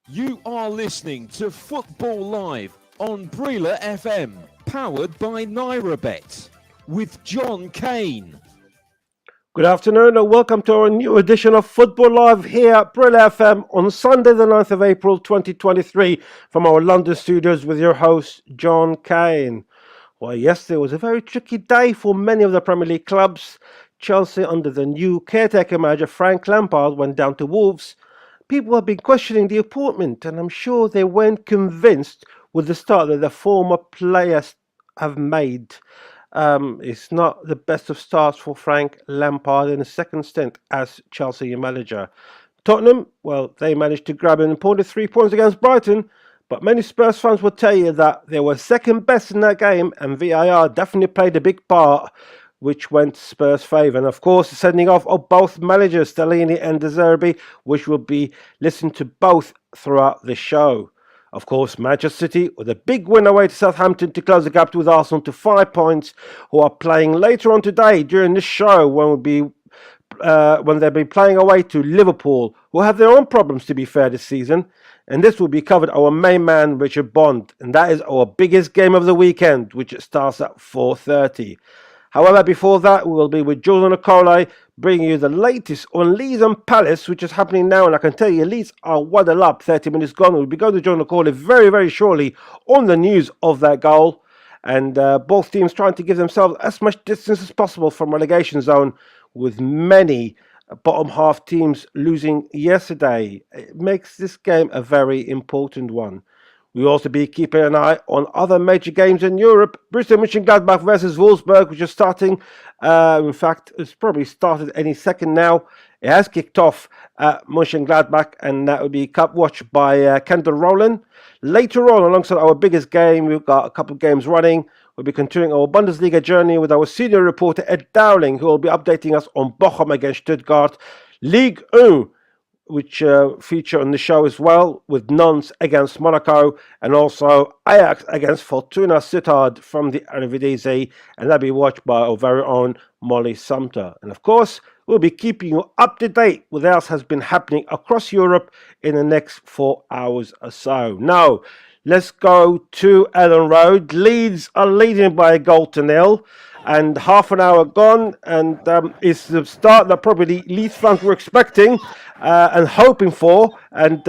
You are listening to Football Live on Breela FM, powered by Noirette, with John Kane. Good afternoon and welcome to our new edition of Football Live here at Breela FM on Sunday the 9th of April 2023 from our London studios with your host John Kane. Well, yesterday was a very tricky day for many of the Premier League clubs. Chelsea, under the new caretaker manager Frank Lampard, went down to Wolves. People have been questioning the appointment, and I'm sure they weren't convinced with the start that the former players have made. It's not the best of starts for Frank Lampard in his second stint as Chelsea manager. Tottenham, well, they managed to grab an important 3 points against Brighton, but many Spurs fans will tell you that they were second best in that game, and VAR definitely played a big part, which went Spurs' favour. And of course, the sending off of both managers, Stellini and De Zerbi, which will be listened to both throughout the show. Of course, Manchester City with a big win away to Southampton to close the gap with Arsenal to 5 points, who are playing later on today during this show when they'll be playing away to Liverpool, who have their own problems to be fair this season. And this will be covered our main man Richard Bond, and that is our biggest game of the weekend, which starts at 4:30. However, before that, we will be with Jordan Okoli, bringing you the latest on Leeds and Palace, which is happening now. And I can tell you, Leeds are 1-0 up, 30 minutes gone. We'll be going to Jordan Okoli very, very shortly on the news of that goal. And both teams trying to give themselves as much distance as possible from relegation zone, with many bottom half teams losing yesterday. It makes this game a very important one. We'll also be keeping an eye on other major games in Europe. Borussia Mönchengladbach versus Wolfsburg, which is starting. In fact, it's probably started any second now. It has kicked off at Mönchengladbach, and that will be watched by Kendall Rowan. Later on, alongside our biggest game, we've got a couple of games running. We'll be continuing our Bundesliga journey with our senior reporter Ed Dowling, who will be updating us on Bochum against Stuttgart. Ligue 1, which feature on the show as well, with Nantes against Monaco, and also Ajax against Fortuna Sittard from the Eredivisie, and that'll be watched by our very own Molly Sumpter. And of course, we'll be keeping you up to date with what else has been happening across Europe in the next 4 hours or so. Now, let's go to Ellen Road. Leeds are leading by a goal to nil. And half an hour gone, and it's the start that probably Leeds fans were expecting and hoping for. And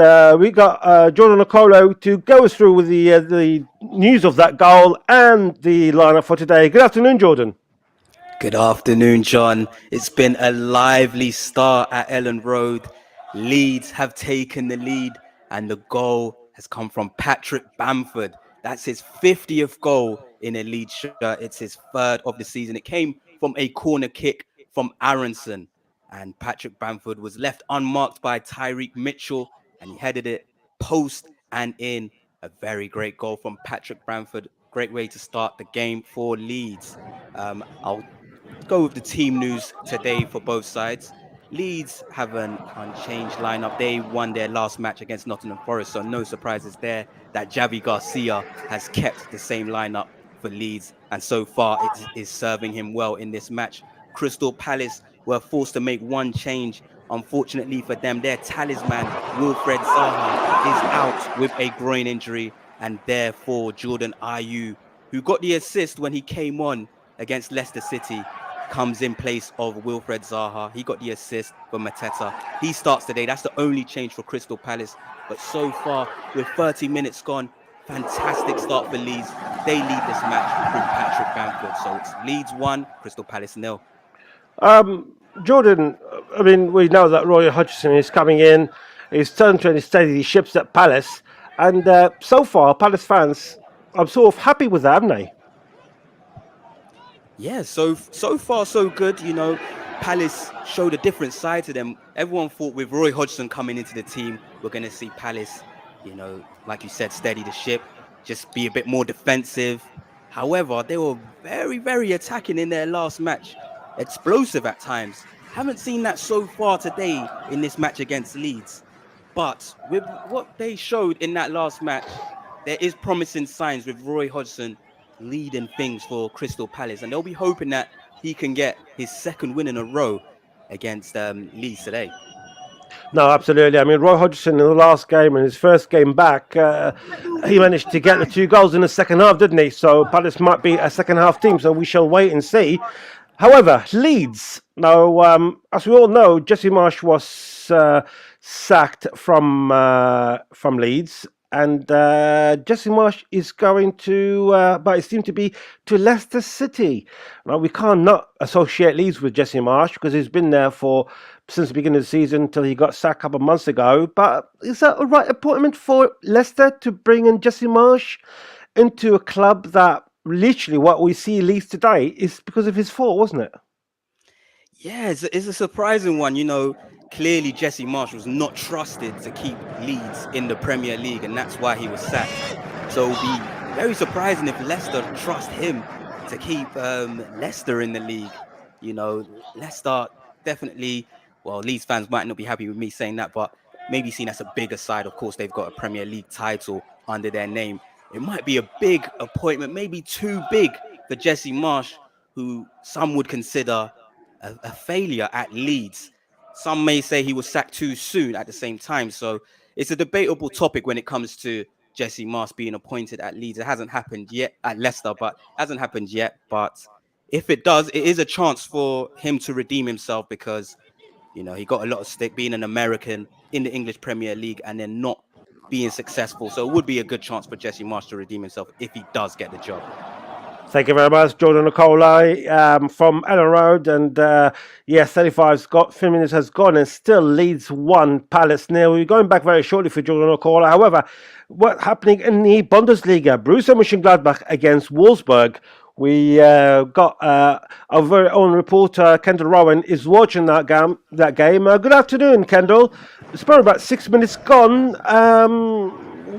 we got Jordan Okoli to go us through with the news of that goal and the lineup for today. Good afternoon, Jordan. Good afternoon, John. It's been a lively start at Ellen Road. Leeds have taken the lead, and the goal has come from Patrick Bamford. That's his 50th goal in a Leeds shirt. It's his third of the season. It came from a corner kick from Aronson, and Patrick Bamford was left unmarked by Tyreek Mitchell, and he headed it post and in. A very great goal from Patrick Bamford. Great way to start the game for Leeds. I'll go with the team news today for both sides. Leeds have an unchanged lineup. They won their last match against Nottingham Forest, so no surprises there that Javi Garcia has kept the same lineup for Leeds, and so far it is serving him well in this match. Crystal Palace were forced to make one change. Unfortunately for them, their talisman, Wilfred Zaha, is out with a groin injury, and therefore Jordan Ayew, who got the assist when he came on against Leicester City, comes in place of Wilfred Zaha. He got the assist for Mateta. He starts today. That's the only change for Crystal Palace. But so far, with 30 minutes gone, fantastic start for Leeds. They lead this match through Patrick Bamford. So it's Leeds 1, Crystal Palace 0. Jordan, I mean, we know that Roy Hodgson is coming in. He's turned to steady the ships at Palace. And so far, Palace fans are sort of happy with that, haven't they? Yeah, so far so good. You know, Palace showed a different side to them. Everyone thought with Roy Hodgson coming into the team, we're going to see Palace, you know, like you said, steady the ship, just be a bit more defensive. However, they were very, very attacking in their last match. Explosive at times. Haven't seen that so far today in this match against Leeds. But with what they showed in that last match, there is promising signs with Roy Hodgson leading things for Crystal Palace, and they'll be hoping that he can get his second win in a row against Leeds today. No, absolutely. I mean, Roy Hodgson in the last game, in his first game back, he managed to get the 2 goals in the second half, didn't he? So Palace might be a second half team, so we shall wait and see. However, Leeds. Now, as we all know, Jesse Marsch was sacked from Leeds, and Jesse Marsch is going to, but it seemed to be to Leicester City. Now, we can't not associate Leeds with Jesse Marsch because he's been there since the beginning of the season until he got sacked a couple of months ago. But is that a right appointment for Leicester to bring in Jesse Marsch into a club that literally what we see Leeds today is because of his fault, wasn't it? Yeah, it's a surprising one. You know, clearly Jesse Marsch was not trusted to keep Leeds in the Premier League, and that's why he was sacked. So it would be very surprising if Leicester trust him to keep Leicester in the league. You know, Leicester definitely, well, Leeds fans might not be happy with me saying that, but maybe seen as a bigger side. Of course, they've got a Premier League title under their name. It might be a big appointment, maybe too big for Jesse Marsch, who some would consider a failure at Leeds. Some may say he was sacked too soon at the same time. So it's a debatable topic when it comes to Jesse Marsch being appointed at Leeds. It hasn't happened yet at Leicester, but hasn't happened yet. But if it does, it is a chance for him to redeem himself because, you know, he got a lot of stick being an American in the English Premier League and then not being successful. So it would be a good chance for Jesse Marsch to redeem himself if he does get the job. Thank you very much, Jordan Okoli from Ellen Road. And yes, 3 minutes has gone and still Leeds 1, Palace 0. We're going back very shortly for Jordan Okoli. However, what's happening in the Bundesliga? Borussia Mönchengladbach against Wolfsburg. We got our very own reporter, Kendall Rowan, is watching that game. Good afternoon, Kendall. It's probably about 6 minutes gone.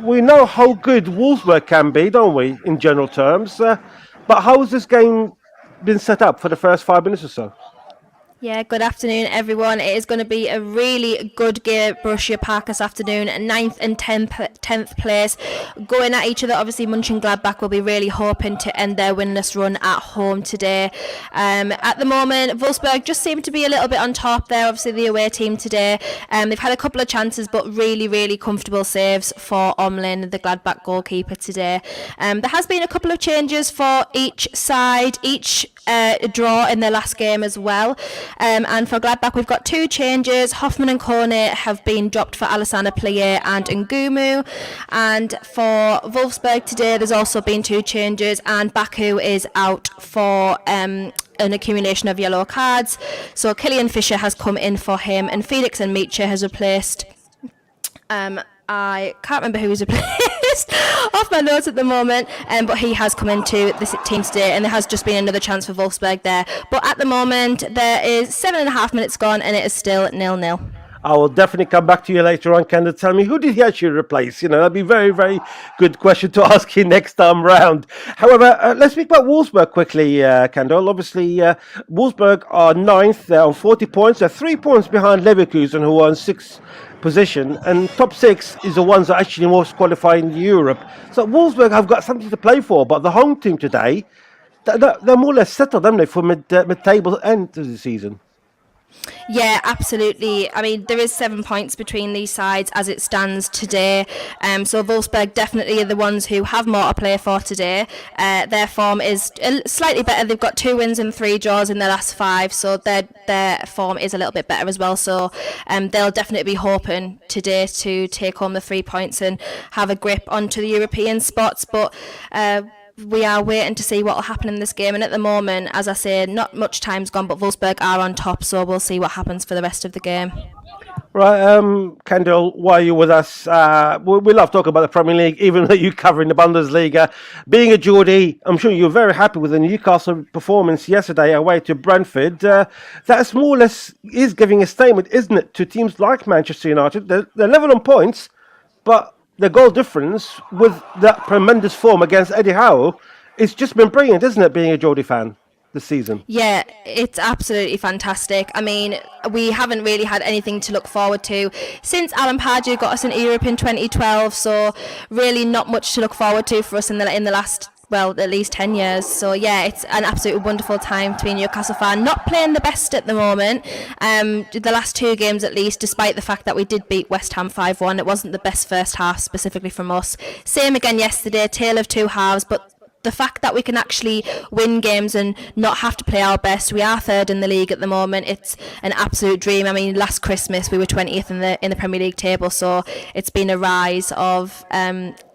We know how good Wolfsburg can be, don't we, in general terms? But how has this game been set up for the first 5 minutes or so? Yeah, good afternoon, everyone. It is going to be a really good game at Borussia Park this afternoon. 9th and 10th place going at each other. Obviously, Mönchengladbach will be really hoping to end their winless run at home today. At the moment, Wolfsburg just seem to be a little bit on top there. Obviously, the away team today. They've had a couple of chances, but really, really comfortable saves for Omlin, the Gladbach goalkeeper today. There has been a couple of changes for each side, each draw in their last game as well. And for Gladbach, we've got 2 changes. Hoffman and Kone have been dropped for Alassane Pléa and Ngumu. And for Wolfsburg today, there's also been 2 changes. And Baku is out for an accumulation of yellow cards. So Killian Fischer has come in for him. And Felix and Nietzsche has replaced... I can't remember who he's replaced off my notes at the moment, but he has come into this team today, and there has just been another chance for Wolfsburg there. But at the moment, there is 7.5 minutes gone, and it is still 0-0. I will definitely come back to you later on, Kendall. Tell me, who did he actually replace? You know, that'd be a very, very good question to ask you next time round. However, let's speak about Wolfsburg quickly, Kendall. Obviously, Wolfsburg are 9th. They're on 40 points. They're 3 points behind Leverkusen, who are on 6th position. And top 6 is the ones that are actually most qualified in Europe. So Wolfsburg have got something to play for. But the home team today, they're more or less settled, haven't they, for mid-table end of the season? Yeah, absolutely. I mean, there is 7 points between these sides as it stands today. So Wolfsburg definitely are the ones who have more to play for today. Their form is slightly better. They've got 2 wins and 3 draws in their last 5, so their form is a little bit better as well. So they'll definitely be hoping today to take home the 3 points and have a grip onto the European spots. But we are waiting to see what will happen in this game, and at the moment, as I say, not much time's gone, but Wolfsburg are on top, so we'll see what happens for the rest of the game. Right, Kendall, while you're with us, we love talking about the Premier League, even though you're covering the Bundesliga. Being a Geordie, I'm sure you're very happy with the Newcastle performance yesterday away to Brentford. That's more or less is giving a statement, isn't it, to teams like Manchester United? They're level on points, but the goal difference with that tremendous form against Eddie Howe, it's just been brilliant, isn't it, being a Geordie fan this season? Yeah, it's absolutely fantastic. I mean, we haven't really had anything to look forward to since Alan Pardew got us into Europe in 2012, so really not much to look forward to for us in the last well, at least 10 years. So yeah, it's an absolutely wonderful time to be a Newcastle fan. Not playing the best at the moment. The last 2 games at least, despite the fact that we did beat West Ham 5-1, it wasn't the best first half specifically from us. Same again yesterday, tale of 2 halves, but the fact that we can actually win games and not have to play our best. We are 3rd in the league at the moment. It's an absolute dream. I mean, last Christmas we were 20th in the Premier League table, so it's been a rise of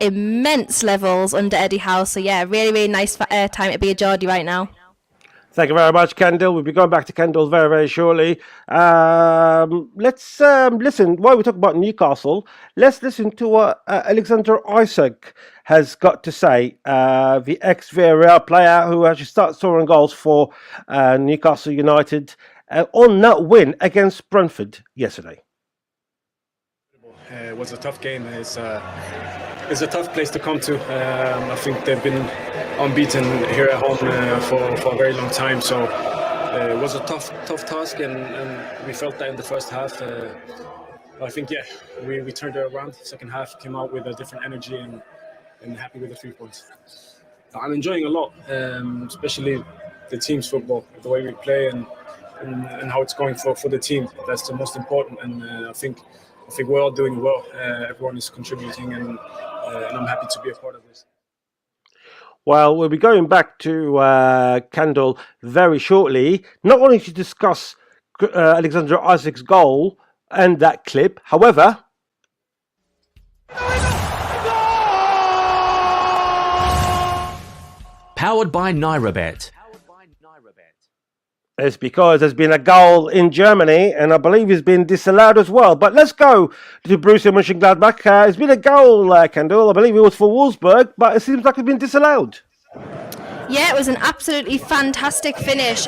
immense levels under Eddie Howe. So yeah, really, really nice time to be a Geordie right now. Thank you very much, Kendall. We'll be going back to Kendall very, very shortly. Let's listen, while we talk about Newcastle, let's listen to what Alexander Isak has got to say, the ex-Villarreal player who actually started scoring goals for Newcastle United on that win against Brentford yesterday. It was a tough game. It's a tough place to come to. I think they've been unbeaten here at home for a very long time. So it was a tough task, and we felt that in the first half. I think we turned it around. Second half came out with a different energy and happy with the 3 points. I'm enjoying a lot, especially the team's football, the way we play and how it's going for the team. That's the most important, and I think we're all doing well. Everyone is contributing, and I'm happy to be a part of this. Well, we'll be going back to Kendall very shortly, not only to discuss Alexander Isak's goal and that clip, however... Powered by Nairabet. It's because there's been a goal in Germany, and I believe it's been disallowed as well. But let's go to Borussia Mönchengladbach. It's been a goal, Kendall. I believe it was for Wolfsburg, but it seems like it's been disallowed. Yeah, it was an absolutely fantastic finish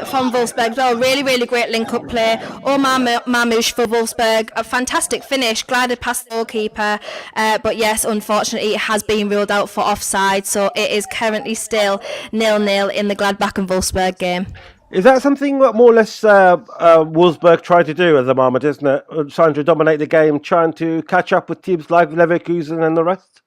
from Wolfsburg. Well, really, really great link-up play. Omar Marmoush for Wolfsburg. A fantastic finish. Glided past the goalkeeper. But yes, unfortunately, it has been ruled out for offside. So it is currently still 0-0 in the Gladbach and Wolfsburg game. Is that something that more or less Wolfsburg try to do at the moment, isn't it? Trying to dominate the game, trying to catch up with teams like Leverkusen and the rest?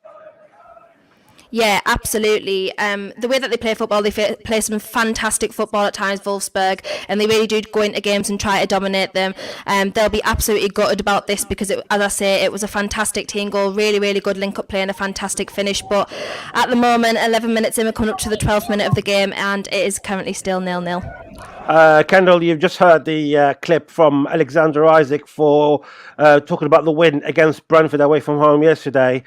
Yeah, absolutely. The way that they play football, they play some fantastic football at times, Wolfsburg, and they really do go into games and try to dominate them. They'll be absolutely gutted about this because, as I say, it was a fantastic team goal, really, really good link-up play and a fantastic finish. But at the moment, 11 minutes in, we're coming up to the 12th minute of the game, and it is currently still 0-0. Kendall, you've just heard the clip from Alexander Isak for talking about the win against Brentford away from home yesterday.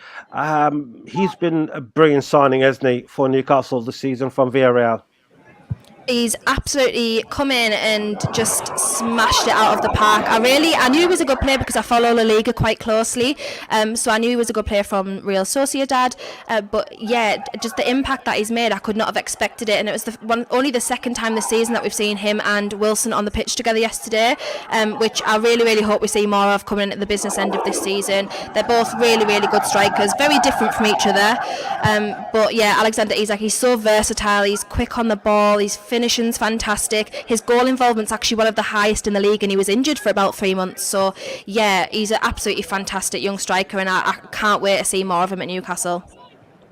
He's been a brilliant signing, hasn't he, for Newcastle this season from Villarreal? He's absolutely come in and just smashed it out of the park. I knew he was a good player because I follow La Liga quite closely. So I knew he was a good player from Real Sociedad. But yeah, just the impact that he's made, I could not have expected it. And it was only the second time this season that we've seen him and Wilson on the pitch together yesterday, which I really, really hope we see more of coming in at the business end of this season. They're both really, really good strikers, very different from each other. But yeah, Alexander Isak, he's so versatile. He's quick on the ball. He's finishing's fantastic. His goal involvement's actually one of the highest in the league, and he was injured for about 3 months. So yeah, he's an absolutely fantastic young striker, and I can't wait to see more of him at Newcastle.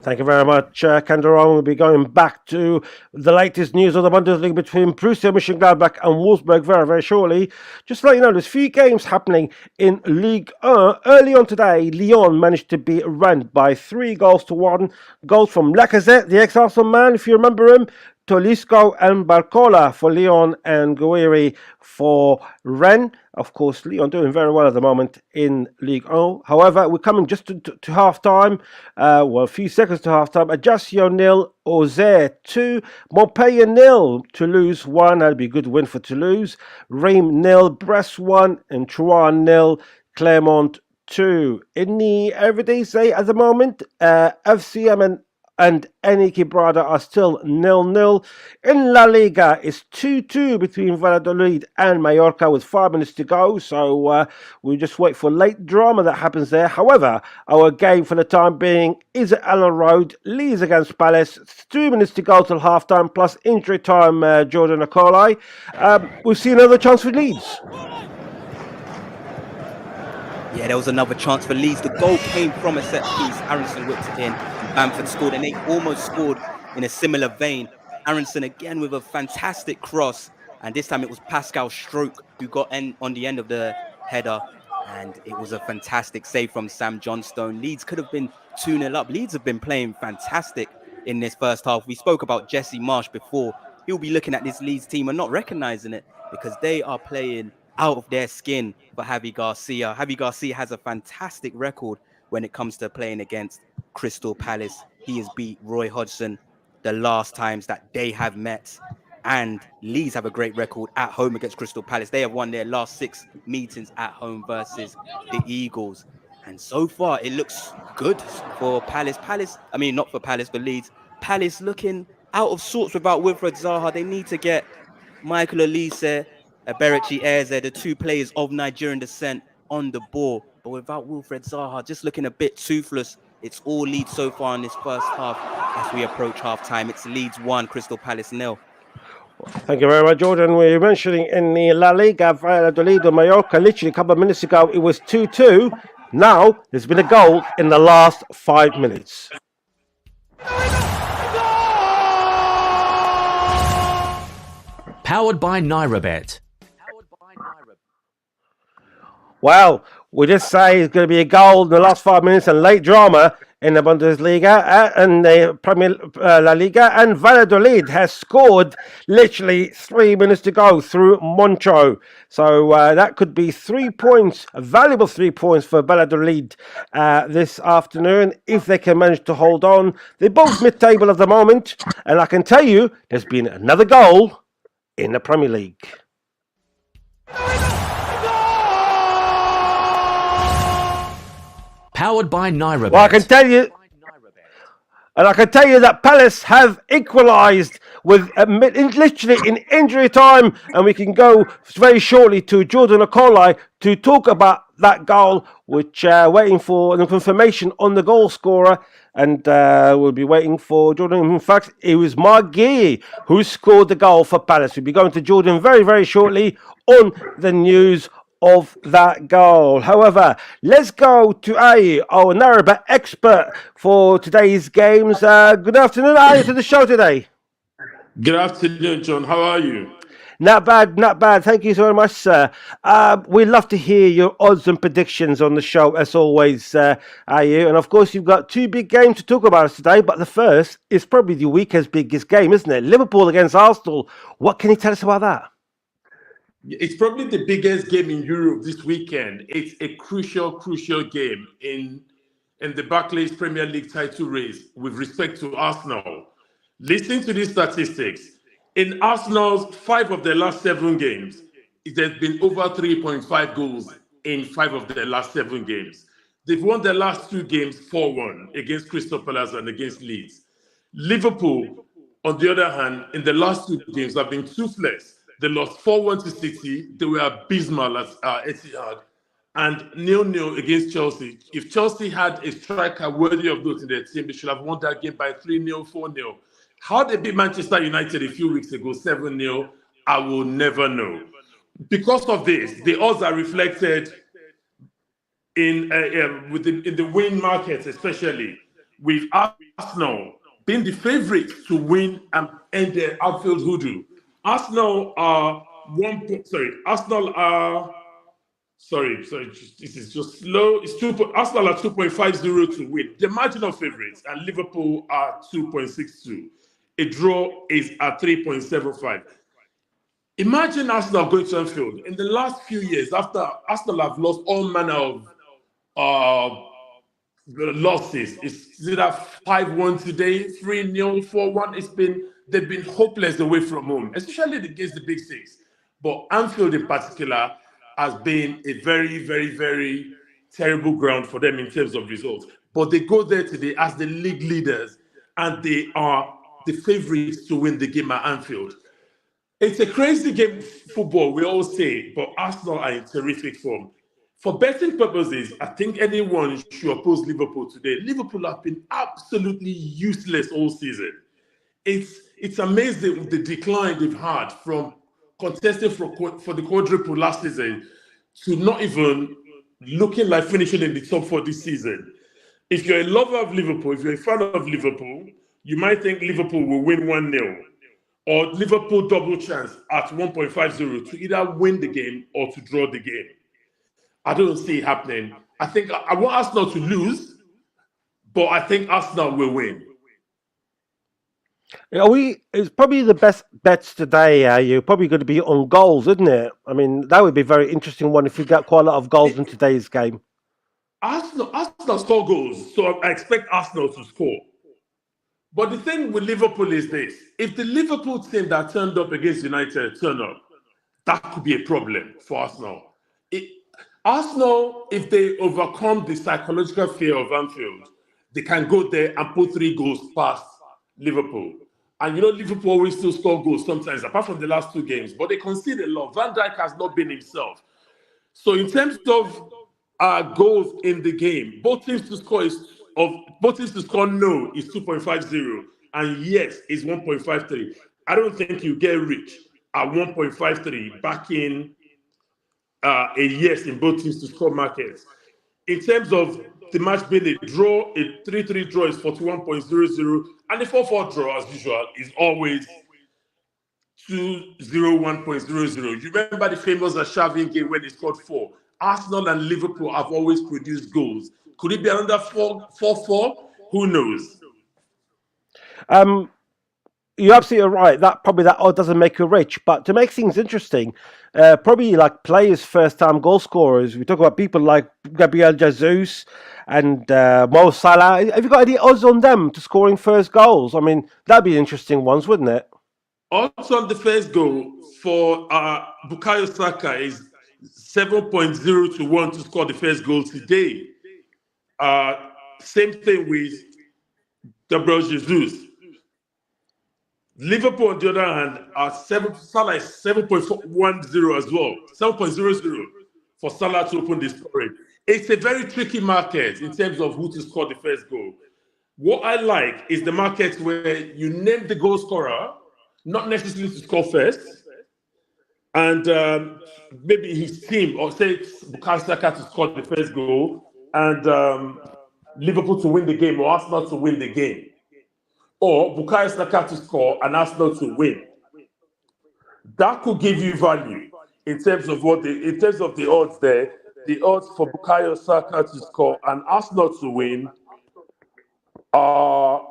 Thank you very much, Kendall Rowan. We'll be going back to the latest news of the Bundesliga between Borussia Mönchengladbach and Wolfsburg very, very shortly. Just to let you know, there's a few games happening in Ligue 1. Early on today, Lyon managed to beat Rennes by 3-1. Goals from Lacazette, the ex-Arsenal man, if you remember him, Tolisso and Barcola for Lyon, and Guiri for Rennes. Of course, Lyon doing very well at the moment in Ligue 1. However, we're coming just to half-time. A few seconds to half-time. Ajaccio 0, Auxerre 2, Montpellier 0, Toulouse 1. That'd be a good win for Toulouse. Reims 0, Brest 1, and Troyes 0, Clermont 2. In the Eredivisie at the moment, FCM and Enrique Brada are still 0-0. In La Liga, it's 2-2 between Valladolid and Mallorca with 5 minutes to go. So we'll just wait for late drama that happens there. However, our game for the time being is at Ellen Road. Leeds against Palace. It's 2 minutes to go till half-time plus injury time, Jordan Okoli. We'll see another chance for Leeds. Yeah, there was another chance for Leeds. The goal came from a set piece. Aronson whipped it in. Bamford scored, and they almost scored in a similar vein. Aronson again with a fantastic cross, and this time it was Pascal Stroke who got on the end of the header, and it was a fantastic save from Sam Johnstone. Leeds could have been 2-0 up. Leeds have been playing fantastic in this first half. We spoke about Jesse Marsch before. He'll be looking at this Leeds team and not recognizing it because they are playing out of their skin for Javi Garcia. Javi Garcia has a fantastic record when it comes to playing against Crystal Palace. He has beat Roy Hodgson the last times that they have met. And Leeds have a great record at home against Crystal Palace. They have won their last 6 meetings at home versus the Eagles. And so far, it looks good for Palace. Not for Palace, for Leeds. Palace looking out of sorts without Wilfred Zaha. They need to get Michael Olise, Eberechi Eze, the 2 players of Nigerian descent, on the ball. But without Wilfred Zaha, just looking a bit toothless. It's all Leeds so far in this first half as we approach half-time. It's Leeds 1, Crystal Palace 0. Thank you very much, Jordan. We were mentioning in the La Liga, Valladolid and Mallorca, literally a couple of minutes ago, it was 2-2. Now, there's been a goal in the last 5 minutes. Powered by NairoBet. Well, we just say it's going to be a goal in the last 5 minutes and late drama in the Bundesliga and the Premier La Liga. And Valladolid has scored literally 3 minutes to go through Moncho. So that could be 3 points, a valuable 3 points for Valladolid this afternoon if they can manage to hold on. They're both mid-table at the moment. And I can tell you, there's been another goal in the Premier League. Powered by NairoBet. Well, I can tell you that Palace have equalised with literally in injury time, and we can go very shortly to Jordan Okoli to talk about that goal, which waiting for the confirmation on the goal scorer, and we'll be waiting for Jordan. In fact, it was Marguerite who scored the goal for Palace. We'll be going to Jordan very, very shortly on the news of that goal. However, let's go to Ayu, our NairoBet expert for today's games. Good afternoon, Ayu, to the show today. Good afternoon, John. How are you? Not bad, not bad. Thank you so very much, sir. We'd love to hear your odds and predictions on the show, as always, Ayu. And of course, you've got 2 big games to talk about today, but the first is probably the weekend's biggest game, isn't it? Liverpool against Arsenal. What can you tell us about that? It's probably the biggest game in Europe this weekend. It's a crucial game in the Barclays Premier League title race with respect to Arsenal. Listen to these statistics. In Arsenal's 5 of their last 7 games, there's been over 3.5 goals in 5 of their last 7 games. They've won their last 2 games 4-1 against Crystal Palace and against Leeds. Liverpool, on the other hand, in the last 2 games have been toothless. They lost 4-1 to City. They were abysmal at Etihad. And 0-0 against Chelsea. If Chelsea had a striker worthy of those in their team, they should have won that game by 3-0, 4-0. How they beat Manchester United a few weeks ago, 7-0, I will never know. Because of this, the odds are reflected in the win markets, especially with Arsenal being the favourites to win and end their outfield hoodoo. Arsenal are this is just slow. Arsenal are 2.50 to win. The marginal favourites, and Liverpool are 2.62. A draw is at 3.75. Imagine Arsenal going to Anfield. In the last few years, after Arsenal have lost all manner of losses, it's either 5-1 today, 3-0, 4-1. They've been hopeless away from home, especially against the big 6. But Anfield in particular has been a very, very, very terrible ground for them in terms of results. But they go there today as the league leaders, and they are the favourites to win the game at Anfield. It's a crazy game of football, we all say, but Arsenal are in terrific form. For betting purposes, I think anyone should oppose Liverpool today. Liverpool have been absolutely useless all season. It's amazing the decline they've had from contesting for the quadruple last season to not even looking like finishing in the top 4 this season. If you're a lover of Liverpool, if you're a fan of Liverpool, you might think Liverpool will win 1-0 or Liverpool double chance at 1.50 to either win the game or to draw the game. I don't see it happening. I think I want Arsenal to lose, but I think Arsenal will win. It's probably the best bets today. You're probably going to be on goals, isn't it? I mean, that would be a very interesting one if you get quite a lot of goals in today's game. Arsenal score goals, so I expect Arsenal to score. But the thing with Liverpool is this: if the Liverpool team that turned up against United turn up, that could be a problem for Arsenal. Arsenal, if they overcome the psychological fear of Anfield, they can go there and put 3 goals past Liverpool. And Liverpool always still score goals sometimes, apart from the last 2 games, but they concede a lot. Van Dijk has not been himself. So in terms of goals in the game, both teams to score no is 2.50, and yes is 1.53. I don't think you get rich at 1.53 back in a yes in both teams to score markets. In terms of the match being a draw, a 3-3 draw is 41.00, and the 4-4 draw, as usual, is always 201.00. You remember the famous Xavi game when they scored 4? Arsenal and Liverpool have always produced goals. Could it be another 4-4? Who knows? You're absolutely right. That odd doesn't make you rich, but to make things interesting, probably like players' first-time goal scorers. We talk about people like Gabriel Jesus and Mo Salah. Have you got any odds on them to scoring first goals? I mean, that'd be interesting ones, wouldn't it? Odds on the first goal for Bukayo Saka is 7.0 to 1 to score the first goal today. Same thing with Gabriel Jesus. Liverpool, on the other hand, Salah is 7.10 as well. 7.00 for Salah to open the scoring. It's a very tricky market in terms of who to score the first goal. What I like is the market where you name the goal scorer, not necessarily to score first, and maybe his team, or say Bukayo Saka to score the first goal, and Liverpool to win the game, or Arsenal to win the game. Or Bukayo Saka to score and Arsenal to win. That could give you value in terms of the odds there. The odds for Bukayo Saka to score and Arsenal to win are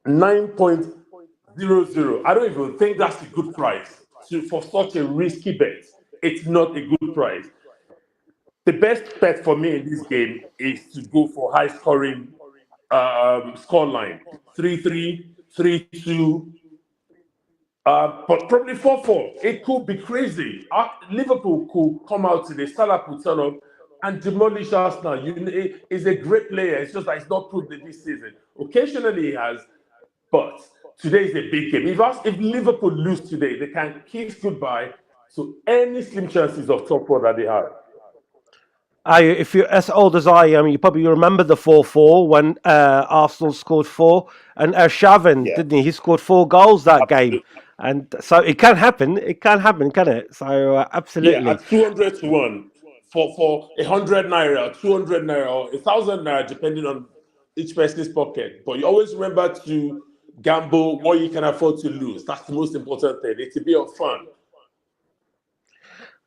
9.00. I don't even think that's a good price for such a risky bet. It's not a good price. The best bet for me in this game is to go for high scoring scoreline, 3-3, 3-2, but probably 4-4. It could be crazy. Liverpool could come out today, Salah could turn up and demolish Arsenal. He's a great player. It's just that he's not proved it this season. Occasionally he has, but today is a big game. If Liverpool lose today, they can kiss goodbye to any slim chances of top four that they have. If you're as old as I am, you probably remember the 4-4 when Arsenal scored 4, and Ershavin, didn't he? He scored 4 goals that game, and so it can happen. It can happen, can it? So absolutely. Yeah, at 200 to 1 for 100 naira, 200 naira, or 1,000 naira, depending on each person's pocket. But you always remember to gamble what you can afford to lose. That's the most important thing. It's a bit of fun.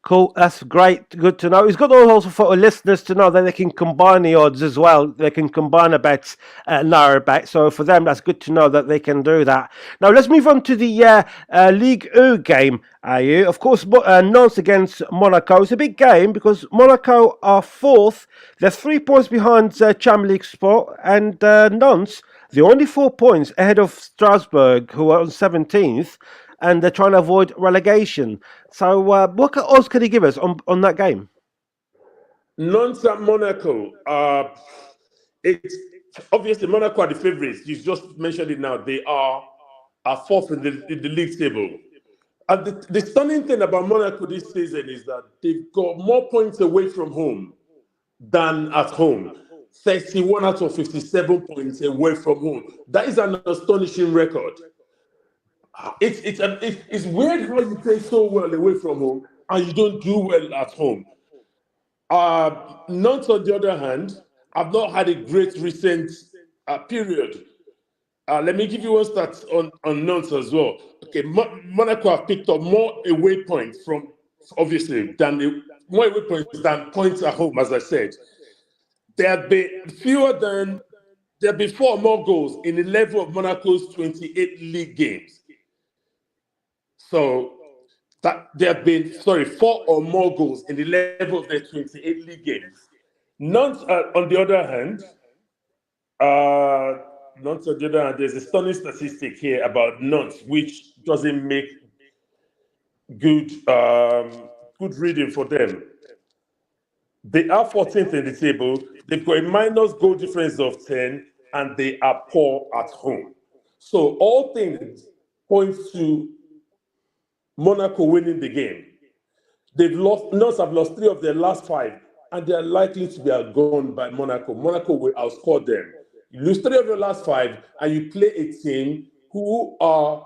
Cool, that's great. Good to know. It's good also for our listeners to know that they can combine the odds as well. They can combine the bets, narrow bet. So for them, that's good to know that they can do that. Now let's move on to the Ligue 1 game. Of course, Nantes against Monaco. It's a big game because Monaco are 4th. They're 3 points behind Champions League spot, and Nantes, they're only 4 points ahead of Strasbourg, who are on 17th. And they're trying to avoid relegation. So what odds can you give us on that game? Nantes at Monaco. It's obviously Monaco are the favourites. You just mentioned it now. They are 4th in the league table. And the stunning thing about Monaco this season is that they've got more points away from home than at home. 31 out of 57 points away from home. That is an astonishing record. It's weird how you play so well away from home and you don't do well at home. Nantes, on the other hand, have not had a great recent period. Let me give you one stat on Nantes as well. Okay, Monaco have picked up more away points from obviously more away points than points at home. As I said, there have been four more goals in 11 of Monaco's 28 league games. So that there have been four or more goals in 11 of their 28 league games. Nantes, on the other hand. Not on the other hand, there's a stunning statistic here about Nantes, which doesn't make good good reading for them. They are 14th in the table. They've got a minus goal difference of 10, and they are poor at home. So all things point to Monaco winning the game. Nantes have lost 3 of their last 5, and they are likely to be outgone by Monaco. Monaco will outscore them. You lose 3 of your last 5, and you play a team who are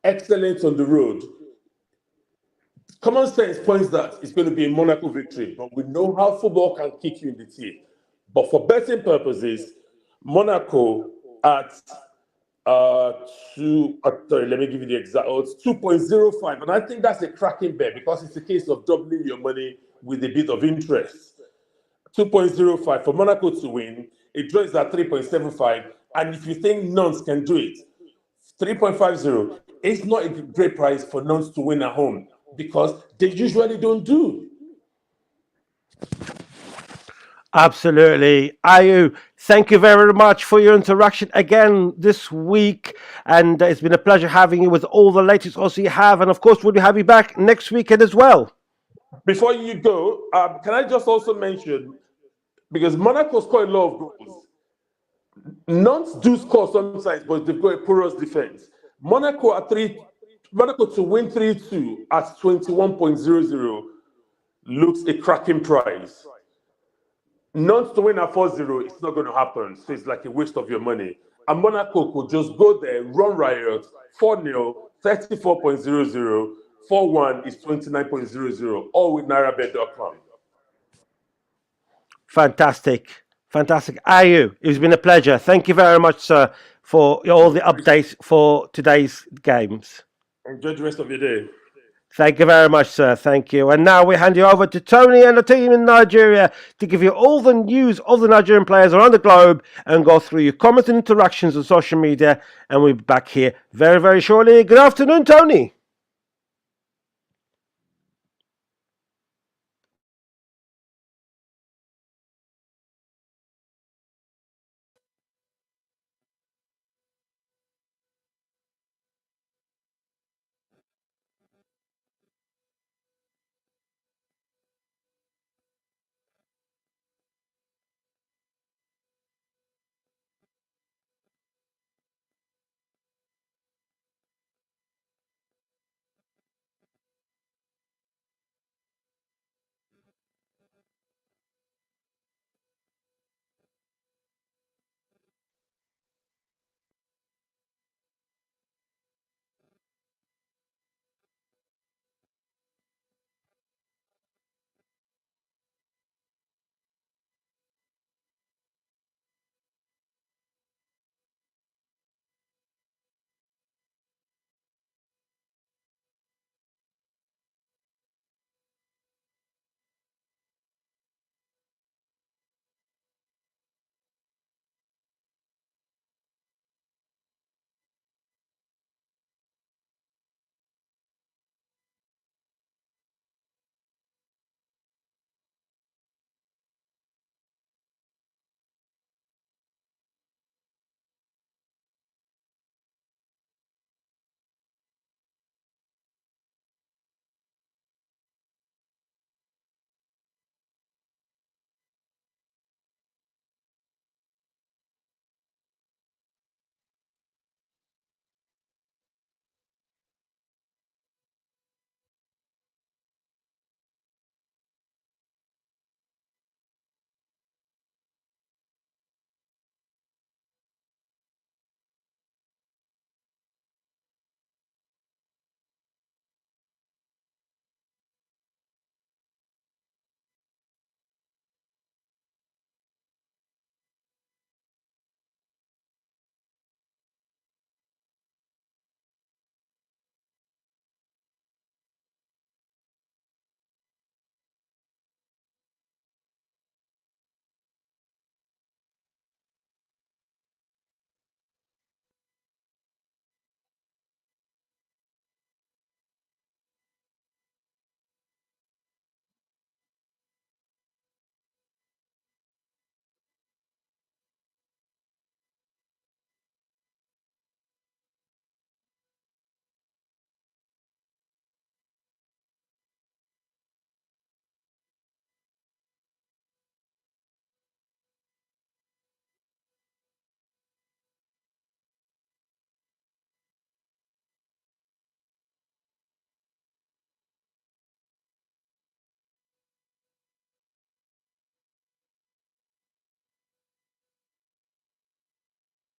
excellent on the road. Common sense points that it's going to be a Monaco victory, but we know how football can kick you in the teeth. But for betting purposes, Monaco at let me give you the exact odds, 2.05. And I think that's a cracking bet because it's a case of doubling your money with a bit of interest. 2.05 for Monaco to win. It draws at 3.75. And if you think Nantes can do it, 3.50. It's not a great price for Nantes to win at home because they usually don't do. Absolutely. Ayu, thank you very much for your interaction again this week. And it's been a pleasure having you with all the latest odds you have. And of course, we'll have you back next weekend as well. Before you go, can I just also mention, because Monaco score a lot of goals. Nantes do score sometimes, but they've got a porous defense. Monaco to win 3-2 at 21.00 looks a cracking price. Nantes to win at 4-0, it's not going to happen. So it's like a waste of your money. And Monaco could just go there, run riot, 4-0, 34.00, 4-1 is 29.00, all with nairabet.com. Fantastic. Fantastic. Ayu, it's been a pleasure. Thank you very much, sir, for all the updates for today's games. Enjoy the rest of your day. Thank you very much, sir. Thank you. And now we hand you over to Tony and the team in Nigeria to give you all the news of the Nigerian players around the globe and go through your comments and interactions on social media. And we'll be back here very, very shortly. Good afternoon, Tony.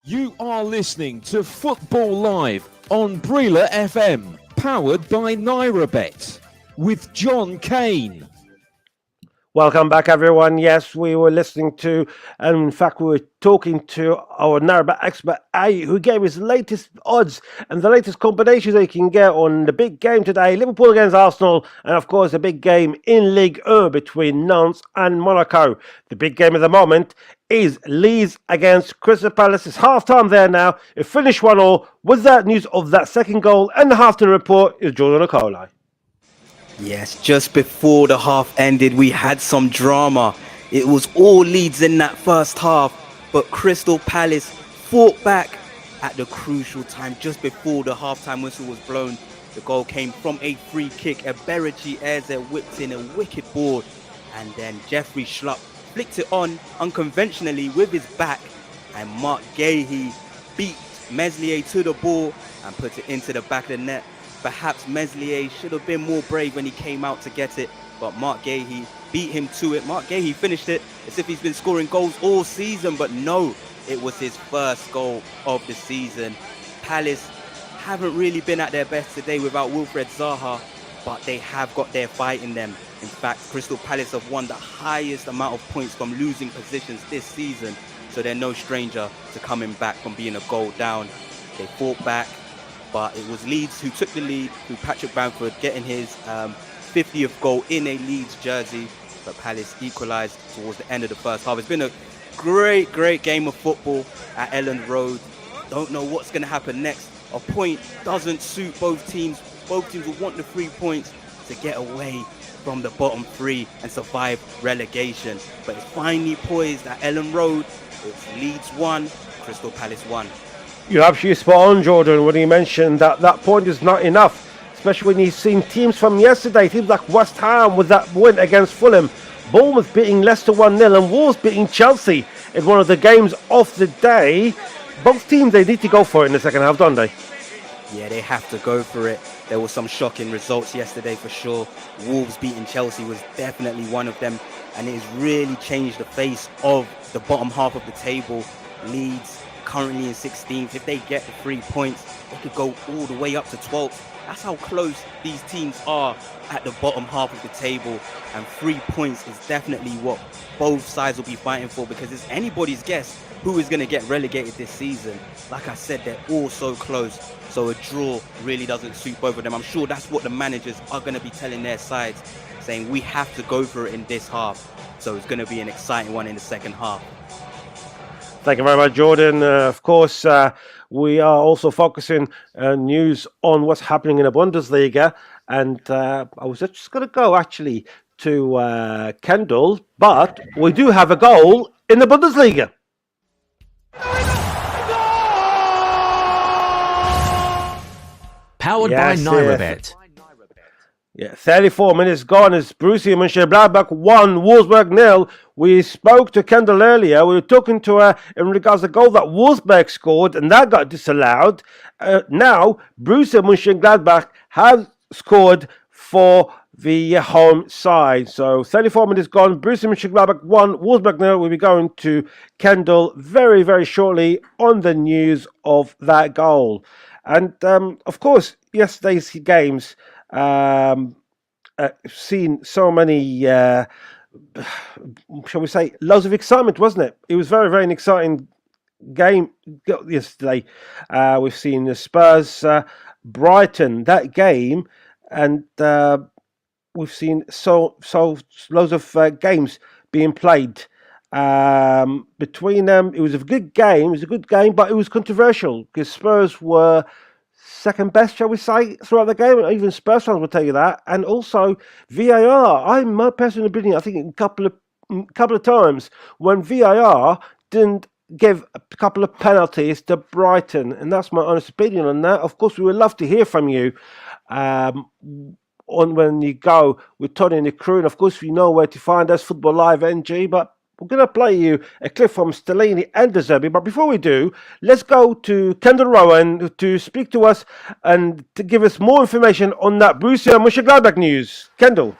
You are listening to Football Live on Breela FM, powered by NairaBet, with John Kane. Welcome back, everyone. Yes, we were listening to, and in fact, we were talking to our NairaBet expert, A, who gave his latest odds and the latest combinations that you can get on the big game today, Liverpool against Arsenal, and of course, the big game in Ligue 1 between Nantes and Monaco. The big game at the moment is Leeds against Crystal Palace. It's half-time there now. It finished 1-1. With that news of that second goal and the half-time report is Jordan Okoli. Yes, just before the half ended, we had some drama. It was all Leeds in that first half, but Crystal Palace fought back at the crucial time just before the half-time whistle was blown. The goal came from a free kick. Eberechi Eze whipped in a wicked ball, and then Jeffrey Schlupp flicked it on unconventionally with his back, and Mark Gahey beat Meslier to the ball and put it into the back of the net. Perhaps Meslier should have been more brave when he came out to get it, but Mark Gahey beat him to it. Mark Gahey finished it as if he's been scoring goals all season, but no, it was his first goal of the season. Palace haven't really been at their best today without Wilfred Zaha, but they have got their fight in them. In fact, Crystal Palace have won the highest amount of points from losing positions this season, so they're no stranger to coming back from being a goal down. They fought back, but it was Leeds who took the lead through Patrick Bamford getting his 50th goal in a Leeds jersey, but Palace equalised towards the end of the first half. It's been a great game of football at Elland Road. Don't know what's going to happen next. A point doesn't suit both teams. Both teams will want the 3 points to get away from the bottom three and survive relegation. But it's finally poised at Elland Road. It's Leeds 1, Crystal Palace 1. You're absolutely spot on, Jordan, when you mentioned that that point is not enough, especially when you've seen teams from yesterday, teams like West Ham with that win against Fulham, Bournemouth beating Leicester 1-0 and Wolves beating Chelsea in one of the games of the day. Both teams, they need to go for it in the second half, don't they? Yeah, they have to go for it. There were some shocking results yesterday for sure. Wolves beating Chelsea was definitely one of them, and it has really changed the face of the bottom half of the table. Leeds currently in 16th. If they get the 3 points, they could go all the way up to 12th. That's how close these teams are at the bottom half of the table, and 3 points is definitely what both sides will be fighting for, because it's anybody's guess who is going to get relegated this season. Like I said, they're all so close, so a draw really doesn't suit both of them. I'm sure that's what the managers are going to be telling their sides, saying we have to go for it in this half, so it's going to be an exciting one in the second half. Thank you very much, Jordan. Of course, we are also focusing news on what's happening in the Bundesliga. And I was just going to go actually to Kendall, but we do have a goal in the Bundesliga. Powered by NairaBet. Yeah, 34 minutes gone as Borussia Mönchengladbach 1, Wolfsburg 0. We spoke to Kendall earlier. We were talking to her in regards to the goal that Wolfsburg scored, and that got disallowed. Now, Borussia Mönchengladbach has scored for the home side. So 34 minutes gone. Borussia Mönchengladbach 1, Wolfsburg 0. We'll be going to Kendall very, very shortly on the news of that goal. And, of course, yesterday's games... seen so many, shall we say, loads of excitement, wasn't it? It was very, very exciting game yesterday. We've seen the Spurs, Brighton, that game, and we've seen so loads of games being played between them. It was a good game. It was a good game, but it was controversial because Spurs were second best, shall we say, throughout the game. Even Spurs fans will tell you that. And also VAR. My personal opinion, I think a couple of times when VAR didn't give a couple of penalties to Brighton, and that's my honest opinion on that. Of course, we would love to hear from you on when you go with Tony and the crew, and of course you know where to find us, Football Live NG. But we're going to play you a clip from Stellini and De Zerbi. But before we do, let's go to Kendall Rowan to speak to us and to give us more information on that Borussia Mönchengladbach news. Kendall.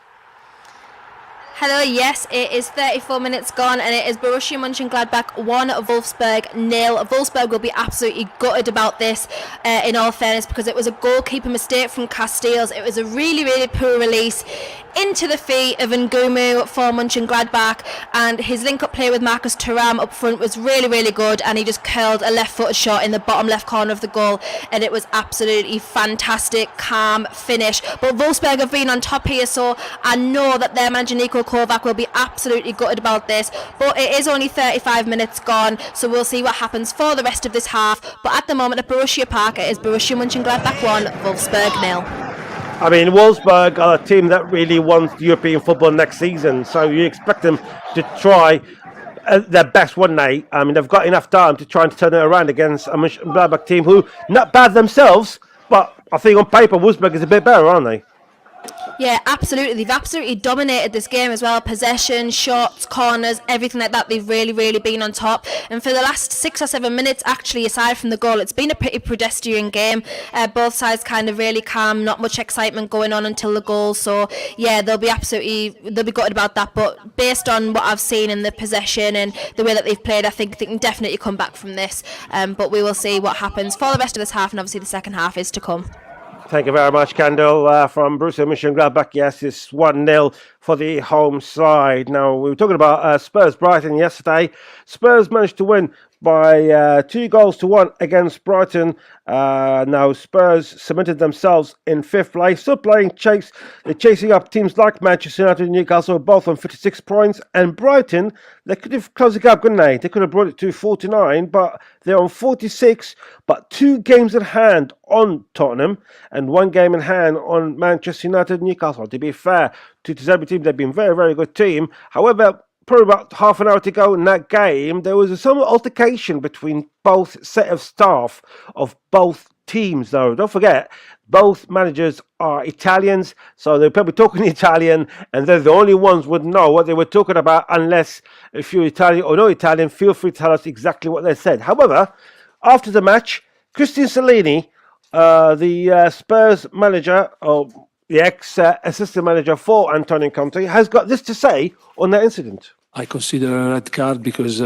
Hello, yes, it is 34 minutes gone and it is Borussia Mönchengladbach 1, Wolfsburg 0. Wolfsburg will be absolutely gutted about this, in all fairness, because it was a goalkeeper mistake from Castells. It was a really, really poor release into the feet of Ngumu for Mönchengladbach, and his link-up play with Marcus Thuram up front was really, really good, and he just curled a left-footed shot in the bottom left corner of the goal, and it was absolutely fantastic, calm finish. But Wolfsburg have been on top here, so I know that their manager Niko Kovac will be absolutely gutted about this, but it is only 35 minutes gone, so we'll see what happens for the rest of this half. But at the moment at Borussia Park, it is Borussia Mönchengladbach 1, Wolfsburg 0. I mean, Wolfsburg are a team that really wants European football next season, so you expect them to try their best, wouldn't they? I mean, they've got enough time to try and turn it around against a Mönchengladbach team who, not bad themselves, but I think on paper Wolfsburg is a bit better, aren't they? Yeah, absolutely. They've absolutely dominated this game as well. Possession, shots, corners, everything like that. They've really, really been on top. And for the last 6 or 7 minutes, actually, aside from the goal, it's been a pretty pedestrian game. Both sides kind of really calm, not much excitement going on until the goal. So, yeah, they'll be gutted about that. But based on what I've seen in the possession and the way that they've played, I think they can definitely come back from this. But we will see what happens for the rest of this half, and obviously the second half is to come. Thank you very much, Kendall. From Borussia Mönchengladbach, yes, it's 1-0 for the home side. Now, we were talking about Spurs-Brighton yesterday. Spurs managed to win by 2-1 against Brighton. Now, Spurs cemented themselves in 5th place, still playing chase. They're chasing up teams like Manchester United and Newcastle, both on 56 points. And Brighton, they could have closed the gap, couldn't they? They could have brought it to 49, but they're on 46, but 2 games in hand on Tottenham and 1 game in hand on Manchester United and Newcastle. To be fair to the Zebra team, they've been a very, very good team. However, probably about half an hour to go in that game, there was some altercation between both set of staff of both teams, though. Don't forget, both managers are Italians, so they're probably talking Italian, and they're the only ones who would know what they were talking about, unless if you're Italian or no Italian, feel free to tell us exactly what they said. However, after the match, Christian Salini, the Spurs manager, or the ex-assistant manager for Antonio Conte, has got this to say on that incident. I consider a red card because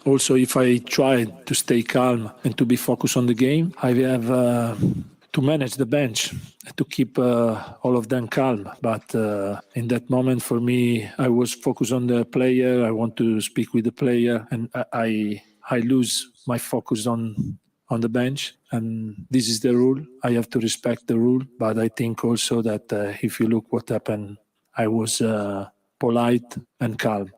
also if I try to stay calm and to be focused on the game, I have to manage the bench, to keep all of them calm. But in that moment, for me, I was focused on the player. I want to speak with the player, and I lose my focus on the bench. And this is the rule. I have to respect the rule. But I think also that if you look what happened, I was polite and calm.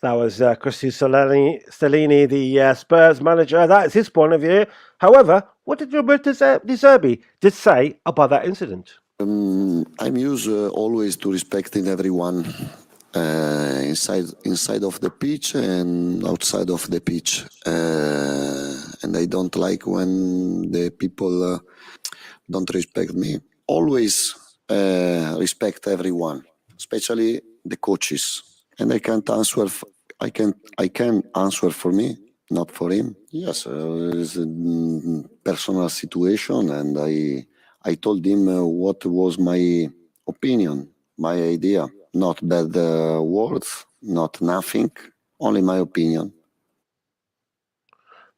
That was Christian Stellini, the Spurs manager. That is his point of view. However, what did Roberto De Zerbi did say about that incident? I'm used always to respecting everyone inside of the pitch and outside of the pitch. And I don't like when the people don't respect me. Always respect everyone, especially the coaches. And I can't answer. I can answer for me, not for him. Yes, it's a personal situation, and I told him what was my opinion, my idea. Not bad words, not nothing, only my opinion.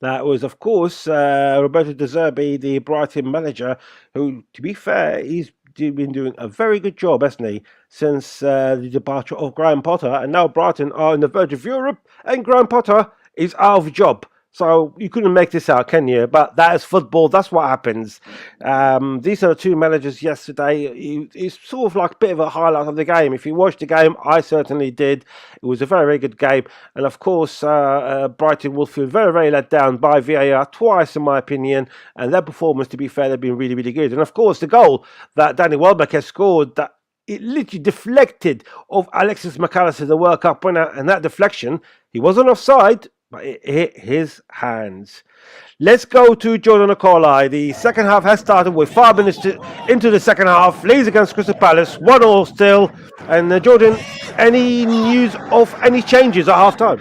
That was, of course, Roberto De Zerbi, the Brighton manager, who, to be fair, he's been doing a very good job, hasn't he, since the departure of Graham Potter. And now Brighton are on the verge of Europe, and Graham Potter is out of job. So you couldn't make this out, can you? But that is football. That's what happens. These are the two managers yesterday. It's sort of like a bit of a highlight of the game. If you watched the game, I certainly did. It was a very, very good game. And of course, Brighton will feel very, very let down by VAR twice, in my opinion. And their performance, to be fair, they've been really, really good. And of course, the goal that Danny Welbeck has scored, that it literally deflected of Alexis McAllister, the World Cup winner. And that deflection, he wasn't offside, but it hit his hands. Let's go to Jordan Okoli. The second half has started with 5 minutes into the second half. Leeds against Crystal Palace, 1-1 still. And Jordan, any news of any changes at half-time?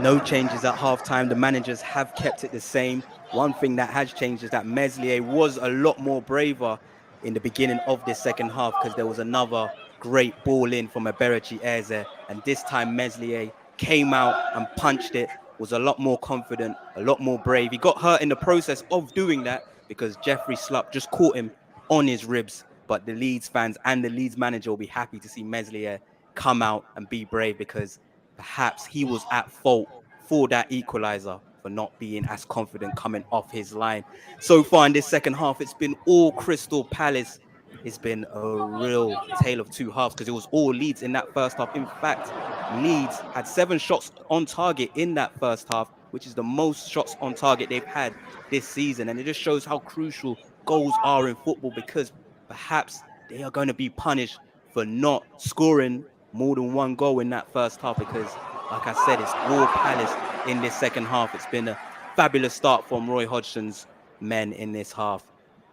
No changes at half-time. The managers have kept it the same. One thing that has changed is that Meslier was a lot more braver in the beginning of this second half, because there was another great ball in from Eberechi Eze, and this time Meslier came out and punched it, was a lot more confident, a lot more brave. He got hurt in the process of doing that because Jeffrey Slupp just caught him on his ribs. But the Leeds fans and the Leeds manager will be happy to see Meslier come out and be brave, because perhaps he was at fault for that equaliser, for not being as confident coming off his line. So far in this second half, it's been all Crystal Palace. It's been a real tale of two halves, because it was all Leeds in that first half. In fact, Leeds had 7 shots on target in that first half, which is the most shots on target they've had this season. And it just shows how crucial goals are in football, because perhaps they are going to be punished for not scoring more than 1 goal in that first half, because, like I said, it's all Palace in this second half. It's been a fabulous start from Roy Hodgson's men in this half.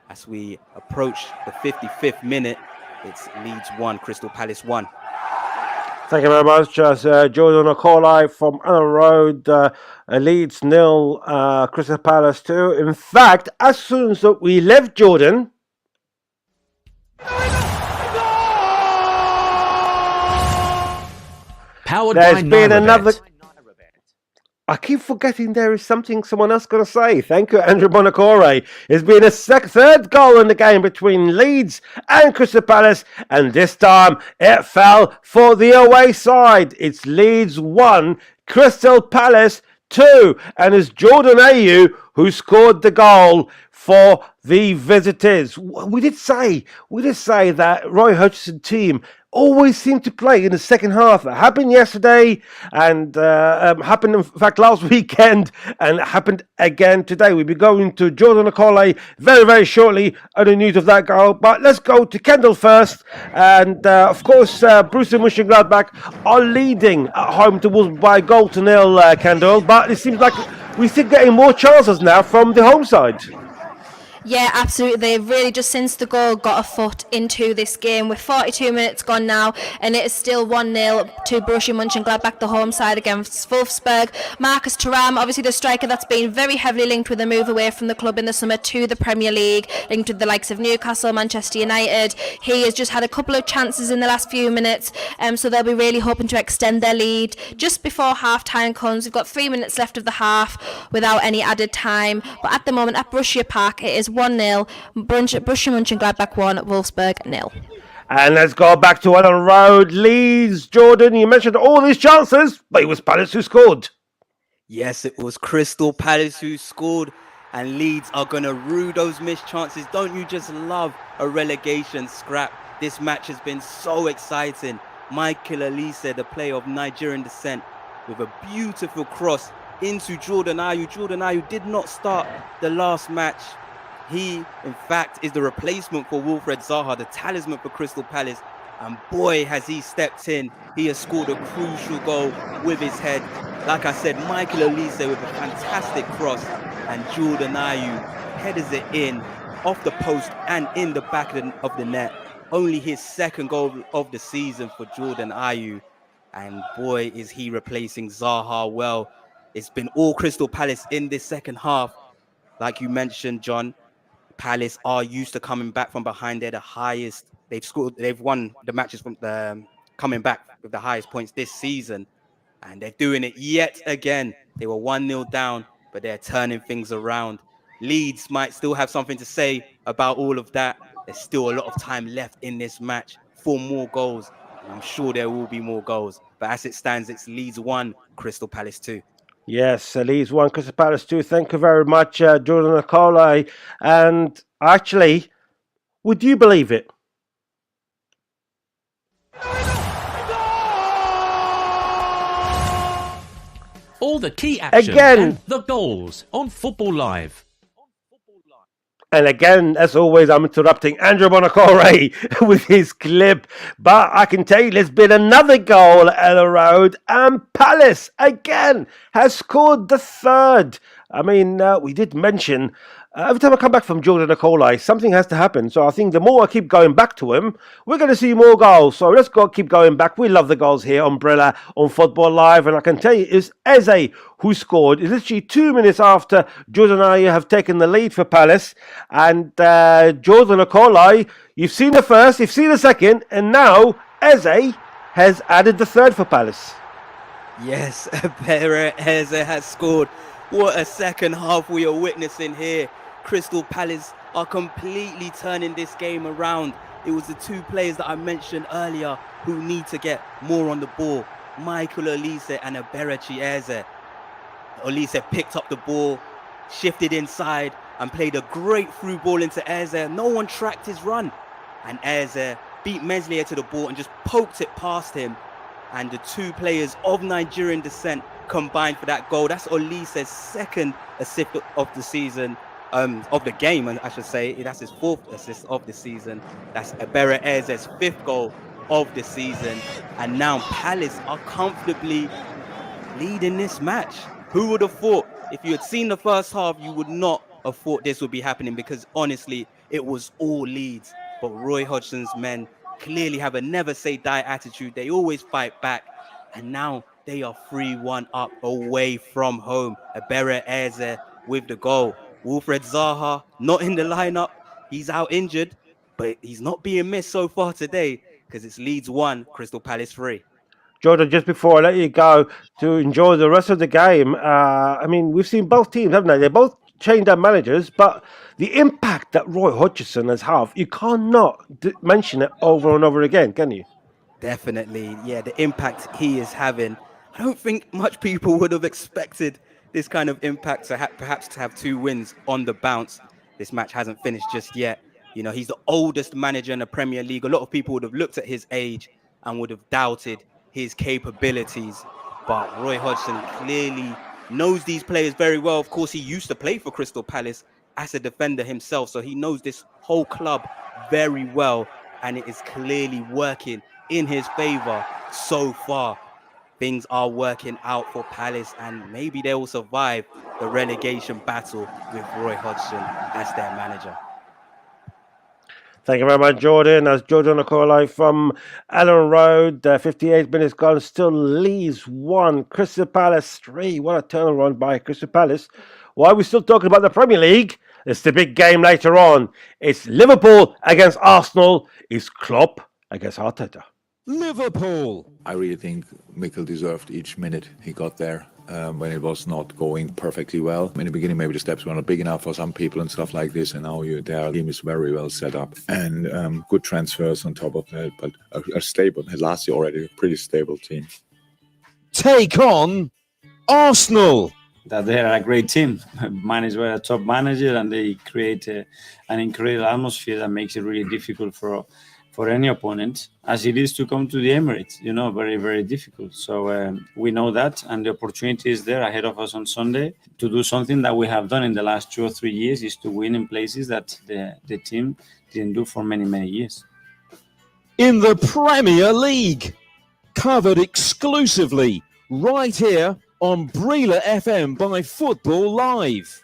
As we approach the 55th minute, it's Leeds 1, Crystal Palace 1. Thank you very much. Jordan Okoli from Ellen Road, Leeds 0, Crystal Palace 2. In fact, as soon as we left Jordan, Powered there's by been another. Nirobet. I keep forgetting there is something someone else going to say. Thank you, Andrew Bonacore. It's been a third goal in the game between Leeds and Crystal Palace, and this time it fell for the away side. It's Leeds 1, Crystal Palace 2, and it's Jordan Ayew who scored the goal for the visitors. We did say that Roy Hodgson's team always seem to play in the second half. It happened yesterday, and happened in fact last weekend, and it happened again today. We'll be going to Jordan Okoli very, very shortly on the news of that goal. But let's go to Kendall first. And of course, Borussia Mönchengladbach are leading at home to Wolves by 1-0, Kendall. But it seems like we're still getting more chances now from the home side. Yeah, absolutely. They've really just since the goal got a foot into this game. With 42 minutes gone now, and it is still 1-0 to Borussia Mönchengladbach, the home side against Wolfsburg. Marcus Thuram, obviously the striker that's been very heavily linked with a move away from the club in the summer to the Premier League, linked with the likes of Newcastle, Manchester United. He has just had a couple of chances in the last few minutes, so they'll be really hoping to extend their lead just before half-time comes. We've got 3 minutes left of the half without any added time. But at the moment at Borussia Park, it is 1-0, Borussia Mönchengladbach 1, Wolfsburg 0. And let's go back to Ellen Road. Leeds, Jordan, you mentioned all these chances, but it was Palace who scored. Yes, it was Crystal Palace who scored, and Leeds are going to rue those missed chances. Don't you just love a relegation scrap? This match has been so exciting. Michael Elise, the player of Nigerian descent, with a beautiful cross into Jordan Ayew. Jordan Ayew did not start the last match. He, in fact, is the replacement for Wilfred Zaha, the talisman for Crystal Palace. And boy, has he stepped in. He has scored a crucial goal with his head. Like I said, Michael Elise with a fantastic cross. And Jordan Ayew headers it in off the post and in the back of the net. Only his second goal of the season for Jordan Ayew. And boy, is he replacing Zaha well. It's been all Crystal Palace in this second half. Like you mentioned, John, Palace are used to coming back from behind. They're the highest. They've won the matches from the coming back with the highest points this season. And they're doing it yet again. They were 1-0 down, but they're turning things around. Leeds might still have something to say about all of that. There's still a lot of time left in this match for more goals. And I'm sure there will be more goals. But as it stands, it's Leeds 1, Crystal Palace 2. Yes, Leeds 1, Crystal Palace 2. Thank you very much, Jordan Okoli. And actually, would you believe it? All the key action Again. and the goals on Football Live. And again, as always, I'm interrupting Andrew Bonacore with his clip. But I can tell you there's been another goal at the road. And Palace, again, has scored the third. I mean, we did mention, every time I come back from Jordan Okoli, something has to happen. So I think the more I keep going back to him, we're going to see more goals. So let's keep going back. We love the goals here, Umbrella, on Football Live. And I can tell you, it's Eze who scored. It's literally 2 minutes after Jordan Ayew have taken the lead for Palace. And Jordan Okoli, you've seen the first, you've seen the second, and now Eze has added the third for Palace. Yes, Barry Eze has scored. What a second half we are witnessing here. Crystal Palace are completely turning this game around. It was the two players that I mentioned earlier who need to get more on the ball. Michael Olise and Eberechi Eze. Olise picked up the ball, shifted inside and played a great through ball into Eze. No one tracked his run. And Eze beat Meslier to the ball and just poked it past him. And the two players of Nigerian descent combined for that goal. That's Olise's second assist of the season, of the game, I should say. That's his fourth assist of the season. That's Ebere Eze's fifth goal of the season. And now Palace are comfortably leading this match. Who would have thought? If you had seen the first half, you would not have thought this would be happening, because honestly, it was all Leeds. But Roy Hodgson's men clearly have a never say die attitude. They always fight back. And now they are 3-1 up away from home. Ebere Eze with the goal. Wilfred Zaha not in the lineup. He's out injured, but he's not being missed so far today, because it's Leeds 1, Crystal Palace 3. Jordan, just before I let you go to enjoy the rest of the game, we've seen both teams, haven't they? They both changed their managers, but the impact that Roy Hodgson has had, you cannot mention it over and over again, can you? Definitely, yeah, the impact he is having. I don't think much people would have expected this kind of impact to perhaps to have 2 wins on the bounce. This match hasn't finished just yet. You know, he's the oldest manager in the Premier League. A lot of people would have looked at his age and would have doubted his capabilities. But Roy Hodgson clearly knows these players very well. Of course, he used to play for Crystal Palace as a defender himself, so he knows this whole club very well, and it is clearly working in his favor so far. Things are working out for Palace, and maybe they will survive the relegation battle with Roy Hodgson as their manager. Thank you very much, Jordan. As Jordan Okoli from Ellen Road, 58 minutes gone, still Leeds 1, Crystal Palace 3. What a turnaround by Crystal Palace. Why are we still talking about the Premier League? It's the big game later on. It's Liverpool against Arsenal. It's Klopp against Arteta. Liverpool. I really think Mikel deserved each minute he got there when it was not going perfectly well. In the beginning, maybe the steps were not big enough for some people and stuff like this, and now their team is very well set up. And good transfers on top of that, but a stable, last year already, a pretty stable team. Take on Arsenal. That they are a great team, managed by a top manager, and they create an incredible atmosphere that makes it really difficult for any opponent, as it is to come to the Emirates, very, very difficult. So we know that, and the opportunity is there ahead of us on Sunday to do something that we have done in the last 2 or 3 years, is to win in places that the team didn't do for many, many years. In the Premier League, covered exclusively right here on Brila FM by Football Live.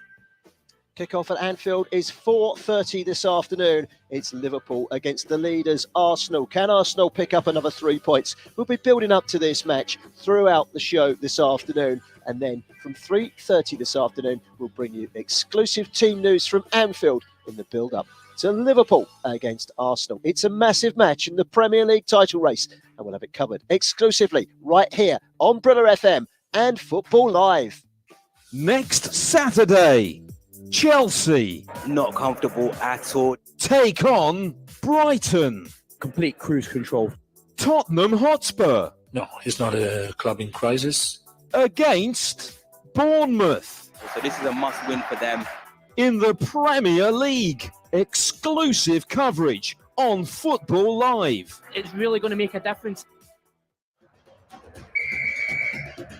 Kick-off at Anfield is 4:30 this afternoon. It's Liverpool against the leaders, Arsenal. Can Arsenal pick up another 3 points? We'll be building up to this match throughout the show this afternoon. And then from 3:30 this afternoon, we'll bring you exclusive team news from Anfield in the build-up to Liverpool against Arsenal. It's a massive match in the Premier League title race, and we'll have it covered exclusively right here on Brilla FM and Football Live. Next Saturday, Chelsea, not comfortable at all, take on Brighton. Complete cruise control. Tottenham Hotspur. No, it's not a club in crisis. Against Bournemouth. So this is a must-win for them. In the Premier League, exclusive coverage on Football Live. It's really going to make a difference.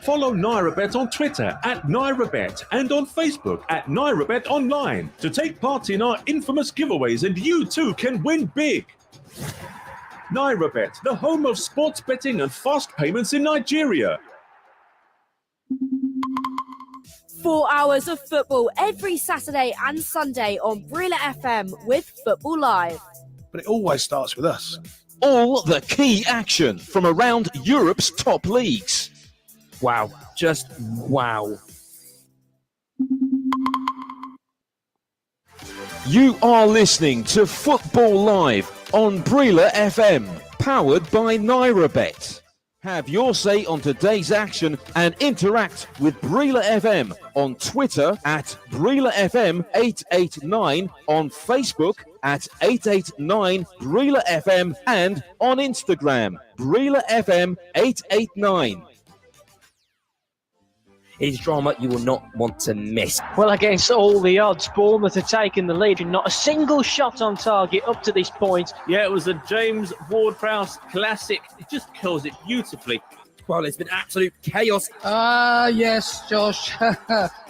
Follow NairaBet on Twitter @NairaBet and on Facebook @NairaBet Online to take part in our infamous giveaways, and you too can win big. NairaBet, the home of sports betting and fast payments in Nigeria. 4 hours of football every Saturday and Sunday on Brilla FM with Football Live. But it always starts with us. All the key action from around Europe's top leagues. Wow, just wow. You are listening to Football Live on Brila FM, powered by NairaBet. Have your say on today's action and interact with Brila FM on Twitter at Brila FM 889, on Facebook at 889 Brila FM, and on Instagram Brila FM 889. It's drama you will not want to miss. Well, against all the odds, Bournemouth are taking the lead. Not a single shot on target up to this point. Yeah, it was a James Ward-Prowse classic. It just kills it beautifully. Well, it's been absolute chaos. Yes, Josh.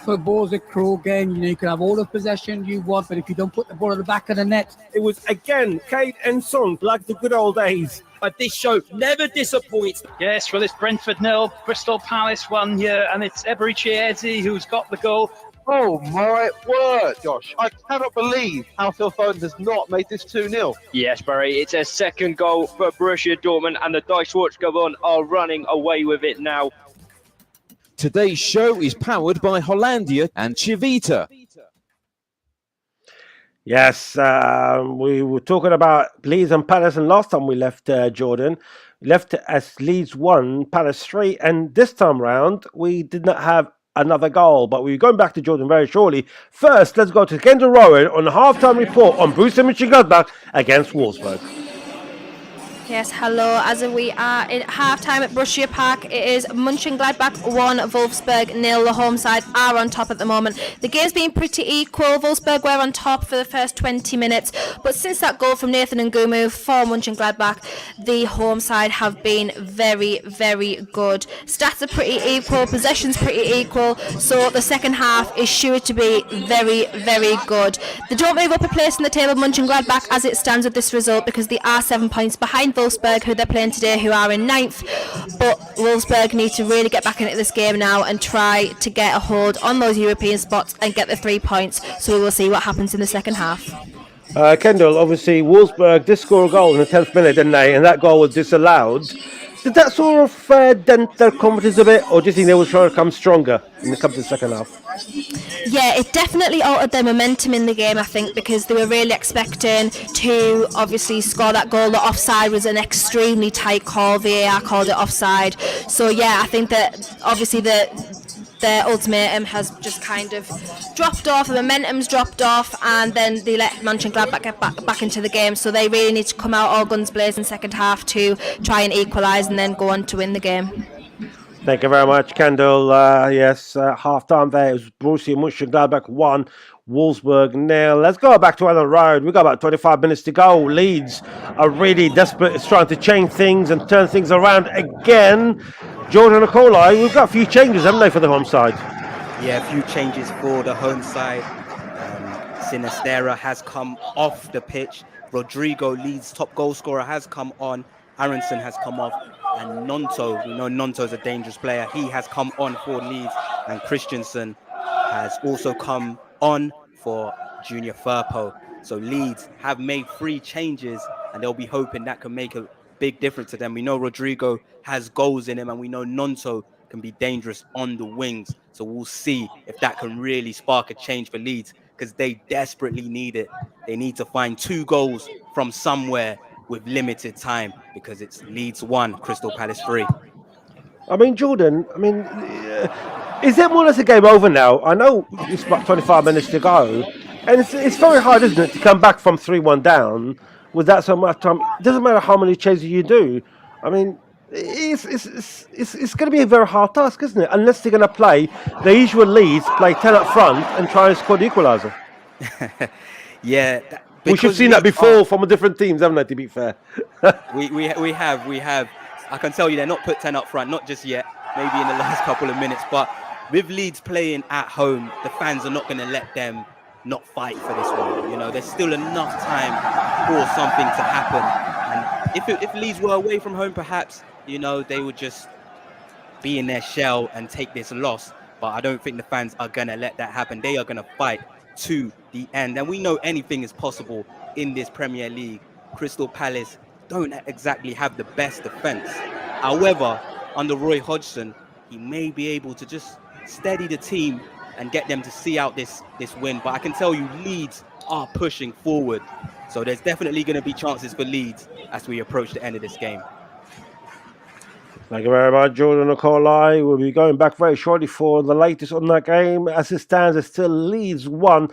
Football's a cruel game. You know, you can have all the possession you want, but if you don't put the ball at the back of the net. It was again Kate and Son, like the good old days. But this show never disappoints. Yes, well, it's Brentford 0, Crystal Palace 1 here, and it's Eberechi who's got the goal. Oh my word, Josh. I cannot believe how Phil Foden has not made this 2-0. Yes, Barry, it's a second goal for Borussia Dortmund, and the Dice Watch Gabon are running away with it now. Today's show is powered by Hollandia and Chivita. Yes, we were talking about Leeds and Palace, and last time we left Jordan, we left it as Leeds 1, Palace 3, and this time round we did not have another goal, but we're going back to Jordan very shortly. First, let's go to Kendall Rowan on the halftime report on Borussia Mönchengladbach against Wolfsburg. Yes, hello. As we are in half-time at Borussia Park, it is Mönchengladbach 1, Wolfsburg 0. The home side are on top at the moment. The game's been pretty equal. Wolfsburg were on top for the first 20 minutes, but since that goal from Nathan Ngumu for Mönchengladbach, the home side have been very, very good. Stats are pretty equal, possession's pretty equal, so the second half is sure to be very, very good. They don't move up a place in the table, Mönchengladbach, as it stands with this result, because they are 7 points behind Wolfsburg, who they're playing today, who are in 9th. But Wolfsburg need to really get back into this game now and try to get a hold on those European spots and get the 3 points. So we will see what happens in the second half. Kendall, obviously Wolfsburg did score a goal in the 10th minute, didn't they? And that goal was disallowed. Did that sort of dent their confidence a bit, or do you think they will try to come stronger in the second half? Yeah, it definitely altered their momentum in the game, I think, because they were really expecting to obviously score that goal. The offside was an extremely tight call. VAR called it offside. So yeah, I think that obviously their ultimatum has just kind of dropped off, the momentum's dropped off, and then they let Mönchengladbach get back into the game. So they really need to come out all guns blazing second half to try and equalise and then go on to win the game. Thank you very much, Kendall. Yes, half-time there. It was Borussia Mönchengladbach 1, Wolfsburg 0. Let's go back to Ellen Road. We've got about 25 minutes to go. Leeds are really desperate. It's trying to change things and turn things around again. Jordan Okoli, we've got a few changes, haven't they, for the home side? Yeah, a few changes for the home side. Sinistera has come off the pitch. Rodrigo, Leeds' top goal scorer, has come on. Aronson has come off. And Nonto, we know Nonto's a dangerous player. He has come on for Leeds. And Christensen has also come on for Junior Firpo. So Leeds have made 3 changes, and they'll be hoping that can make a big difference to them. We know Rodrigo has goals in him, and we know Nonto can be dangerous on the wings. So we'll see if that can really spark a change for Leeds, because they desperately need it. They need to find 2 goals from somewhere with limited time, because it's Leeds 1, Crystal Palace 3. I mean, Jordan, is it more or less a game over now? I know it's about 25 minutes to go, and it's very hard, isn't it, to come back from 3-1 down with that so much time. It doesn't matter how many changes you do. I mean, it's going to be a very hard task, isn't it? Unless they're going to play the usual Leeds, play 10 up front and try and score the equaliser. Yeah. We should have seen that before from different teams, haven't they, to be fair? we have. I can tell you they're not put 10 up front, not just yet, maybe in the last couple of minutes. But with Leeds playing at home, the fans are not going to let them not fight for this one. You know, there's still enough time for something to happen. And if Leeds were away from home, perhaps, you know, they would just be in their shell and take this loss. But I don't think the fans are going to let that happen. They are going to fight to the end. And we know anything is possible in this Premier League. Crystal Palace don't exactly have the best defence. However, under Roy Hodgson, he may be able to just steady the team and get them to see out this win. But I can tell you Leeds are pushing forward. So there's definitely going to be chances for Leeds as we approach the end of this game. Thank you very much, Jordan Okoli. We'll be going back very shortly for the latest on that game. As it stands, it's still Leeds 1,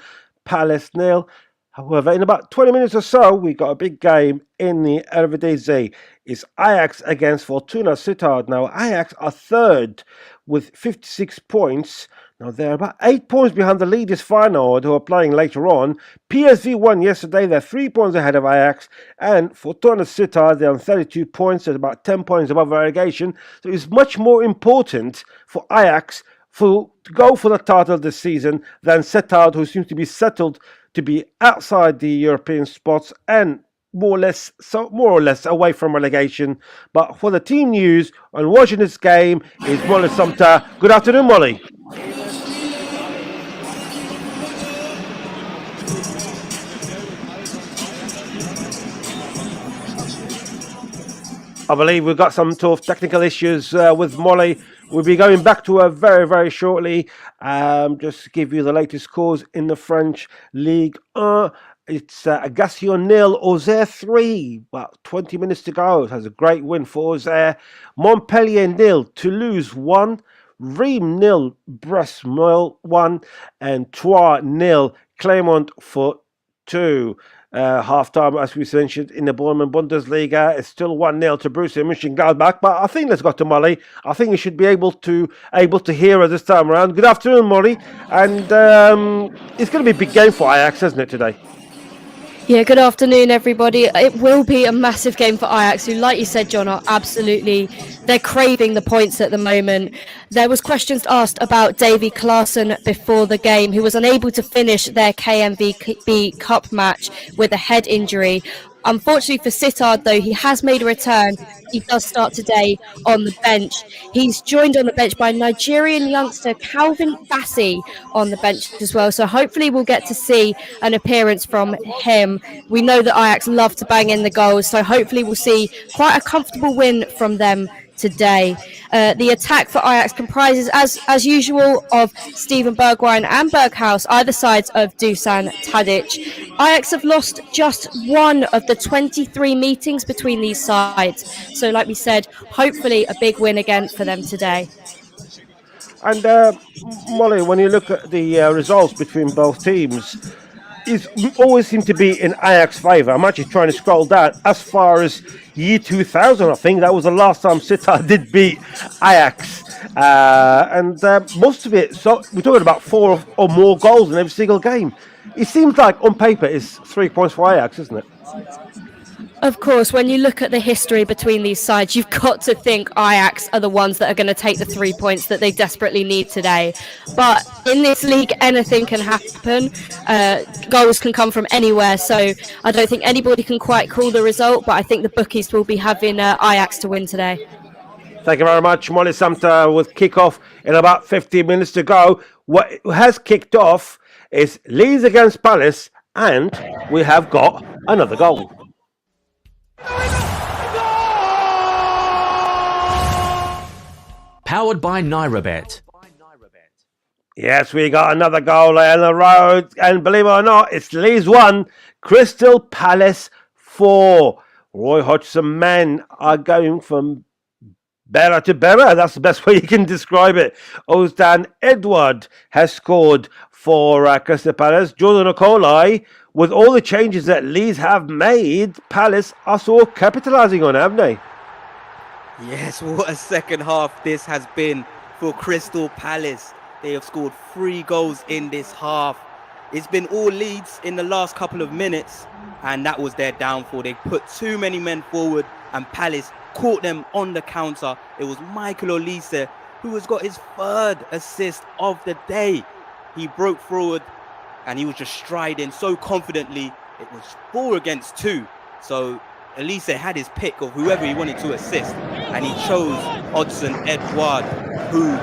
Palace 0. However, in about 20 minutes or so, we got a big game in the Eredivisie. It's Ajax against Fortuna Sittard. Now, Ajax are third with 56 points. Now, they're about 8 points behind the leaders Feyenoord, who are playing later on. PSV won yesterday. They're 3 points ahead of Ajax. And Fortuna Sittard, they're on 32 points. They're about 10 points above relegation. So it's much more important for Ajax to go for the title this season than Sittard, who seems to be settled to be outside the European spots and more or less away from relegation. But for the team news on watching this game is Molly Sumpter. Good afternoon, Molly. I believe we've got some sort of technical issues with Molly. We'll be going back to her very, very shortly. Just to give you the latest scores in the French League 1. It's Agaccio 0, Auxerre 3. About 20 minutes to go. It has a great win for Auxerre. Montpellier 0, Toulouse 1. Reims 0, Brest 1. And Troyes 0, Clermont for 2. Half-time, as we mentioned, in the German Bundesliga. It's still 1-0 to Borussia Mönchengladbach. But I think let's go to Molly. I think you should be able to hear her this time around. Good afternoon, Molly. And it's going to be a big game for Ajax, isn't it, today? Yeah, good afternoon, everybody. It will be a massive game for Ajax, who, like you said, John, are absolutely, they're craving the points at the moment. There was questions asked about Davy Klaassen before the game, who was unable to finish their KMVB Cup match with a head injury. Unfortunately for Sittard, though, he has made a return. He does start today on the bench. He's joined on the bench by Nigerian youngster Calvin Bassey on the bench as well. So hopefully we'll get to see an appearance from him. We know that Ajax love to bang in the goals, so hopefully we'll see quite a comfortable win from them today. The attack for Ajax comprises, as usual, of Steven Bergwijn and Berghuis, either sides of Dusan Tadic. Ajax have lost just one of the 23 meetings between these sides. So like we said, hopefully a big win again for them today. And Molly, when you look at the results between both teams, it always seems to be in Ajax's favour. I'm actually trying to scroll down as far as year 2000, I think. That was the last time Sittard did beat Ajax. And most of it, so we're talking about 4 or more goals in every single game. It seems like on paper it's 3 points for Ajax, isn't it? Of course, when you look at the history between these sides, you've got to think Ajax are the ones that are going to take the 3 points that they desperately need today. But in this league, anything can happen. Goals can come from anywhere. So I don't think anybody can quite call the result, but I think the bookies will be having Ajax to win today. Thank you very much, Molly Sumpter, with kick-off in about 15 minutes to go. What has kicked off is Leeds against Palace, and we have got another goal. Powered by Nairabet. Yes, we got another goal on the road, and believe it or not, it's Leeds 1, Crystal Palace 4. Roy Hodgson men are going from better to better. That's the best way you can describe it. Ozdan Edward has scored for Crystal Palace. Jordan Okoli, with all the changes that Leeds have made, Palace are sort of capitalising on, haven't they? Yes, what a second half this has been for Crystal Palace. They have scored 3 goals in this half. It's been all Leeds in the last couple of minutes, and that was their downfall. They put too many men forward, and Palace caught them on the counter. It was Michael Olise who has got his 3rd assist of the day. He broke forward, and he was just striding so confidently. It was 4 against 2. So Olise had his pick of whoever he wanted to assist, and he chose Hodgson Edward, who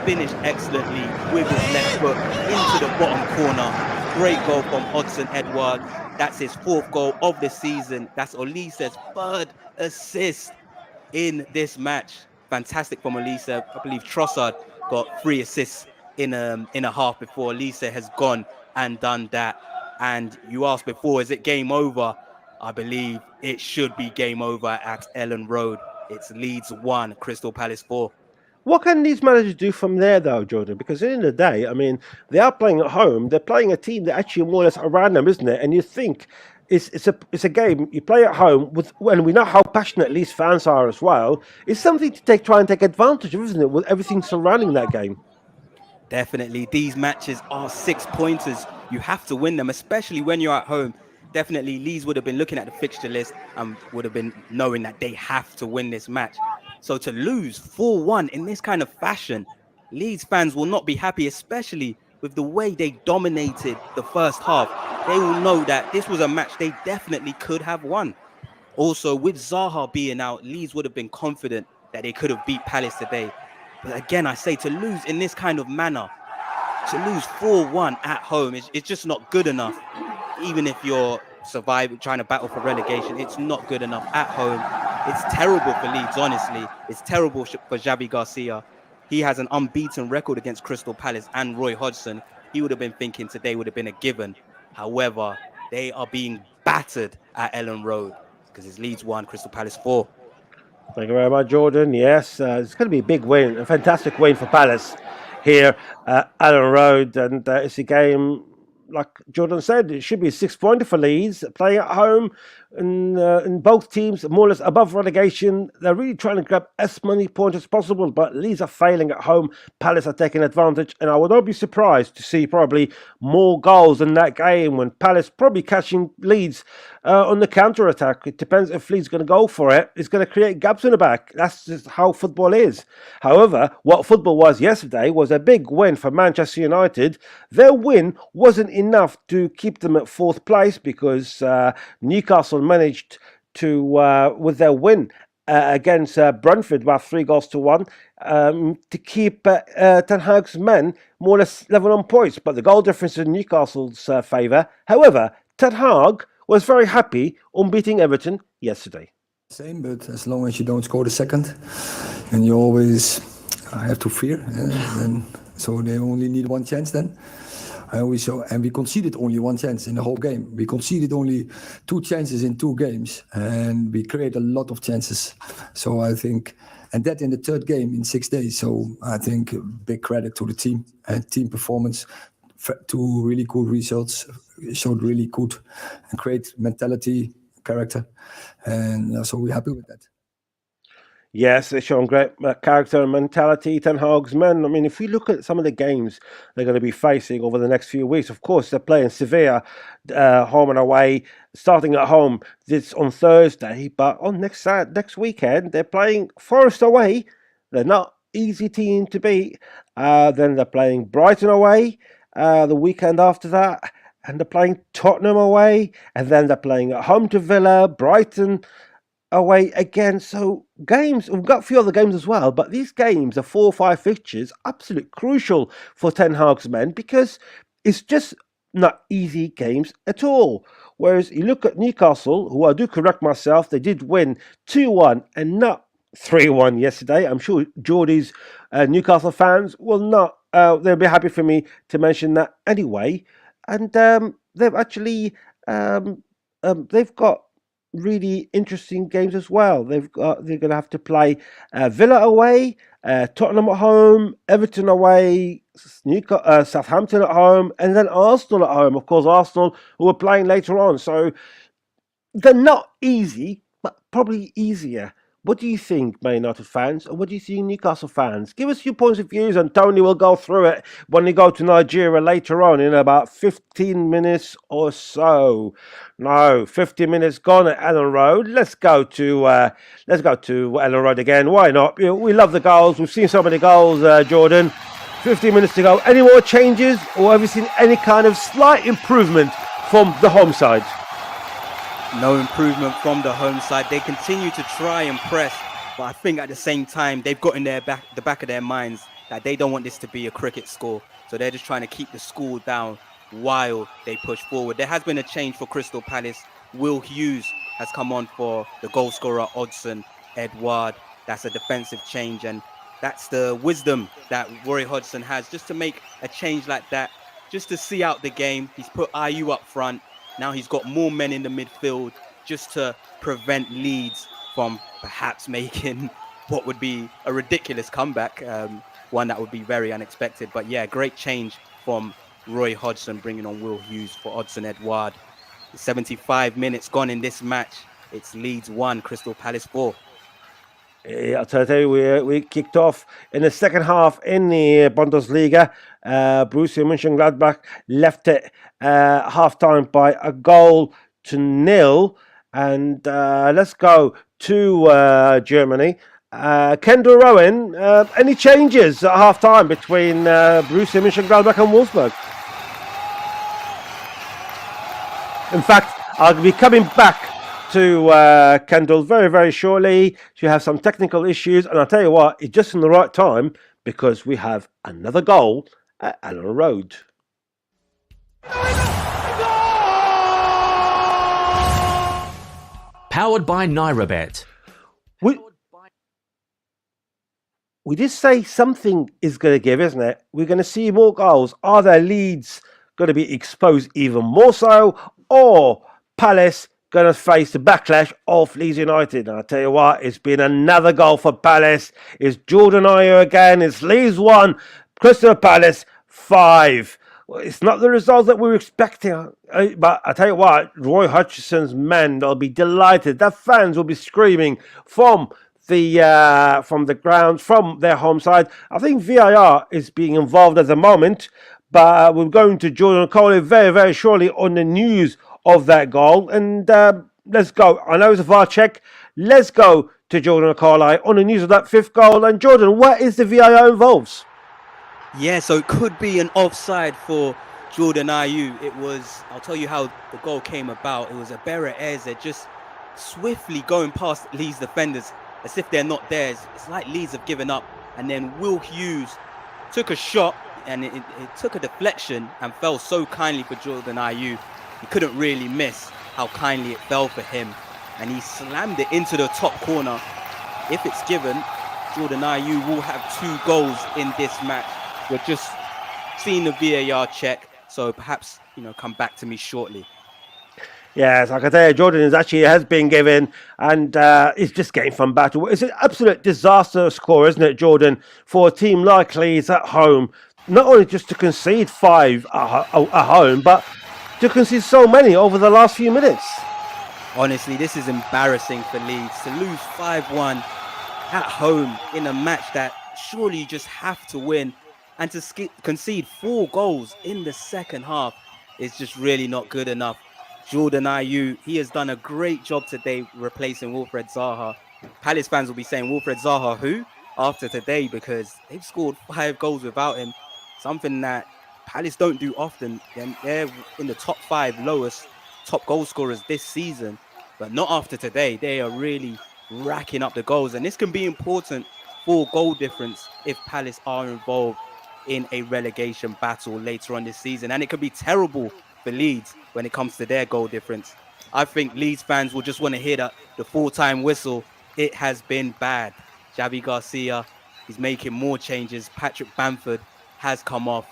finished excellently with his left foot into the bottom corner. Great goal from Hodgson Edward. That's his 4th goal of the season. That's Olise's 3rd assist in this match. Fantastic from Olise. I believe Trossard got 3 assists in a half before. Lisa has gone and done that. And you asked before, is it game over? I believe it should be game over at Ellen Road. It's Leeds 1, Crystal Palace 4. What can these managers do from there, though, Jordan? Because at the end of the day, I mean, they are playing at home. They're playing a team that actually more or less around them, isn't it? And you think it's a game you play at home with, and we know how passionate Leeds fans are as well. It's something to try and take advantage of, isn't it? With everything surrounding that game. Definitely, these matches are 6-pointers. You have to win them, especially when you're at home. Definitely, Leeds would have been looking at the fixture list and would have been knowing that they have to win this match. So to lose 4-1 in this kind of fashion, Leeds fans will not be happy, especially with the way they dominated the first half. They will know that this was a match they definitely could have won. Also, with Zaha being out, Leeds would have been confident that they could have beat Palace today. But again, I say to lose in this kind of manner, to lose 4-1 at home, it's just not good enough. Even if you're surviving, trying to battle for relegation, it's not good enough at home. It's terrible for Leeds, honestly. It's terrible for Xavi Garcia. He has an unbeaten record against Crystal Palace and Roy Hodgson. He would have been thinking today would have been a given. However, they are being battered at Ellen Road because it's Leeds 1, Crystal Palace 4. Thank you very much, Jordan. Yes, it's going to be a big win, a fantastic win for Palace here at Ellen Road. And it's a game, like Jordan said, it should be a 6-pointer for Leeds, playing at home, and both teams more or less above relegation. They're really trying to grab as many points as possible, but Leeds are failing at home. Palace are taking advantage, and I would not be surprised to see probably more goals in that game when Palace probably catching Leeds on the counter-attack. It depends if Leeds going to go for it. It's going to create gaps in the back. That's just how football is. However, what football was yesterday was a big win for Manchester United. Their win wasn't enough to keep them at 4th place because Newcastle managed to, with their win against Brentford, about 3-1, to keep Ten Hag's men more or less level on points. But the goal difference in Newcastle's favour. However, Ten Hag was very happy on beating Everton yesterday. Same, but as long as you don't score the second, and you always have to fear, and so they only need one chance then. And we conceded only one chance in the whole game. We conceded only 2 chances in 2 games, and we created a lot of chances. So I think, and that in the 3rd game in 6 days. So I think big credit to the team and team performance. 2 really good results, showed really good and great mentality, character, and so we're happy with that. Yes, they've shown great character and mentality, Ten Hag's men. I mean, if we look at some of the games they're going to be facing over the next few weeks, of course, they're playing Sevilla home and away, starting at home this on Thursday, but on next weekend, they're playing Forest away. They're not easy team to beat. Then they're playing Brighton away the weekend after that, and they're playing Tottenham away, and then they're playing at home to Villa, Brighton away again. So games, we've got a few other games as well, but these games are 4 or 5 fixtures, absolutely crucial for Ten Hag's men because it's just not easy games at all. Whereas you look at Newcastle, who I do correct myself, they did win 2-1 and not 3-1 yesterday. I'm sure Geordie's Newcastle fans will not, they'll be happy for me to mention that anyway. And they've actually, they've got really interesting games as well. They're going to have to play Villa away, Tottenham at home, Everton away, Southampton at home, and then Arsenal at home. Of course, Arsenal who are playing later on. So they're not easy, but probably easier. What do you think, Man United fans, and what do you think, Newcastle fans? Give us your points of views, and Tony will go through it when we go to Nigeria later on in about 15 minutes or so. No, 15 minutes gone at Ellen Road. Let's go to Ellen Road again. Why not? We love the goals. We've seen so many goals, Jordan. 15 minutes to go. Any more changes, or have you seen any kind of slight improvement from the home side? No improvement from the home side. They continue to try and press, but I think at the same time they've got in the back of their minds that they don't want this to be a cricket score, so they're just trying to keep the score down while they push forward. There has been a change for Crystal Palace. Will Hughes has come on for the goal scorer Odsonne Edouard. That's a defensive change, and that's the wisdom that Roy Hodgson has, just to make a change like that, just to see out the game. He's put IU up front. Now he's got more men in the midfield just to prevent Leeds from perhaps making what would be a ridiculous comeback, one that would be very unexpected. But yeah, great change from Roy Hodgson, bringing on Will Hughes for Odsonne Edouard. 75 minutes gone in this match. It's Leeds 1, Crystal Palace 4. Yeah, I'll tell you, we kicked off in the second half in the Bundesliga. Borussia Mönchengladbach left it half-time by 1-0. And let's go to Germany. Kendall Rowan, any changes at half-time between Borussia Mönchengladbach and Wolfsburg? In fact, I'll be coming back to Kendall very, very shortly. She has some technical issues, and I'll tell you what, it's just in the right time because we have another goal at Ellen Road. Powered by NairoBet. We did say something is going to give, isn't it? We're going to see more goals. Are their Leeds going to be exposed even more so, or Palace going to face the backlash of Leeds United? And I'll tell you what, it's been another goal for Palace. It's Jordan Ayew again. It's Leeds 1, Crystal Palace 5. Well, it's not the result that we were expecting. But I tell you what, Roy Hodgson's men, they'll be delighted. Their fans will be screaming from the ground, from their home side. I think VAR is being involved at the moment. But we're going to Jordan Okoli very, very shortly on the news of that goal. And let's go. I know it's a VAR check. Let's go to Jordan Okoli on the news of that 5th goal. And Jordan, what is the VAR involves? Yeah, so it could be an offside for Jordan Ayew. It was, I'll tell you how the goal came about. It was a Barry Swain just swiftly going past Leeds defenders as if they're not theirs. It's like Leeds have given up. And then Will Hughes took a shot, and it took a deflection and fell so kindly for Jordan Ayew. He couldn't really miss how kindly it fell for him. And he slammed it into the top corner. If it's given, Jordan Ayew will have 2 goals in this match. We're just seeing the VAR check, so perhaps, come back to me shortly. Yes, I can tell you, Jordan has been given, and it's just getting from battle. It's an absolute disaster score, isn't it, Jordan, for a team like Leeds at home? Not only just to concede 5 at home, but to concede so many over the last few minutes. Honestly, this is embarrassing for Leeds to lose 5-1 at home in a match that surely you just have to win, and to concede 4 goals in the second half is just really not good enough. Jordan Ayew, he has done a great job today replacing Wilfred Zaha. Palace fans will be saying, Wilfred Zaha who? After today, because they've scored 5 goals without him. Something that Palace don't do often. They're in the top 5 lowest top goal scorers this season, but not after today. They are really racking up the goals, and this can be important for goal difference if Palace are involved in a relegation battle later on this season. And it could be terrible for Leeds when it comes to their goal difference. I think Leeds fans will just want to hear the full-time whistle. It has been bad. Javi Garcia, he's making more changes. Patrick Bamford has come off.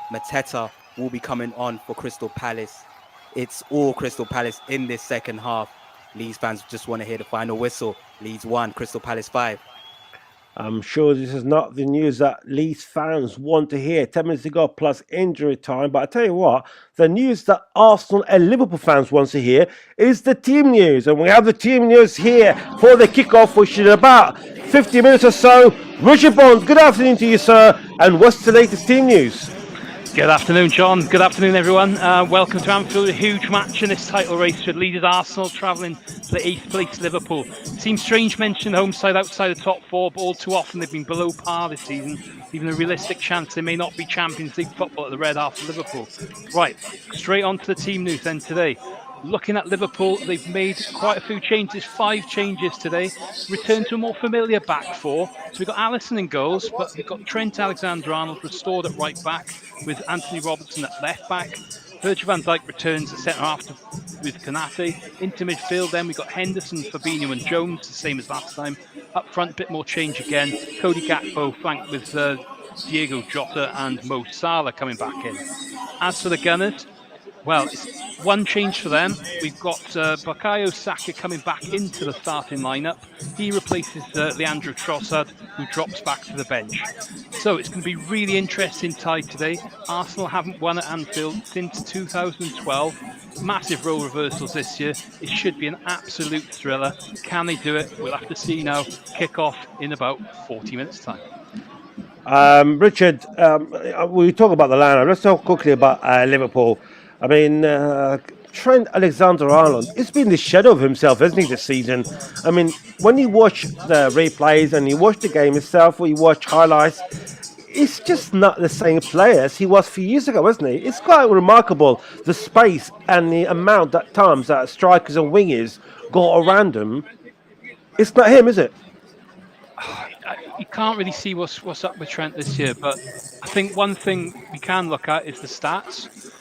Mateta will be coming on for Crystal Palace. It's all Crystal Palace in this second half. Leeds fans just want to hear the final whistle. Leeds 1, Crystal Palace 5. I'm sure this is not the news that Leeds fans want to hear. 10 minutes to go plus injury time. But I tell you what, the news that Arsenal and Liverpool fans want to hear is the team news. And we have the team news here for the kickoff, which is about 50 minutes or so. Richard Bonds, good afternoon to you, sir. And what's the latest team news? Good afternoon, John. Good afternoon, everyone. Welcome to Anfield. A huge match in this title race with leaders Arsenal travelling to the 8th place Liverpool. Seems strange mentioning the home side outside the top 4, but all too often they've been below par this season, leaving a realistic chance they may not be Champions League football at the red half of Liverpool. Right, straight on to the team news then today. Looking at Liverpool, they've made quite a few changes, 5 changes today. Returned to a more familiar back 4. So we've got Alisson in goals, but we've got Trent Alexander-Arnold restored at right back with Anthony Robertson at left back. Virgil van Dijk returns to centre half with Konate. Into midfield then we've got Henderson, Fabinho and Jones, the same as last time. Up front, a bit more change again. Cody Gakpo flanked with Diego Jota and Mo Salah coming back in. As for the Gunners, well, it's one change for them. We've got Bukayo Saka coming back into the starting lineup. He replaces Leandro Trossard, who drops back to the bench. So it's going to be really interesting tie today. Arsenal haven't won at Anfield since 2012. Massive role reversals this year. It should be an absolute thriller. Can they do it? We'll have to see now. Kick off in about 40 minutes' time. Richard, we talk about the lineup. Let's talk quickly about Liverpool. I mean, Trent Alexander-Arnold, it's been the shadow of himself, isn't he, this season? I mean, when you watch the replays and you watch the game itself or you watch highlights, it's just not the same player as he was a few years ago, isn't he? It's quite remarkable, the space and the amount at times that strikers and wingers go around him. It's not him, is it? You can't really see what's up with Trent this year, but I think one thing we can look at is the stats.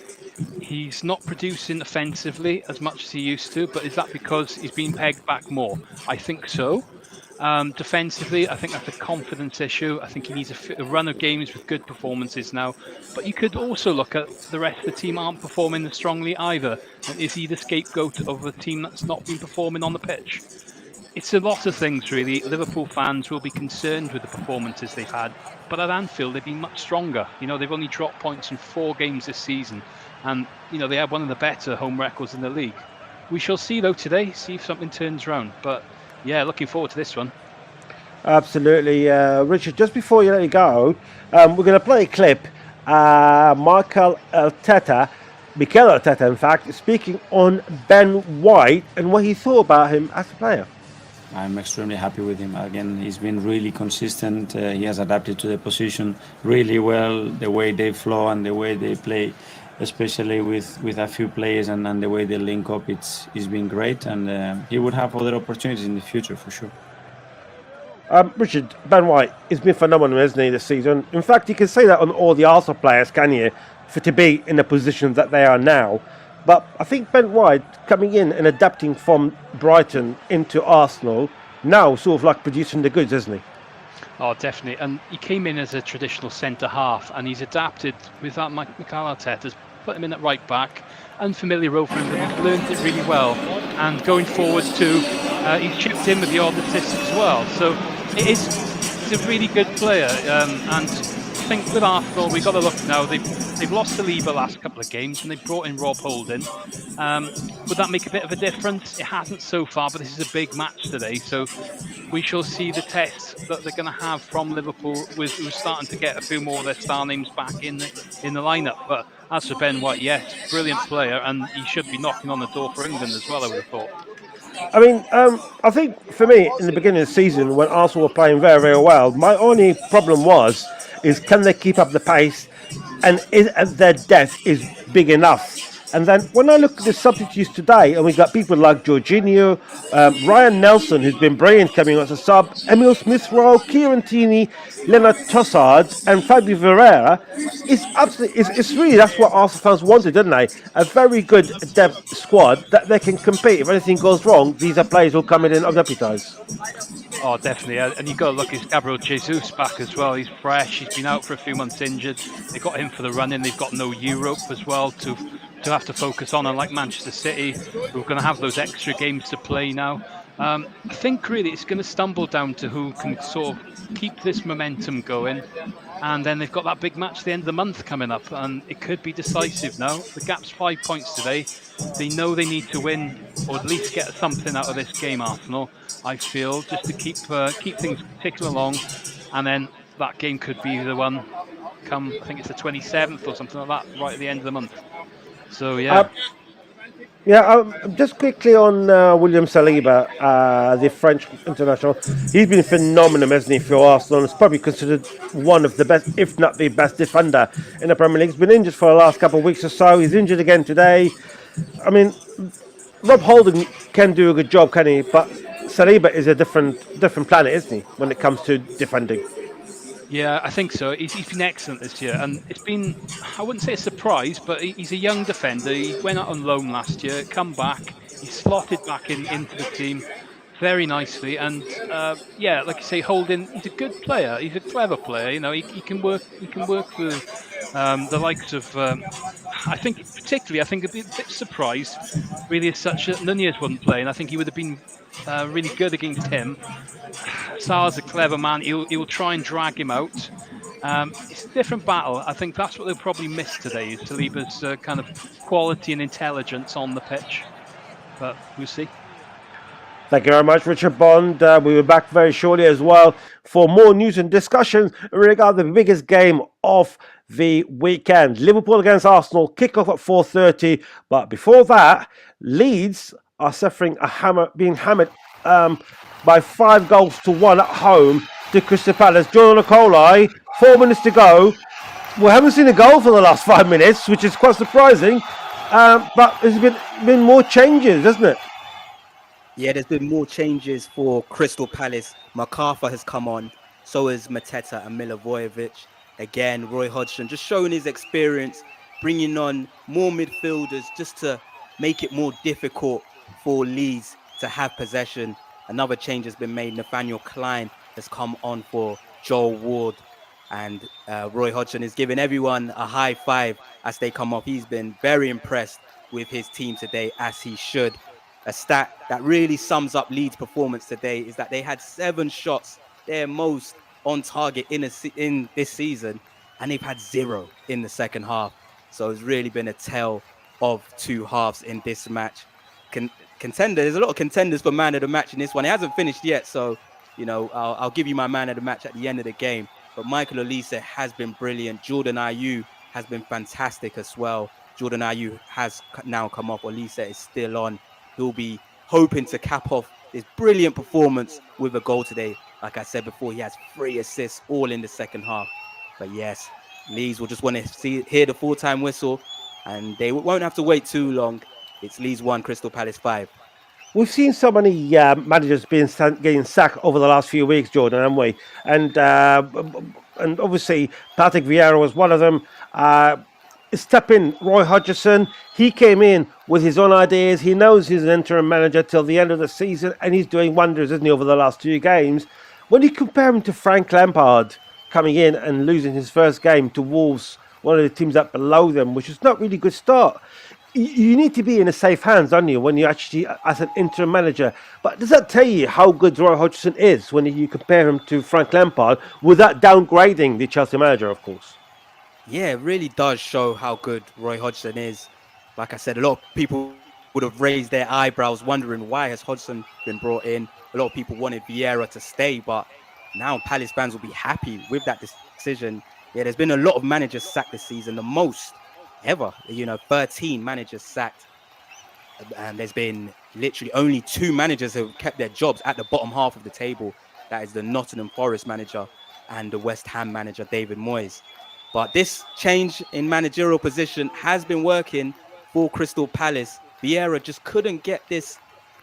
He's not producing offensively as much as he used to, but is that because he's been pegged back more? I think so. Defensively, I think that's a confidence issue. I think he needs a run of games with good performances now. But you could also look at the rest of the team aren't performing as strongly either. And is he the scapegoat of a team that's not been performing on the pitch? It's a lot of things, really. Liverpool fans will be concerned with the performances they've had. But at Anfield, they've been much stronger. You know, they've only dropped points in 4 games this season. And, you know, they have one of the better home records in the league. We shall see, though, today, see if something turns around. But, yeah, looking forward to this one. Absolutely. Richard, just before you let you go, we're going to play a clip. Mikel Arteta, in fact, speaking on Ben White and what he thought about him as a player. I'm extremely happy with him. Again, he's been really consistent. He has adapted to the position really well, the way they flow and the way they play, especially with a few players and the way they link up. It's been great, and he would have other opportunities in the future for sure. Richard, Ben White has been phenomenal, isn't he, this season? In fact, you can say that on all the Arsenal players, can you, for to be in the position that they are now. But I think Ben White coming in and adapting from Brighton into Arsenal, now sort of like producing the goods, isn't he? Oh, definitely. And he came in as a traditional centre-half, and he's adapted with that. Mikel Arteta's put him in at right back. Unfamiliar role for him, but he's learned it really well. And going forward too, he's chipped in with the odd assist as well. So he's a really good player. And I think with Arsenal, we've got to look now. They've lost Saliba last couple of games, and they've brought in Rob Holding. Would that make a bit of a difference? It hasn't so far, but this is a big match today. So we shall see the test that they're going to have from Liverpool, who's starting to get a few more of their star names back in the lineup. But as for Ben White, yes, brilliant player, and he should be knocking on the door for England as well, I would have thought. I mean, I think for me, in the beginning of the season, when Arsenal were playing very, very well, my only problem is can they keep up the pace, and is their depth is big enough? And then when I look at the substitutes today, and we've got people like Jorginho, Ryan Nelson, who's been brilliant coming as a sub, Emil Smith-Rowe, Kieran Tierney, Leonard Trossard, and Fabio Vieira, it's really, that's what Arsenal fans wanted, didn't they? A very good depth squad that they can compete. If anything goes wrong, these are players who will come in and deputise. Oh, definitely. And you've got to look at Gabriel Jesus back as well. He's fresh. He's been out for a few months injured. They got him for the run-in. They've got no Europe as well to have to focus on, unlike Manchester City, who are going to have those extra games to play now. I think really it's going to stumble down to who can sort of keep this momentum going. And then they've got that big match at the end of the month coming up, and it could be decisive now. The gap's 5 points today. They know they need to win, or at least get something out of this game, Arsenal, I feel, just to keep things ticking along. And then that game could be the one come, I think it's the 27th or something like that, right at the end of the month. So, yeah. Just quickly on William Saliba, the French international. He's been phenomenal, hasn't he, for Arsenal? He's probably considered one of the best, if not the best defender in the Premier League. He's been injured for the last couple of weeks or so. He's injured again today. I mean, Rob Holding can do a good job, can he? But Saliba is a different planet, isn't he, when it comes to defending? Yeah, I think so. He's been excellent this year, and it's been, I wouldn't say a surprise, but he's a young defender. He went out on loan last year, come back, he slotted back into the team, very nicely. And yeah, like you say, Holding, he's a good player. He's a clever player. You know, he can work. He can work with the likes of. I think a bit surprised, really, as such that Nunez wasn't playing. I think he would have been really good against him. Sarr's a clever man. He'll try and drag him out. It's a different battle. I think that's what they'll probably miss today, is Saliba's kind of quality and intelligence on the pitch. But we'll see. Thank you very much, Richard Bond. We'll be back very shortly as well for more news and discussions regarding the biggest game of the weekend. Liverpool against Arsenal, kick-off at 4:30. But before that, Leeds are suffering being hammered by 5-1 at home to Crystal Palace. Jordan Okoli, 4 minutes to go. We haven't seen a goal for the last 5 minutes, which is quite surprising. But there's been more changes, hasn't it? Yeah, there's been more changes for Crystal Palace. MacArthur has come on, so has Mateta and Milivojevic. Again, Roy Hodgson just showing his experience, bringing on more midfielders just to make it more difficult for Leeds to have possession. Another change has been made. Nathaniel Klein has come on for Joel Ward. And Roy Hodgson is giving everyone a high five as they come off. He's been very impressed with his team today, as he should. A stat that really sums up Leeds' performance today is that they had 7 shots, their most on target in this season, and they've had 0 in the second half. So it's really been a tale of 2 halves in this match. There's a lot of contenders for man of the match in this one. It hasn't finished yet, so you know I'll give you my man of the match at the end of the game. But Michael Olise has been brilliant. Jordan Ayew has been fantastic as well. Jordan Ayew has now come off. Olise is still on. He'll be hoping to cap off his brilliant performance with a goal today. Like I said before, he has 3 assists all in the second half. But yes, Leeds will just want to hear the full-time whistle, and they won't have to wait too long. It's Leeds 1, Crystal Palace 5. We've seen so many managers getting sacked over the last few weeks, Jordan, haven't we? And obviously, Patrick Vieira was one of them. Step in, Roy Hodgson. He came in with his own ideas. He knows he's an interim manager till the end of the season, and he's doing wonders, isn't he, over the last 2 games? When you compare him to Frank Lampard coming in and losing his first game to Wolves, one of the teams up below them, which is not really a good start. You need to be in a safe hands, don't you, when you actually, as an interim manager. But does that tell you how good Roy Hodgson is when you compare him to Frank Lampard without downgrading the Chelsea manager, of course? Yeah, it really does show how good Roy Hodgson is. Like I said, a lot of people would have raised their eyebrows wondering why has Hodgson been brought in. A lot of people wanted Vieira to stay, but now Palace fans will be happy with that decision. Yeah, there's been a lot of managers sacked this season, the most ever. 13 managers sacked. And there's been literally only 2 managers who have kept their jobs at the bottom half of the table. That is the Nottingham Forest manager and the West Ham manager, David Moyes. But this change in managerial position has been working for Crystal Palace. Vieira just couldn't get this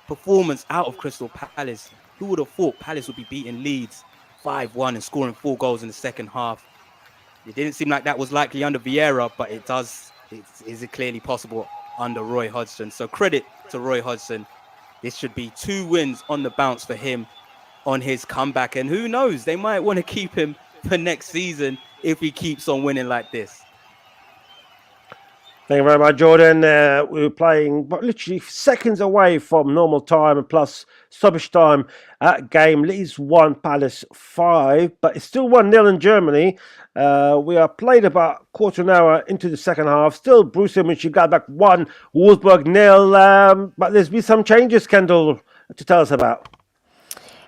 performance out of Crystal Palace. Who would have thought Palace would be beating Leeds 5-1 and scoring 4 goals in the second half? It didn't seem like that was likely under Vieira, but it is clearly possible under Roy Hodgson. So credit to Roy Hodgson. This should be 2 wins on the bounce for him on his comeback. And who knows, they might want to keep him for next season if he keeps on winning like this. Thank you very much, Jordan. We were playing literally seconds away from normal time and plus stoppage time game. Leeds 1, Palace 5, but it's still 1-0 in Germany. We are played about quarter of an hour into the second half. Still Borussia Mönchengladbach 1, Wolfsburg 0. But there's been some changes, Kendall, to tell us about.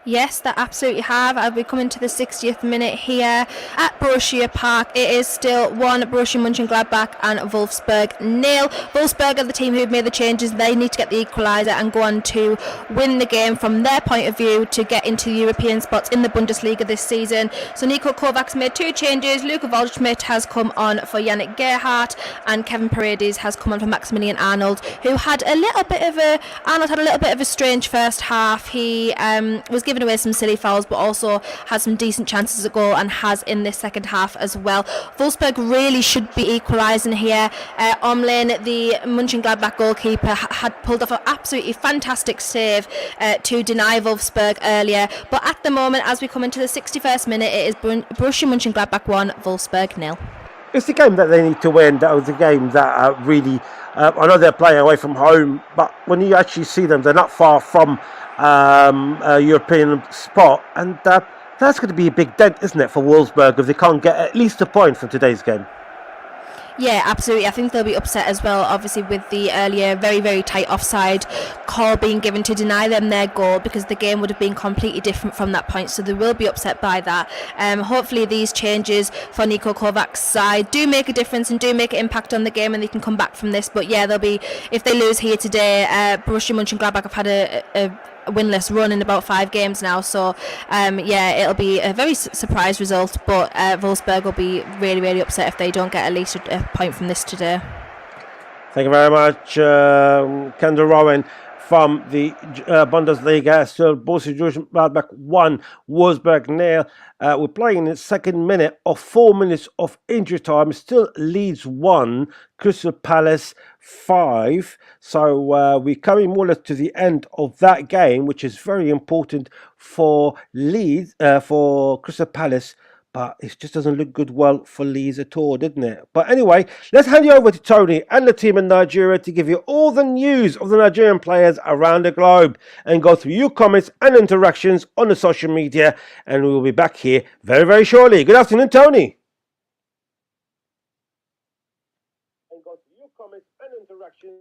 Yes, they absolutely have. I'll be coming to the 60th minute here at Borussia Park. It is still 1, Borussia Mönchengladbach and Wolfsburg 0. Wolfsburg are the team who've made the changes. They need to get the equaliser and go on to win the game from their point of view to get into the European spots in the Bundesliga this season. So Nico Kovac's made 2 changes. Luka Waldschmidt has come on for Yannick Gerhardt and Kevin Paredes has come on for Maximilian Arnold, who had a little bit of a strange first half. He was given given away some silly fouls, but also has some decent chances at goal and has in this second half as well. Wolfsburg really should be equalising here. Omlin, the Mönchengladbach goalkeeper, had pulled off an absolutely fantastic save to deny Wolfsburg earlier. But at the moment, as we come into the 61st minute, it is Borussia Mönchengladbach 1, Wolfsburg 0. It's the game that they need to win. That was the game that really, I know they're playing away from home, but when you actually see them, they're not far from a European spot. And that's going to be a big dent, isn't it, for Wolfsburg if they can't get at least a point from today's game? Yeah, absolutely. I think they'll be upset as well, obviously, with the earlier very, very tight offside call being given to deny them their goal, because the game would have been completely different from that point. So they will be upset by that. Hopefully these changes for Niko Kovac's side do make a difference and do make an impact on the game, and they can come back from this. But yeah, they'll be, if they lose here today, Borussia Mönchengladbach have had a winless run in about 5 games now, so it'll be a very surprise result, but Wolfsburg will be really, really upset if they don't get at least a point from this today. Thank you very much, Kendall Rowan from the Bundesliga. Still Borussia Mönchengladbach 1, Wolfsburg 0. We're playing in the second minute of 4 minutes of injury time. Still Leeds 1, Crystal Palace 5. So we're coming more or less to the end of that game, which is very important for Leeds, for Crystal Palace. But it just doesn't look good well for Leeds at all, didn't it? But anyway, let's hand you over to Tony and the team in Nigeria to give you all the news of the Nigerian players around the globe and go through your comments and interactions on the social media. And we will be back here very, very shortly. Good afternoon, Tony. And go through your comments and interactions.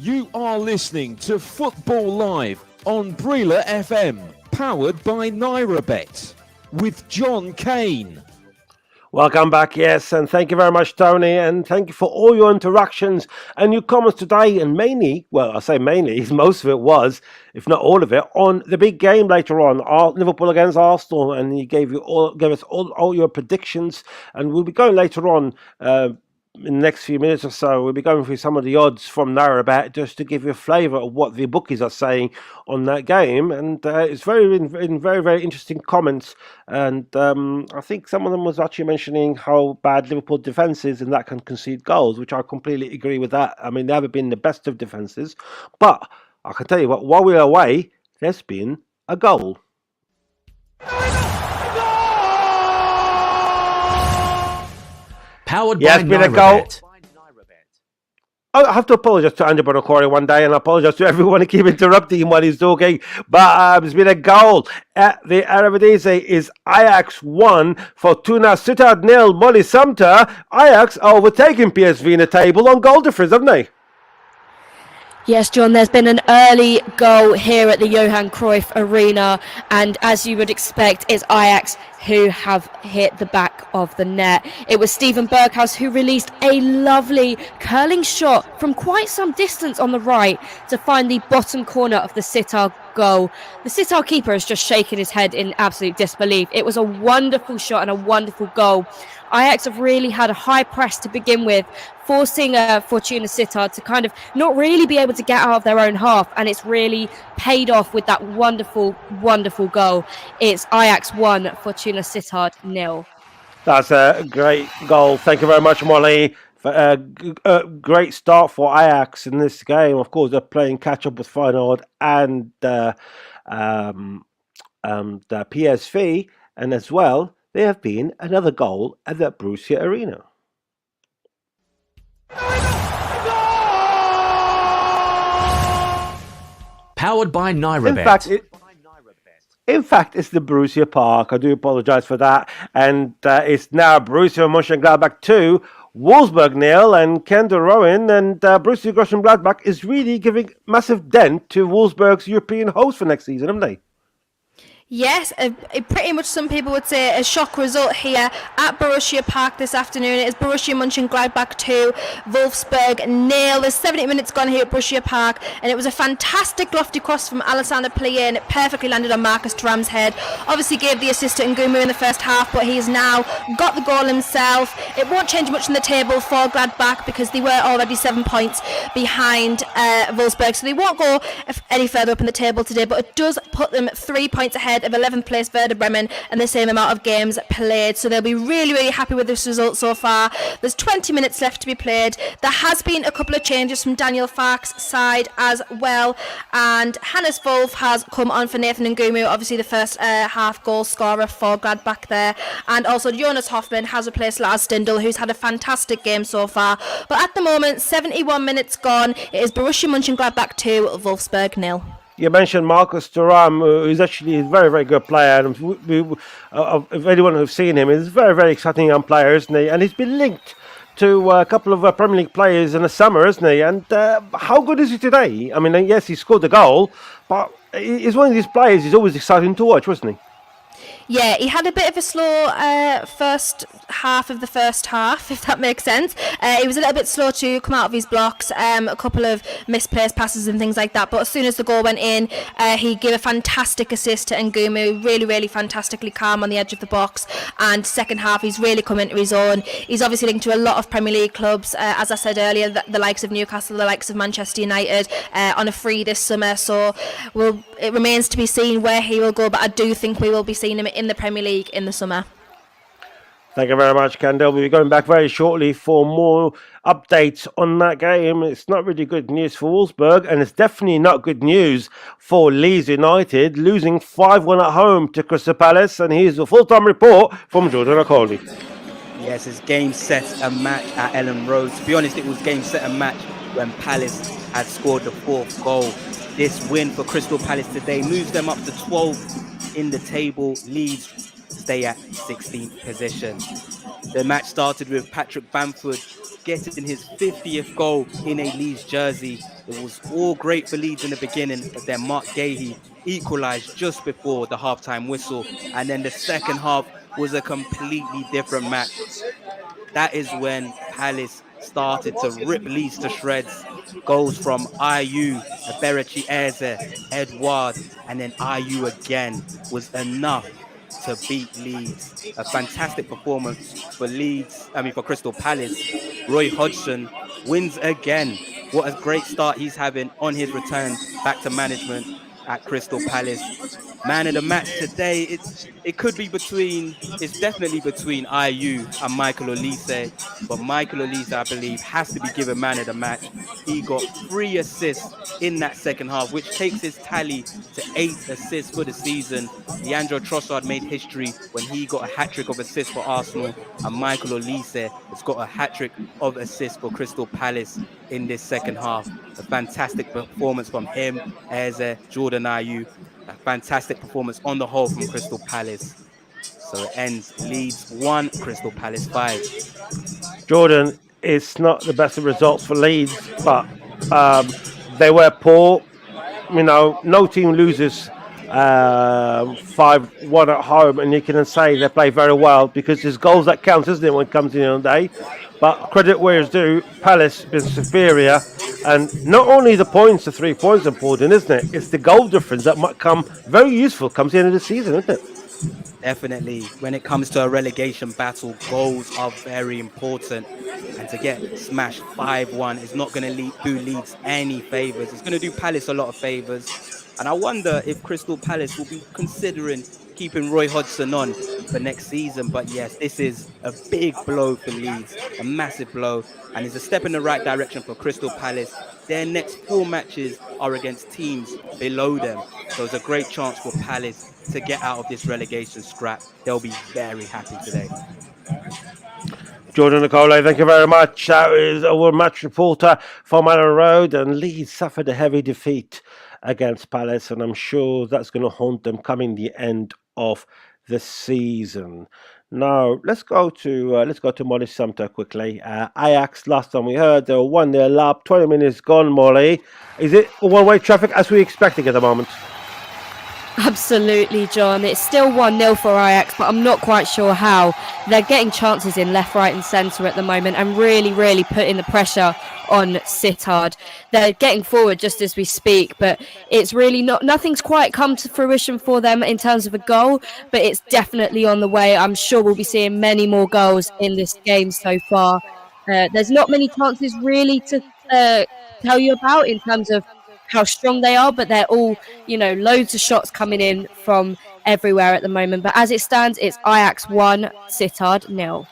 You are listening to Football Live on Brila FM, powered by NairaBet, with John Kane. Welcome back, yes, and thank you very much, Tony, and thank you for all your interactions and your comments today, and mainly, well, I say mainly, most of it was, if not all of it, on the big game later on, Liverpool against Arsenal, and you gave us all your predictions, and we'll be going later on, in the next few minutes or so, we'll be going through some of the odds from NairaBet just to give you a flavour of what the bookies are saying on that game. And it's very interesting comments. And I think some of them was actually mentioning how bad Liverpool defence is and that can concede goals, which I completely agree with that. I mean, they haven't been the best of defences. But I can tell you what, while we were away, there's been a goal. Powered by NairaBet. I have to apologise to Jordan Okoli one day, and I apologise to everyone who keep interrupting him while he's talking. But there's been a goal at the Eredivisie. Is Ajax 1, Fortuna Sittard 0, Molly Sumpter. Ajax are overtaking PSV in the table on goal difference, haven't they? Yes, John, there's been an early goal here at the Johan Cruyff Arena, and as you would expect, it's Ajax who have hit the back of the net. It was Steven Berghuis who released a lovely curling shot from quite some distance on the right to find the bottom corner of the Sittard goal. The Sittard keeper is just shaking his head in absolute disbelief. It was a wonderful shot and a wonderful goal. Ajax have really had a high press to begin with, forcing Fortuna Sittard to kind of not really be able to get out of their own half, and it's really paid off with that wonderful, wonderful goal. It's Ajax 1, Fortuna Sittard 0. That's a great goal. Thank you very much, Molly. Great start for Ajax in this game. Of course, they're playing catch-up with Feyenoord and the PSV, and as well, there have been another goal at the Borussia Arena. Powered by NairaBet. In fact, it's the Borussia Park. I do apologise for that. And it's now Borussia Mönchengladbach 2, Wolfsburg 0, and Kendall Rowan. And Borussia Mönchengladbach is really giving massive dent to Wolfsburg's European host for next season, haven't they? Yes, pretty much some people would say a shock result here at Borussia Park this afternoon. It is Borussia Mönchengladbach 2, Wolfsburg 0. There's 70 minutes gone here at Borussia Park, and it was a fantastic lofty cross from Alexander Plea, and it perfectly landed on Marcus Thuram's head. Obviously gave the assist to Ngumu in the first half, but he's now got the goal himself. It won't change much in the table for Gladbach because they were already 7 points behind Wolfsburg, so they won't go any further up in the table today, but it does put them 3 points ahead of 11th place Werder Bremen and the same amount of games played, so they'll be really happy with this result so far. There's 20 minutes left to be played. There has been a couple of changes from Daniel Farke's side as well, and Hannes Wolf has come on for Nathan Ngumu, obviously the first half goal scorer for Gladbach there, and also Jonas Hoffmann has replaced Lars Stindl, who's had a fantastic game so far. But at the moment, 71 minutes gone, it is Borussia Mönchengladbach 2, Wolfsburg 0. You mentioned Marcus Thuram, who's actually a very good player. And if anyone who's seen him, he's a very exciting young player, isn't he? And he's been linked to a couple of Premier League players in the summer, isn't he? And how good is he today? I mean, yes, he scored the goal, but he's one of these players who's always exciting to watch, wasn't he? Yeah, he had a bit of a slow first half of the first half, if that makes sense. He was a little bit slow to come out of his blocks, a couple of misplaced passes and things like that. But as soon as the goal went in, he gave a fantastic assist to Ngumu, really fantastically calm on the edge of the box. And second half, he's really come into his own. He's obviously linked to a lot of Premier League clubs, as I said earlier, the likes of Newcastle, the likes of Manchester United, on a free this summer. So it remains to be seen where he will go, but I do think we will be seeing him in the Premier League in the summer. Thank you very much, Kendall. We'll be going back very shortly for more updates on that game. It's not really good news for Wolfsburg, and it's definitely not good news for Leeds United, losing 5-1 at home to Crystal Palace. And here's a full-time report from Jordan Okoli. Yes, it's game, set and match at Ellen Road. To be honest, it was game, set and match when Palace had scored the fourth goal. This win for Crystal Palace today moves them up to 12th in the table. Leeds stay at 16th position. The match started with Patrick Bamford getting his 50th goal in a Leeds jersey. It was all great for Leeds in the beginning, but then Mark Gahey equalised just before the halftime whistle. And then the second half was a completely different match. That is when Palace started to rip Leeds to shreds. Goals from Ayew, Eberechi Eze, Edouard, and then Ayew again was enough to beat Leeds. A fantastic performance for for Crystal Palace. Roy Hodgson wins again. What a great start he's having on his return back to management at Crystal Palace. Man of the match today, it's definitely between Ayew and Michael Olise, but Michael Olise, I believe, has to be given man of the match. He got 3 assists in that second half, which takes his tally to 8 assists for the season. Leandro Trossard made history when he got a hat-trick of assists for Arsenal, and Michael Olise has got a hat-trick of assists for Crystal Palace in this second half. A fantastic performance from him, Eze, Jordan Ayew. A fantastic performance on the whole from Crystal Palace. So it ends Leeds 1, Crystal Palace 5. Jordan, it's not the best of results for Leeds, but they were poor. You know, no team loses 5-1 at home, and you can say they play very well because it's goals that counts, isn't it, when it comes in on the day? But credit where it's due, Palace been superior, and not only the points, the 3 points important, isn't it? It's the goal difference that might come very useful comes the end of the season, isn't it? Definitely. When it comes to a relegation battle, goals are very important. And to get smashed 5-1 is not going to do Leeds any favours. It's going to do Palace a lot of favours. And I wonder if Crystal Palace will be considering keeping Roy Hodgson on for next season. But yes, this is a big blow for Leeds, a massive blow. And it's a step in the right direction for Crystal Palace. Their next 4 matches are against teams below them. So it's a great chance for Palace to get out of this relegation scrap. They'll be very happy today. Jordan Okoli, thank you very much. That is our match reporter from Allen Road, and Leeds suffered a heavy defeat against Palace, and I'm sure that's going to haunt them coming the end of the season. Now let's go to Molly Sumpter quickly. Ajax, last time we heard, they were 1-0 up. 20 minutes gone. Molly, is it one-way traffic as we expecting at the moment? Absolutely, John. It's still 1-0 for Ajax, but I'm not quite sure how. They're getting chances in left, right and centre at the moment and really putting the pressure on Sittard. They're getting forward just as we speak, but it's really nothing's quite come to fruition for them in terms of a goal, but it's definitely on the way. I'm sure we'll be seeing many more goals in this game so far. There's not many chances really to tell you about in terms of how strong they are, but they're all, loads of shots coming in from everywhere at the moment. But as it stands, it's Ajax 1, Sittard 0.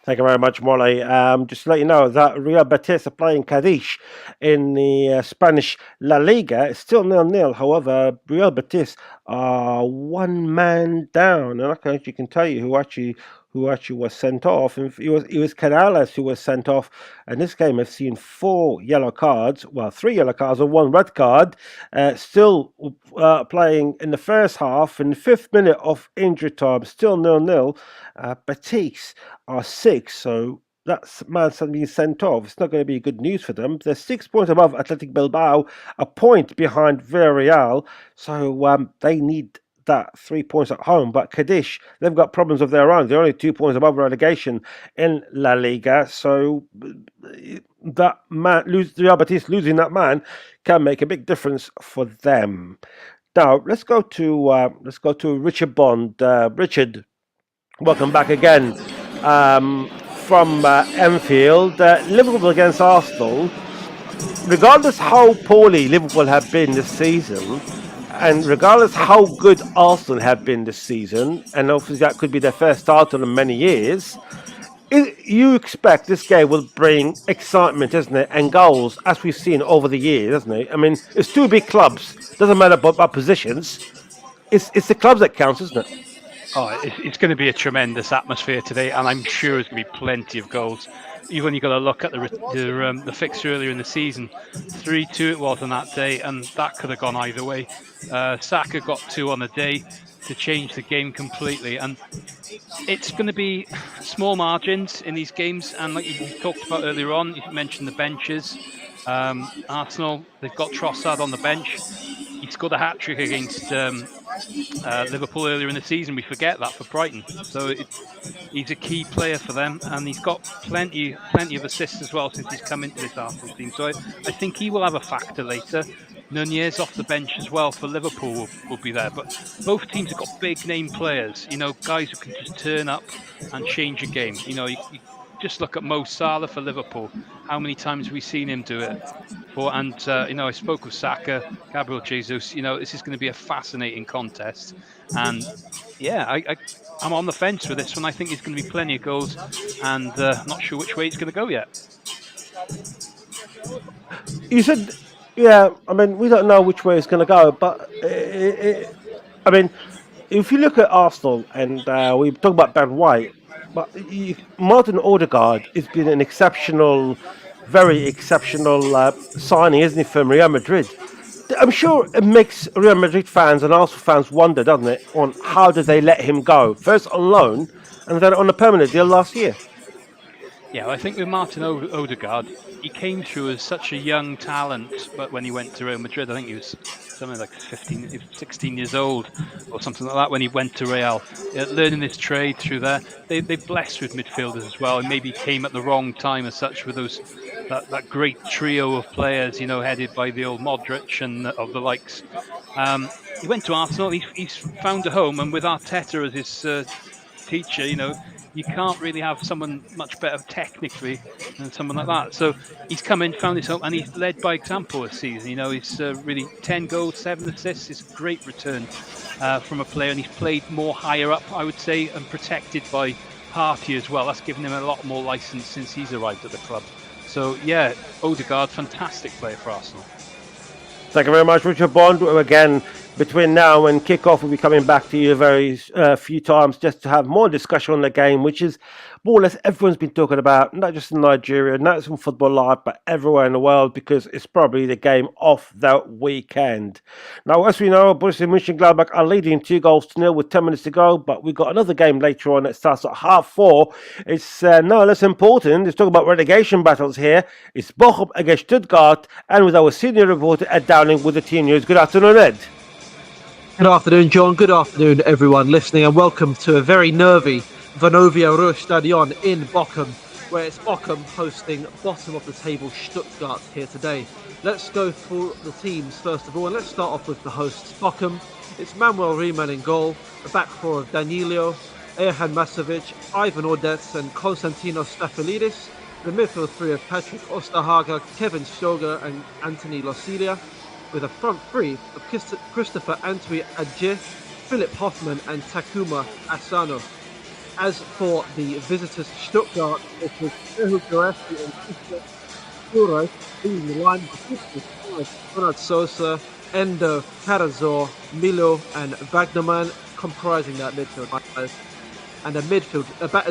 Thank you very much, Molly. Just to let you know that Real Betis are playing Cadiz in the Spanish La Liga. It's still 0-0. However, Real Betis are 1 man down, and I can actually tell you who actually was sent off. And it was Canales who was sent off. And this game has seen 4 yellow cards, 3 yellow cards and 1 red card. Still playing in the first half, in the 5th minute of injury time, still 0-0. Betis are 6, so that man's being sent off. It's not going to be good news for them. They're 6 points above Athletic Bilbao, a point behind Villarreal, so they need that 3 points at home. But Cadiz, they've got problems of their own. They're only 2 points above relegation in La Liga, so that man, Real Betis losing that man can make a big difference for them. Now let's go to Richard Bond. Richard, welcome back again from Enfield. Liverpool against Arsenal. Regardless how poorly Liverpool have been this season, and regardless how good Arsenal have been this season, and obviously that could be their first title in many years, you expect this game will bring excitement, isn't it, and goals, as we've seen over the years, doesn't it? I mean, it's 2 big clubs. Doesn't matter about positions. It's the clubs that counts, isn't it? Oh, it's going to be a tremendous atmosphere today, and I'm sure there's going to be plenty of goals. you've only got to look at the fixture earlier in the season. 3-2 it was on that day, and that could have gone either way. Saka got 2 on the day to change the game completely, and it's going to be small margins in these games. And like you talked about earlier on, you mentioned the benches. Arsenal, they've got Trossard on the bench. He scored a hat-trick against Liverpool earlier in the season. We forget that for Brighton. So he's a key player for them, and he's got plenty of assists as well since he's come into this Arsenal team. So I think he will have a factor later. Nunez off the bench as well for Liverpool will be there. But both teams have got big-name players, guys who can just turn up and change a game. You just look at Mo Salah for Liverpool. How many times have we seen him do it? I spoke with Saka, Gabriel Jesus. This is going to be a fascinating contest. And yeah, I'm on the fence with this one. I think there's going to be plenty of goals, and not sure which way it's going to go yet. You said, yeah, we don't know which way it's going to go, but if you look at Arsenal, and we talk about Ben White, but Martin Odegaard has been an very exceptional signing, isn't he, from Real Madrid? I'm sure it makes Real Madrid fans and Arsenal fans wonder, doesn't it, on how did they let him go? First on loan, and then on a permanent deal last year. Yeah, I think with Martin Odegaard, he came through as such a young talent, but when he went to Real Madrid, I think he was something like 16 years old or something like that when he went to Real, learning his trade through there. They're blessed with midfielders as well, and maybe came at the wrong time as such with that great trio of players, headed by the old Modric and of the likes. He went to Arsenal, he's found a home, and with Arteta as his teacher, you can't really have someone much better technically than someone like that. So he's come in, found his home, and he's led by example this season. He's really 10 goals, 7 assists. It's a great return from a player, and he's played more higher up, I would say, and protected by Partey as well. That's given him a lot more license since he's arrived at the club. So yeah, Odegaard, fantastic player for Arsenal. Thank you very much, Richard Bond. Again, between now and kick-off, we'll be coming back to you very few times just to have more discussion on the game, which is more or less everyone's been talking about, not just in Nigeria, not just in Football Live, but everywhere in the world, because it's probably the game of the weekend. Now, as we know, Borussia Mönchengladbach are leading 2-0 with 10 minutes to go, but we've got another game later on that starts at 4:30. It's no less important. Let's talk about relegation battles here. It's Bochum against Stuttgart, and with our senior reporter, Ed Downing, with the team news. Good afternoon, Ed. Good afternoon, John. Good afternoon, everyone listening, and welcome to a very nervy Vonovia Ruhr Stadion in Bochum, where it's Bochum hosting bottom of the table Stuttgart here today. Let's go through the teams first of all, and let's start off with the hosts. Bochum, it's Manuel Riemann in goal, a back four of Danilo, Erhan Masovic, Ivan Ordetz and Konstantinos Stafylidis, the midfield three of Patrick Osterhager, Kevin Stoger and Anthony Losilia, with a front three of Christopher Antwi Adje, Philip Hoffman and Takuma Asano. As for the visitors Stuttgart, it was Ehu Goreski and Christopher Uray leading the line with Ronald Sosa, Endo, Karazor, Milo and Wagnerman comprising that midfield. And a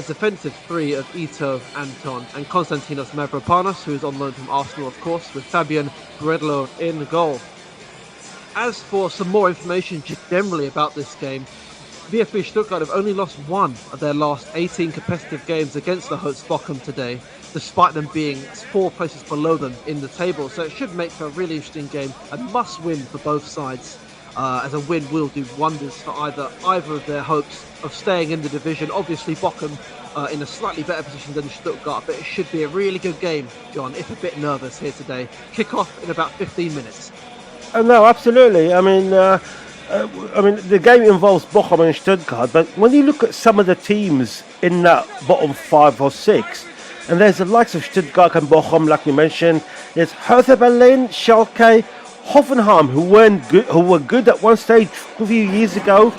defensive three of Ito, Anton and Konstantinos Mavropanos, who is on loan from Arsenal, of course, with Fabian Bredlo in goal. As for some more information generally about this game, VfB Stuttgart have only lost one of their last 18 competitive games against the hosts Bochum today, despite them being 4 places below them in the table. So it should make for a really interesting game, a must-win for both sides, as a win will do wonders for either of their hopes of staying in the division. Obviously, Bochum in a slightly better position than Stuttgart, but it should be a really good game, John, if a bit nervous here today. Kick off in about 15 minutes. No, absolutely. I mean, the game involves Bochum and Stuttgart, but when you look at some of the teams in that bottom 5 or 6, and there's the likes of Stuttgart and Bochum, like you mentioned, there's Hertha Berlin, Schalke, Hoffenheim, who were good at one stage a few years ago.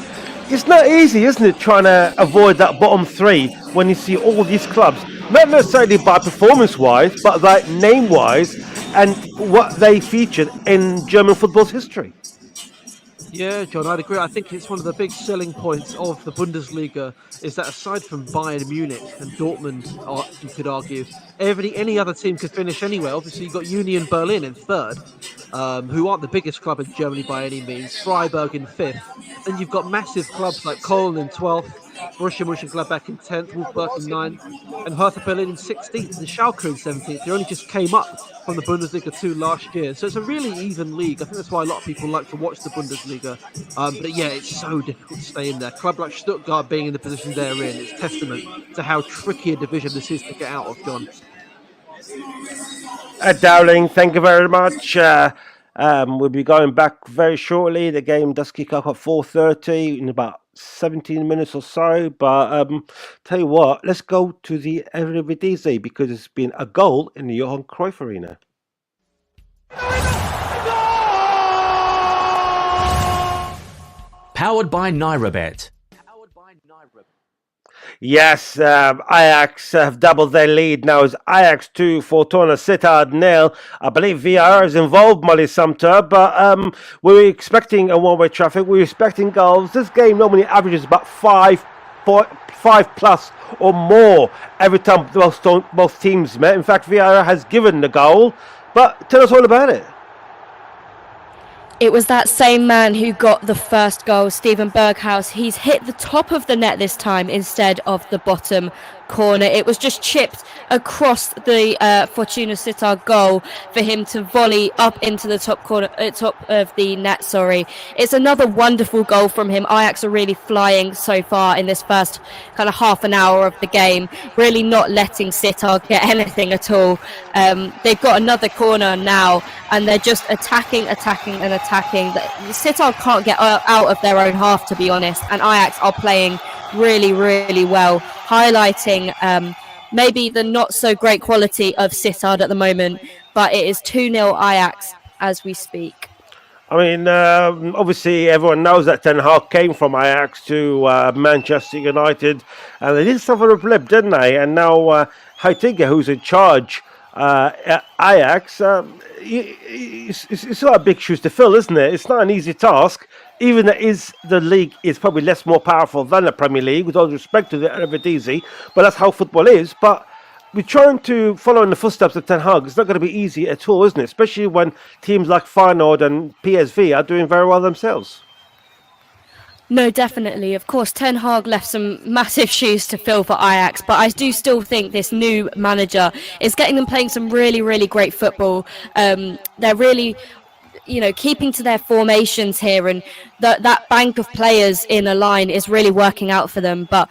It's not easy, isn't it, trying to avoid that bottom 3 when you see all these clubs, not necessarily by performance-wise, but like name-wise, and what they featured in German football's history. Yeah, John, I'd agree. I think it's one of the big selling points of the Bundesliga is that aside from Bayern Munich and Dortmund, you could argue, any other team could finish anywhere. Obviously, you've got Union Berlin in third, who aren't the biggest club in Germany by any means, Freiburg in fifth. Then you've got massive clubs like Köln in 12th, Borussia Mönchengladbach in 10th, Wolfsburg in 9th, and Hertha Berlin in 16th, and Schalke in 17th. They only just came up from the Bundesliga 2 last year. So it's a really even league. I think that's why a lot of people like to watch the Bundesliga. But yeah, it's so difficult to stay in there. A club like Stuttgart being in the position they're in is testament to how tricky a division this is to get out of, John. Dowling, thank you very much. We'll be going back very shortly. The game does kick off at 4:30 in about 17 minutes or so. But tell you what, let's go to the Eredivisie because it's been a goal in the Johan Cruyff Arena. Powered by NairoBet. Yes, Ajax have doubled their lead now. It's Ajax 2, Fortuna Sittard 0. I believe VAR is involved, Molly Sumpter, but we were expecting a one-way traffic. We were expecting goals. This game normally averages about 5 plus or more every time both teams met. In fact, VAR has given the goal, but tell us all about it. It was that same man who got the first goal, Steven Berghaus. He's hit the top of the net this time instead of the bottom corner. It was just chipped across the Fortuna Sittard goal for him to volley up into the top of the net. It's another wonderful goal from him. Ajax are really flying so far in this first kind of half an hour of the game, really not letting Sittard get anything at all. They've got another corner now, and they're just attacking. Sittard can't get out of their own half, to be honest, and Ajax are playing really, really well, highlighting maybe the not so great quality of Sittard at the moment, but it is 2-0 Ajax as we speak. I mean, obviously everyone knows that Ten Hag came from Ajax to Manchester United, and they did suffer a blip, didn't they? And now Heitinga, who's in charge at Ajax, it's not a big shoes to fill, isn't it? It's not an easy task. Even the league is probably more powerful than the Premier League, with all respect to the Eredivisie, but that's how football is. But we're trying to follow in the footsteps of Ten Hag. It's not going to be easy at all, isn't it? Especially when teams like Feyenoord and PSV are doing very well themselves. No, definitely. Of course, Ten Hag left some massive shoes to fill for Ajax, but I do still think this new manager is getting them playing some really, really great football. They're really, keeping to their formations here, and that bank of players in a line is really working out for them. But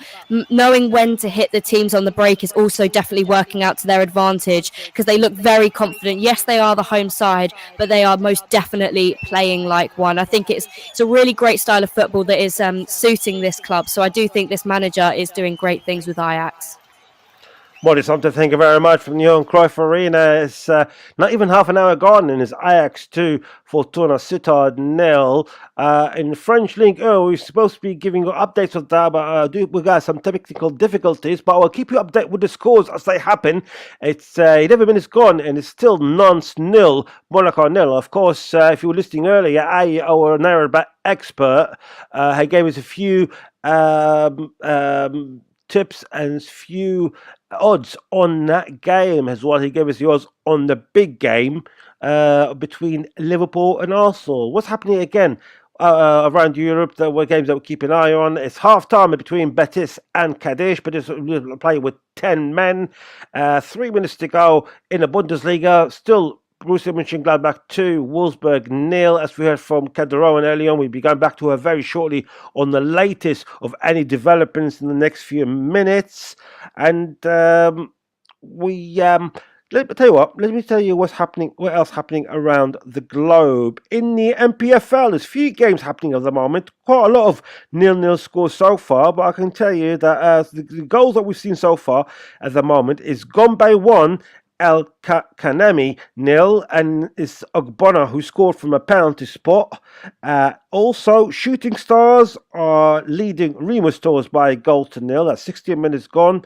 knowing when to hit the teams on the break is also definitely working out to their advantage, because they look very confident. Yes, they are the home side, but they are most definitely playing like one. I think it's a really great style of football that is suiting this club. So I do think this manager is doing great things with Ajax. Molly Sumpter, thank you very much from the Johan Cruyff Arena. It's not even half an hour gone, and it's Ajax 2, Fortuna Sittard 0. In the French League, we're supposed to be giving you updates of that, but we got some technical difficulties, but I'll keep you updated with the scores as they happen. It's 11 minutes gone, and it's still Nantes 0, Monaco 0. Of course, if you were listening earlier, our NairoBet expert, he gave us a few tips and few odds on that game as well. He gave us the odds on the big game between Liverpool and Arsenal. What's happening again around Europe? There were games that we keep an eye on. It's half time between Betis and Cadiz. Betis will play with 10 men. 3 minutes to go in the Bundesliga. Still Borussia Mönchengladbach 2, Wolfsburg 0. As we heard from Kendall Rowan earlier on, we'll be going back to her very shortly on the latest of any developments in the next few minutes. And let me tell you what's happening, what else happening around the globe. In the MPFL, there's a few games happening at the moment. Quite a lot of 0-0 scores so far, but I can tell you that the goals that we've seen so far at the moment is Gombe 1, El Kanemi 0, and it's Ogbonna who scored from a penalty spot. Also, Shooting Stars are leading Remo Stars by a goal to 0. That's 16 minutes gone.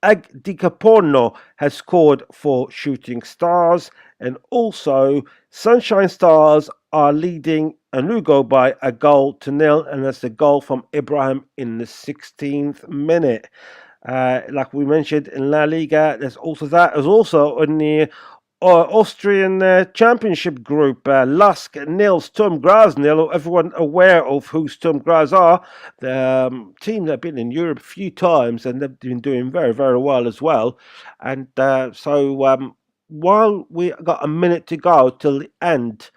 Ag Di Caporno has scored for Shooting Stars, and also Sunshine Stars are leading and Lugo by a 1-0, and that's the goal from Ibrahim in the 16th minute. Like we mentioned in La Liga, there's also that. There's also in the Austrian Championship group, Lask 0, Sturm Graz 0. Everyone aware of who Sturm Graz are. The team that have been in Europe a few times, and they've been doing very, very well as well. And so while we got a minute to go till the end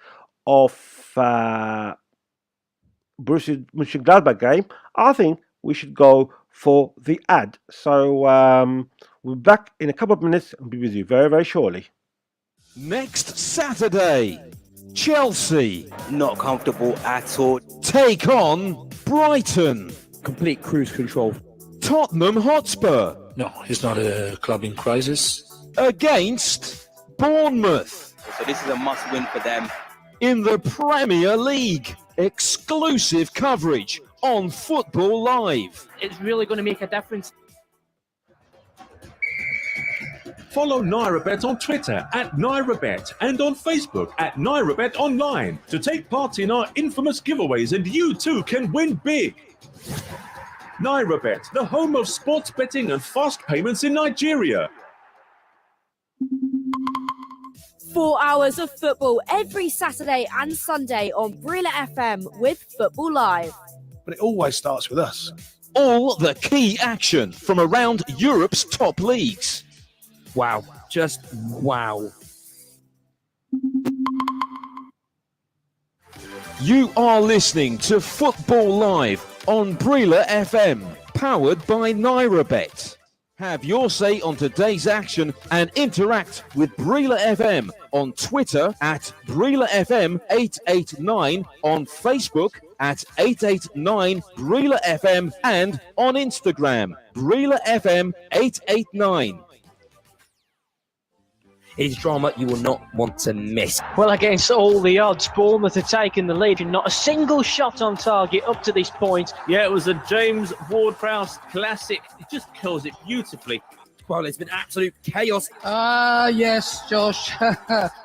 of Borussia Mönchengladbach game, I think we should go for the ad. So we'll be back in a couple of minutes and be with you very, very shortly. Next Saturday, Chelsea. Not comfortable at all. Take on Brighton. Complete cruise control. Tottenham Hotspur. No, it's not a club in crisis. Against Bournemouth. So this is a must-win for them. In the Premier League, exclusive coverage on Football Live. It's really going to make a difference. Follow NairaBet on Twitter @NairaBet and on Facebook @NairaBet Online to take part in our infamous giveaways, and you too can win big. NairaBet, the home of sports betting and fast payments in Nigeria. 4 hours of football every Saturday and Sunday on Brilla FM with Football Live. But it always starts with us. All the key action from around Europe's top leagues. Wow. Just wow. You are listening to Football Live on Brilla FM, powered by NairaBet. Have your say on today's action and interact with Brilla FM on Twitter @Brilla FM 889, on Facebook @889 Brilla FM, and on Instagram Brilla FM 889. It's drama you will not want to miss. Well, against all the odds, Bournemouth are taking the lead, and not a single shot on target up to this point. Yeah, it was a James Ward-Prowse classic. It just kills it beautifully. Well, it's been absolute chaos. Yes, Josh.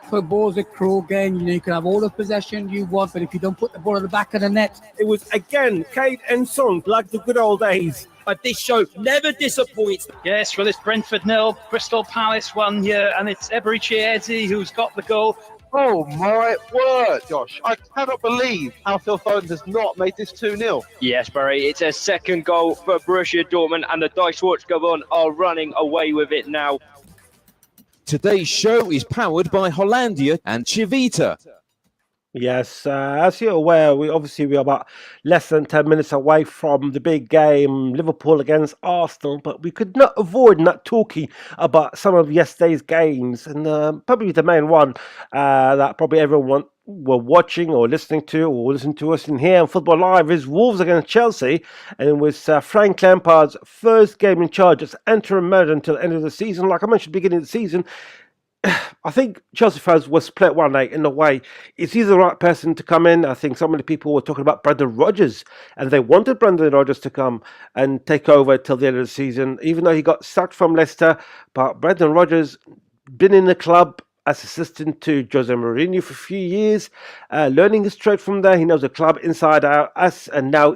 Football's a cruel game. You can have all the possession you want, but if you don't put the ball at the back of the net. It was again Kate and Son, like the good old days. But this show never disappoints. Yes, well, it's Brentford 0, Crystal Palace 1 here, and it's Eberechi who's got the goal. Oh my word, Josh. I cannot believe how Phil Foden has not made this 2-0. Yes, Barry, it's a second goal for Borussia Dortmund, and the Dutch are running away with it now. Today's show is powered by Hollandia and Chivita. Yes, as you're aware, we are about less than 10 minutes away from the big game, Liverpool against Arsenal, but we could not avoid not talking about some of yesterday's games, and probably the main one that probably everyone were watching or listening to us in here on Football Live is Wolves against Chelsea, and it was Frank Lampard's first game in charge as interim manager until the end of the season. Like I mentioned, beginning of the season, I think Chelsea fans were split one night in a way. Is he the right person to come in? I think so many people were talking about Brendan Rodgers, and they wanted Brendan Rodgers to come and take over till the end of the season, even though he got sacked from Leicester. But Brendan Rodgers been in the club as assistant to Jose Mourinho for a few years, learning his trade from there. He knows the club inside out, and now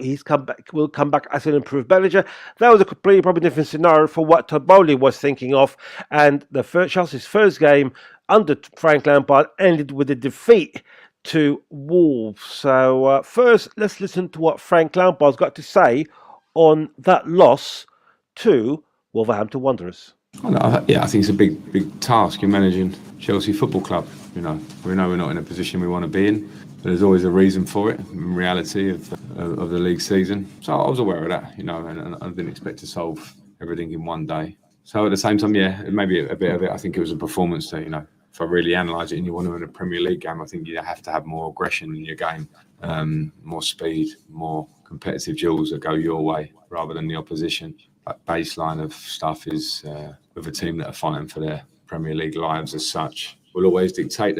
will come back as an improved manager. That was a completely probably different scenario for what Todd Bowley was thinking of, and Chelsea's first game under Frank Lampard ended with a defeat to Wolves. So first, let's listen to what Frank Lampard's got to say on that loss to Wolverhampton Wanderers. I think it's a big task. You're managing Chelsea Football Club. We know we're not in a position we want to be in, but there's always a reason for it. In reality of the league season, so I was aware of that, and I didn't expect to solve everything in one day. So at the same time, maybe a bit of it. I think it was a performance that, if I really analyse it, and you want to win a Premier League game, I think you have to have more aggression in your game, more speed, more competitive duels that go your way rather than the opposition. That baseline of stuff is with a team that are fighting for their Premier League lives as such will always dictate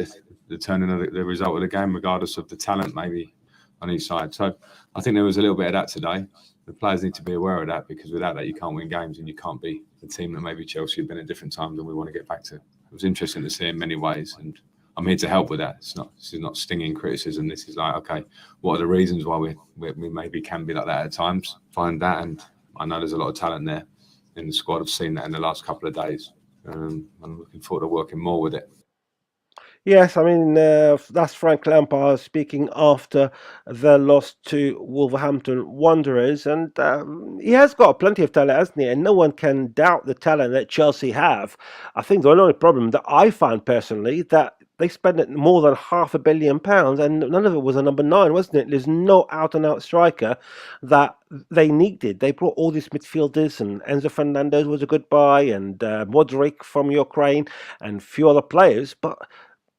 the turning of the result of the game, regardless of the talent maybe on each side. So I think there was a little bit of that today. The players need to be aware of that, because without that you can't win games, and you can't be the team that maybe Chelsea have been at different times and we want to get back to. It was interesting to see in many ways, and I'm here to help with that. This is not stinging criticism. This is like, okay, what are the reasons why we maybe can be like that at times? Find that, and I know there's a lot of talent there in the squad. I've seen that in the last couple of days. I'm looking forward to working more with it. Yes, I mean, that's Frank Lampard speaking after the loss to Wolverhampton Wanderers. And he has got plenty of talent, hasn't he? And no one can doubt the talent that Chelsea have. I think the only problem that I found personally, that they spent more than £500 million, and none of it was a number 9, wasn't it? There's no out-and-out striker that they needed. They brought all these midfielders, and Enzo Fernandez was a good buy, and Modric from Ukraine, and a few other players, but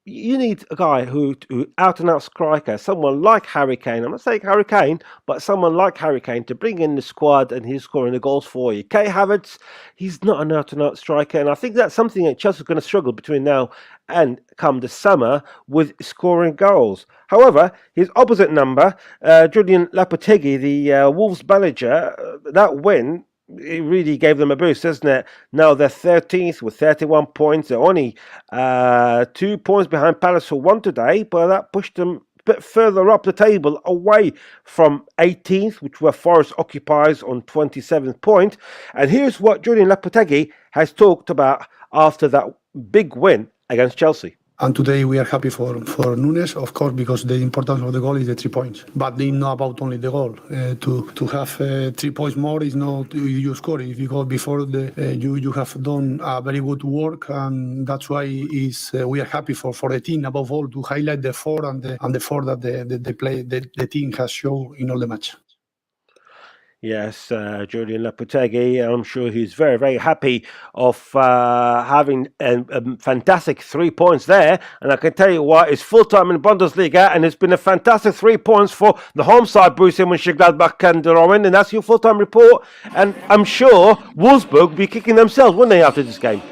you need a guy who out and out striker, someone like Harry Kane. I'm not saying Harry Kane, but someone like Harry Kane to bring in the squad, and he's scoring the goals for you. Kai Havertz, he's not an out and out striker, and I think that's something that Chelsea is going to struggle between now and come the summer with scoring goals. However, his opposite number, Julian Lopetegui, the Wolves manager, that win, it really gave them a boost, doesn't it? Now they're 13th with 31 points. They're only 2 points behind Palace, who won today, but that pushed them a bit further up the table, away from 18th, which were Forest occupiers on 27th point. And here's what Julian Lopetegui has talked about after that big win against Chelsea. And today we are happy for Nunes, of course, because the importance of the goal is the 3 points. But it's not about only the goal. To have 3 points more is not you score. If you go before you have done a very good work, and that's why we are happy for the team above all to highlight the 4 and the 4 that the team has shown in all the match. Yes, Julian Lopetegui, I'm sure he's very, very happy of having a fantastic 3 points there. And I can tell you what, it's full-time in Bundesliga, and it's been a fantastic 3 points for the home side, Borussia Mönchengladbach, Kendall Rowan, and that's your full-time report. And I'm sure Wolfsburg will be kicking themselves, wouldn't they, after this game?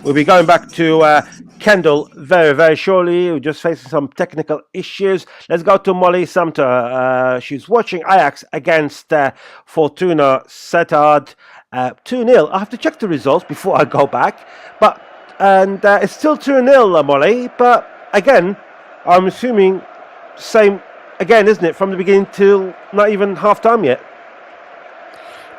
We'll be going back to Kendall very, very shortly. We're just facing some technical issues. Let's go to Molly Sumpter. She's watching Ajax against Fortuna Sittard 2-0. I have to check the results before I go back. And it's still 2-0, Molly. But again, I'm assuming same again, isn't it? From the beginning till not even half-time yet.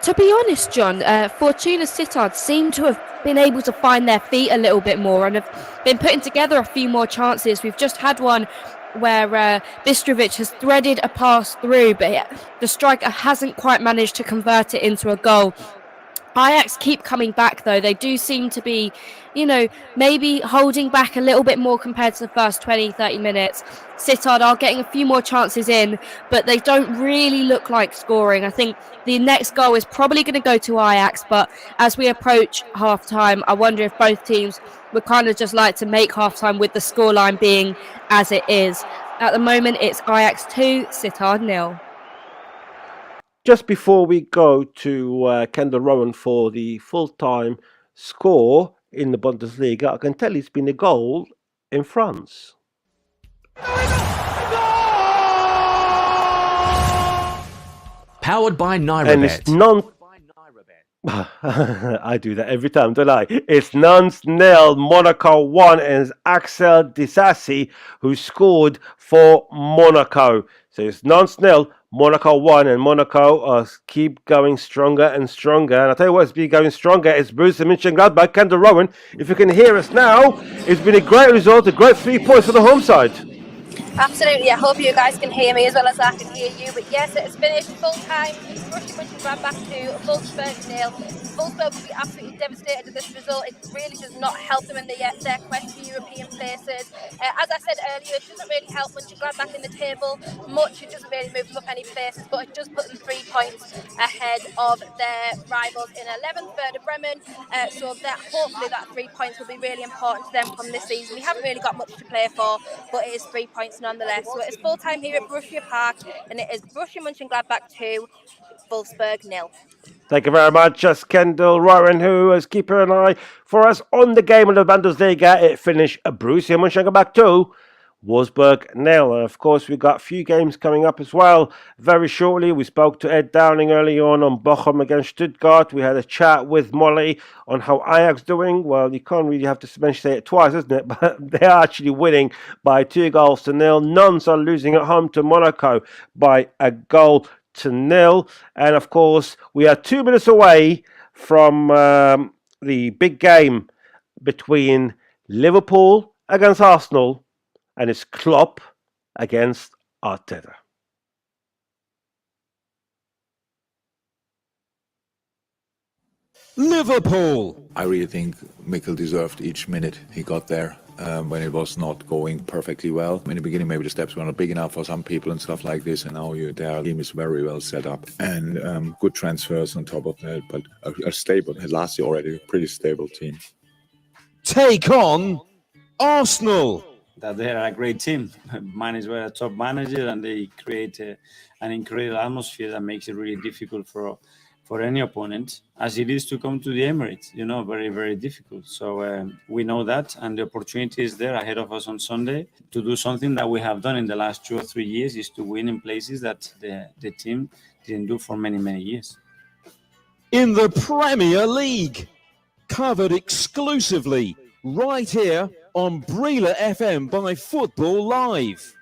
To be honest, John, Fortuna Sittard seem to have been able to find their feet a little bit more and have been putting together a few more chances. We've just had one where Bistrovic has threaded a pass through, but the striker hasn't quite managed to convert it into a goal. Ajax keep coming back, though. They do seem to be, maybe holding back a little bit more compared to the first 20, 30 minutes. Sittard are getting a few more chances in, but they don't really look like scoring. I think the next goal is probably going to go to Ajax, but as we approach half-time, I wonder if both teams would kind of just like to make half-time with the scoreline being as it is. At the moment, it's Ajax 2, Sittard 0. Just before we go to Kendall Rowan for the full-time score in the Bundesliga, I can tell you it's been a goal in France. Powered by Nairabet. And it's I do that every time, don't I? It's Nantes 0, Monaco 1, and it's Axel Disasi who scored for Monaco. So it's Nantes 0, Monaco 1, and Monaco keep going stronger and stronger. And I'll tell you what's been going stronger is Borussia Mönchengladbach, Kendall Rowan. If you can hear us now, it's been a great result, a great 3 points for the home side. Absolutely, I hope you guys can hear me as well as I can hear you. But yes, it's finished full time. Borussia Mönchengladbach 2, Wolfsburg 0. Wolfsburg will be absolutely devastated at this result. It really does not help them in their quest for European places. As I said earlier, it doesn't really help Mönchengladbach in the table much. It doesn't really move them up any places, but it does put them 3 points ahead of their rivals in 11th, Werder Bremen. So that hopefully that 3 points will be really important to them from this season. We haven't really got much to play for, but it is 3 points nonetheless. So it is full time here at Borussia Park, and it is Borussia Mönchengladbach 2, Wolfsburg 0. Thank you very much. Just Kendall Rowan, who is keeping an eye for us on the game of the Bundesliga. It finished Borussia Mönchengladbach 2, Wolfsburg 0. And of course, we've got a few games coming up as well. Very shortly, we spoke to Ed Downing early on Bochum against Stuttgart. We had a chat with Molly on how Ajax doing. Well, you can't really have to say it twice, isn't it? But they are actually winning by 2-0. Nantes are losing at home to Monaco by 1-0. And of course, we are 2 minutes away from the big game between Liverpool against Arsenal and it's Klopp against Arteta. Liverpool. I really think Mikel deserved each minute he got there when it was not going perfectly well. In the beginning, maybe the steps were not big enough for some people and stuff like this, and now their team is very well set up and good transfers on top of that, but a stable, last year already, a pretty stable team. Take on Arsenal. That they are a great team. Managed by a top manager, and they create an incredible atmosphere that makes it really difficult for any opponent, as it is to come to the Emirates. Very, very difficult. So we know that, and the opportunity is there ahead of us on Sunday to do something that we have done in the last 2 or 3 years, is to win in places that the team didn't do for many, many years. In the Premier League, covered exclusively right here on Brila FM by Football Live.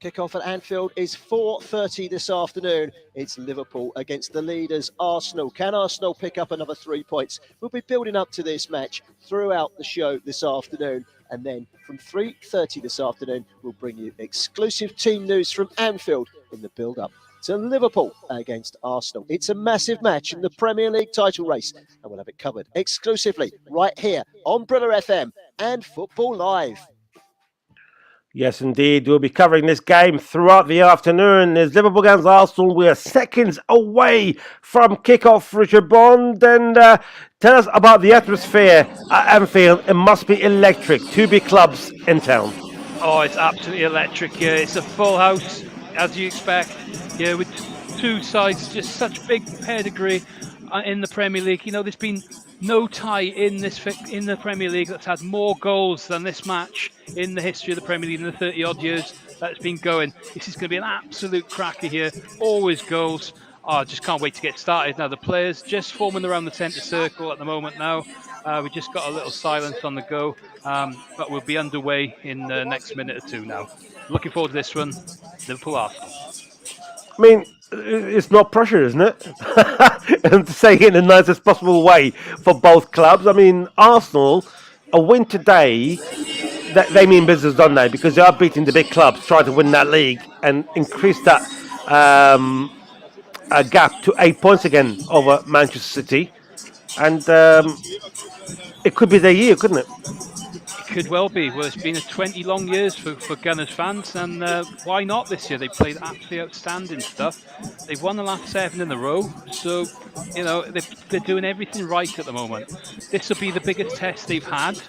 Kickoff at Anfield is 4:30 this afternoon. It's Liverpool against the leaders Arsenal. Can Arsenal pick up another 3 points? We'll be building up to this match throughout the show this afternoon. And then from 3:30 this afternoon, we'll bring you exclusive team news from Anfield in the build-up to Liverpool against Arsenal. It's a massive match in the Premier League title race, and we'll have it covered exclusively right here on Brila FM and Football Live. Yes, indeed. We'll be covering this game throughout the afternoon. As Liverpool against Arsenal, we are seconds away from kickoff. Richard Bond, and tell us about the atmosphere at Anfield. It must be electric. 2 big clubs in town. Oh, it's absolutely electric. Yeah, it's a full house, as you expect. Yeah, with 2 sides, just such big pedigree in the Premier League. There's been no tie in the Premier League that's had more goals than this match in the history of the Premier League in the 30-odd years that it's been going. This is going to be an absolute cracker here. Always goals. Oh, I just can't wait to get started. Now, the players just forming around the centre circle at the moment now. We just got a little silence on the go, but we'll be underway in the next minute or 2 now. Looking forward to this one. Liverpool Arsenal. I mean, it's not pressure, isn't it? And to say it in the nicest possible way for both clubs. I mean, Arsenal, a win today, they mean business, don't they? Because they are beating the big clubs, trying to win that league and increase that gap to 8 points again over Manchester City. And it could be their year, couldn't it? It could well be. Well, it's been 20 long years for Gunners fans, and why not this year? They played absolutely outstanding stuff. They've won the last 7 in a row, so they're doing everything right at the moment. This will be the biggest test they've had,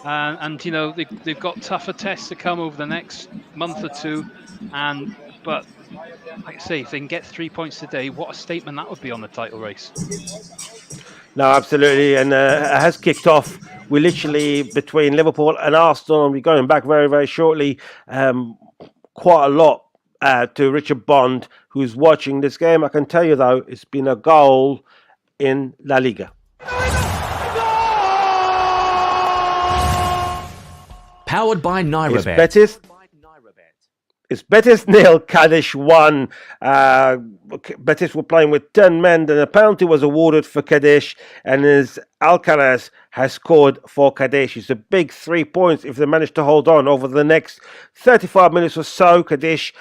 and they've got tougher tests to come over the next month or 2. But like I say, if they can get 3 points today, what a statement that would be on the title race. No, absolutely, and it has kicked off. We're literally between Liverpool and Arsenal, and we're going back very, very shortly, quite a lot to Richard Bond, who's watching this game. I can tell you, though, it's been a goal in La Liga. Powered by NaiRabet. It's Betis 0, Cadiz 1. Betis were playing with 10 men, and a penalty was awarded for Cadiz, and as Alcaraz has scored for Cadiz. It's a big 3 points if they manage to hold on over the next 35 minutes or so. Cadiz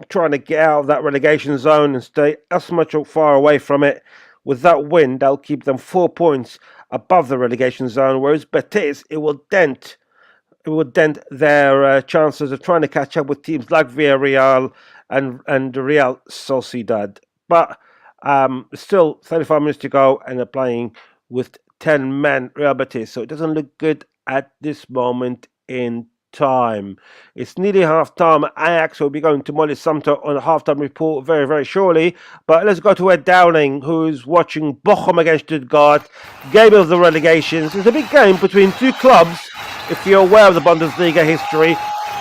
trying to get out of that relegation zone and stay as much far away from it. With that win, they'll keep them 4 points above the relegation zone, whereas Betis, it will dent their chances of trying to catch up with teams like Villarreal and Real Sociedad. But still 35 minutes to go, and they're playing with 10 men, Real Betis, so it doesn't look good at this moment in time. It's nearly half-time. Ajax will be going to Molly Sumpter on a half-time report very, very shortly. But let's go to Ed Downing, who's watching Bochum against Stuttgart, game of the relegations. It's a big game between 2 clubs. If you're aware of the Bundesliga history,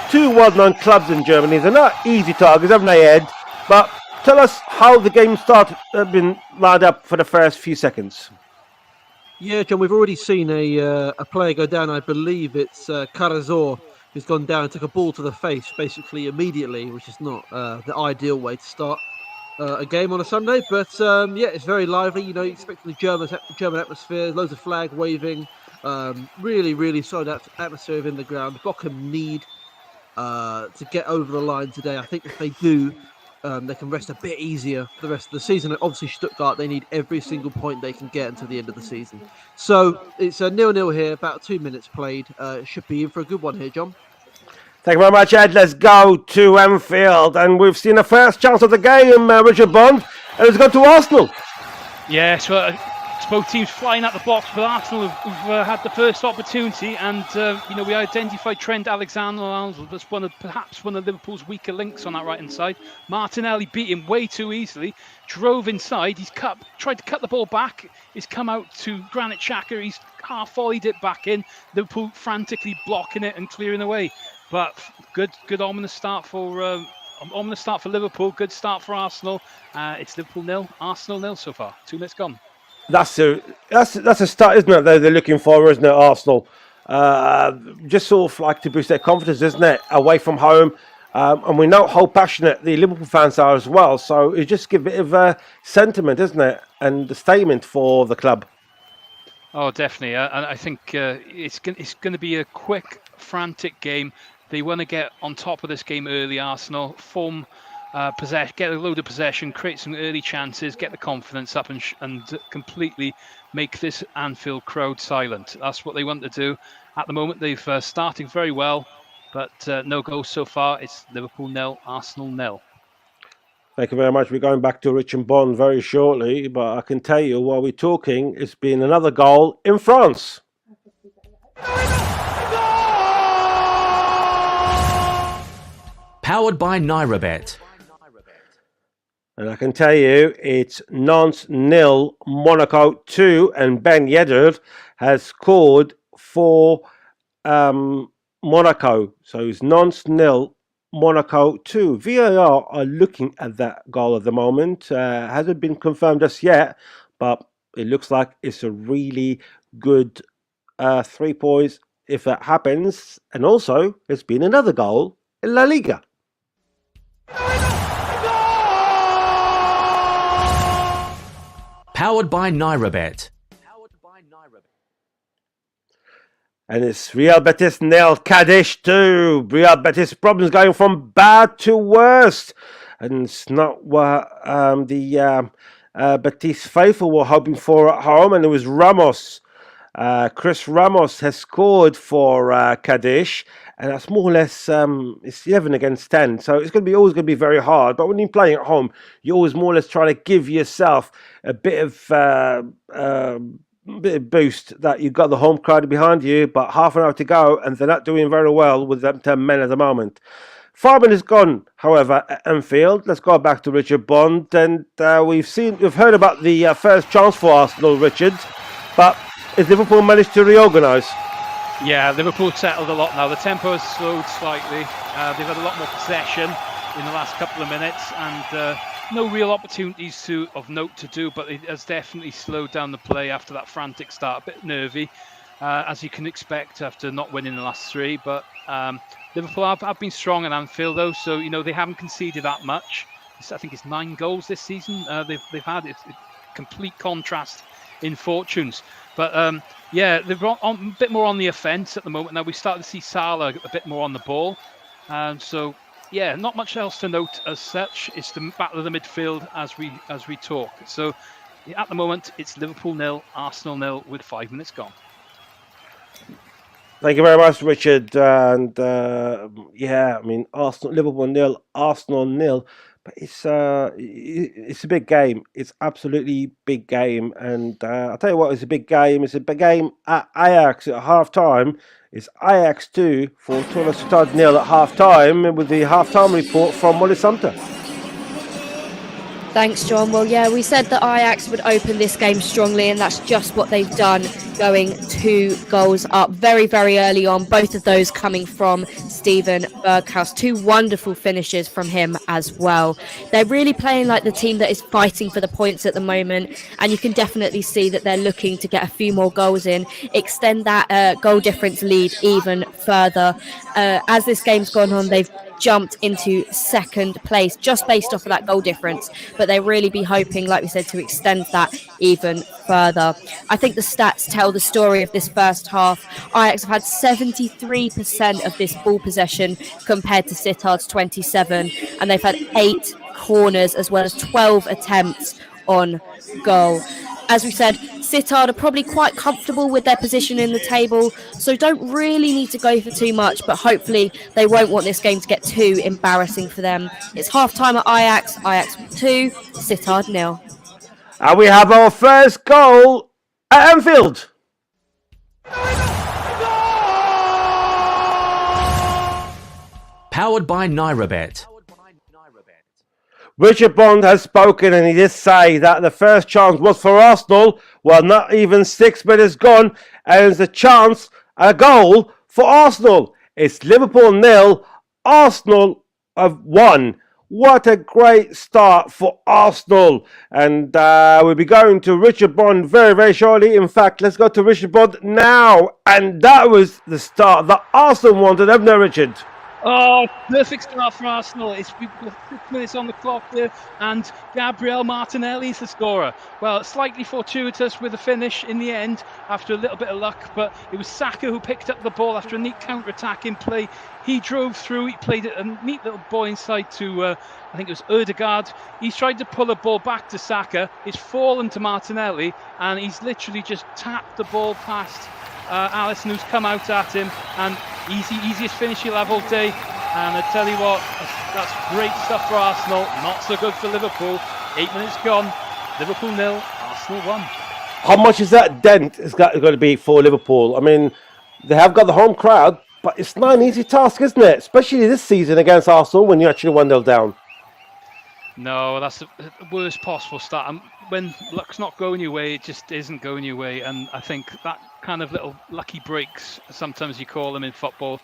two well-known clubs in Germany. They're not easy targets, haven't they, Ed? But tell us how the game started, been lined up for the first few seconds. Yeah, John, we've already seen a player go down. I believe it's Carazor, who's gone down and took a ball to the face basically immediately, which is not the ideal way to start a game on a Sunday. But yeah, it's very lively. You know, expecting the German atmosphere, loads of flag waving, really, really solid atmosphere within the ground. Bochum need to get over the line today. I think if they do, they can rest a bit easier for the rest of the season. And obviously, Stuttgart, they need every single point they can get until the end of the season. So it's a 0-0 here, about 2 minutes played. Should be in for a good one here, John. Thank you very much, Ed. Let's go to Anfield. And we've seen the first chance of the game, Richard Bond, and it's gone to Arsenal. Yes, well, both teams flying at the box, but Arsenal have had the first opportunity, and you know, we identified Trent Alexander-Arnold as perhaps one of Liverpool's weaker links on that right hand side. Martinelli beat him way too easily, drove inside, tried to cut the ball back, he's come out to Granit Xhaka, he's half volleyed it back in, Liverpool frantically blocking it and clearing away. But good ominous start for Liverpool, good start for Arsenal. It's Liverpool 0, Arsenal 0 so far. 2 minutes gone. That's a start, isn't it? They're looking for, isn't it, Arsenal? Just sort of like to boost their confidence, isn't it? Away from home, and we know how passionate the Liverpool fans are as well. So it just gives a bit of a sentiment, isn't it, and a statement for the club. Oh, definitely. And I think it's going to be a quick, frantic game. They want to get on top of this game early. Arsenal form. Get a load of possession, create some early chances, get the confidence up, and completely make this Anfield crowd silent. That's what they want to do. At the moment, they've started very well, but no goals so far. It's Liverpool 0, Arsenal 0. Thank you very much. We're going back to Richard Bond very shortly, but I can tell you while we're talking, it's been another goal in France. Powered by NairoBet. And I can tell you, it's Nantes 0, Monaco 2, and Ben Yedder has scored for Monaco. So it's Nantes 0, Monaco 2. VAR are looking at that goal at the moment. Hasn't been confirmed just yet, but it looks like it's a really good 3 points if that happens. And also, there's been another goal in La Liga. Powered by NairoBet. And it's Real Betis 0, Cadiz 2. Real Betis problems going from bad to worst. And it's not what the Betis faithful were hoping for at home. And it was Ramos. Chris Ramos has scored for Cadiz. And that's more or less, it's 11 against 10. So it's always going to be very hard. But when you're playing at home, you always more or less try to give yourself a bit of boost that you've got the home crowd behind you. But half an hour to go, and they're not doing very well with them 10 men at the moment. 5 minutes gone, however, at Anfield. Let's go back to Richard Bond. And we've heard about the first chance for Arsenal, Richard. But has Liverpool managed to reorganise? Yeah, Liverpool settled a lot now. The tempo has slowed slightly. They've had a lot more possession in the last couple of minutes, and no real opportunities of note to do, but it has definitely slowed down the play after that frantic start. A bit nervy, as you can expect after not winning the last 3. But Liverpool have been strong at Anfield, though, so you know they haven't conceded that much. I think it's 9 goals this season. They've had a complete contrast in fortunes. But yeah, they're a bit more on the offence at the moment. Now we start to see Salah a bit more on the ball. So yeah, not much else to note as such. It's the battle of the midfield as we talk. So at the moment, it's Liverpool 0, Arsenal 0 with 5 minutes gone. Thank you very much, Richard. And yeah, I mean, Liverpool 0, Arsenal 0. But it's a big game. It's absolutely big game. And I'll tell you what, it's a big game. It's a big game at Ajax at half-time. It's Ajax 2, Fortuna Sittard 0 at half-time, with the half-time report from Sumpter. Thanks, John. Well, yeah, we said that Ajax would open this game strongly, and that's just what they've done, going 2 goals up very, very early on. Both of those coming from Steven Berghuis. 2 wonderful finishes from him as well. They're really playing like the team that is fighting for the points at the moment, and you can definitely see that they're looking to get a few more goals in, extend that goal difference lead even further. As this game's gone on, they've jumped into second place just based off of that goal difference, but they really be hoping, like we said, to extend that even further. I think the stats tell the story of this first half. Ajax have had 73% of this ball possession compared to Sittard's 27, and they've had 8 corners as well as 12 attempts on goal. As we said, Sittard are probably quite comfortable with their position in the table, so don't really need to go for too much, but hopefully they won't want this game to get too embarrassing for them. It's half-time at Ajax 2, Sittard 0. And we have our first goal at Anfield. Powered by NairaBet. Richard Bond has spoken, and he did say that the first chance was for Arsenal. Well, not even 6 minutes gone, and there's a goal for Arsenal. It's Liverpool 0, Arsenal have 1. What a great start for Arsenal. And we'll be going to Richard Bond very, very shortly. In fact, let's go to Richard Bond now. And that was the start that Arsenal wanted, haven't they, Richard? Oh, perfect start for Arsenal. It's 6 minutes on the clock there, and Gabriel Martinelli is the scorer. Well, slightly fortuitous with the finish in the end after a little bit of luck, but it was Saka who picked up the ball after a neat counter-attack in play. He drove through, he played a neat little ball inside to, I think it was Ødegaard. He's tried to pull a ball back to Saka. It's fallen to Martinelli, and he's literally just tapped the ball past Alisson, who's come out at him, and easiest finish he'll have all day. And I tell you what, that's great stuff for Arsenal, not so good for Liverpool. 8 minutes gone, Liverpool 0, Arsenal 1. How much is that dent is going to be for Liverpool? I mean, they have got the home crowd, but it's not an easy task, isn't it? Especially this season against Arsenal when you're actually 1-0 down. No, that's the worst possible start. And when luck's not going your way, it just isn't going your way. And I think that kind of little lucky breaks, sometimes you call them in football,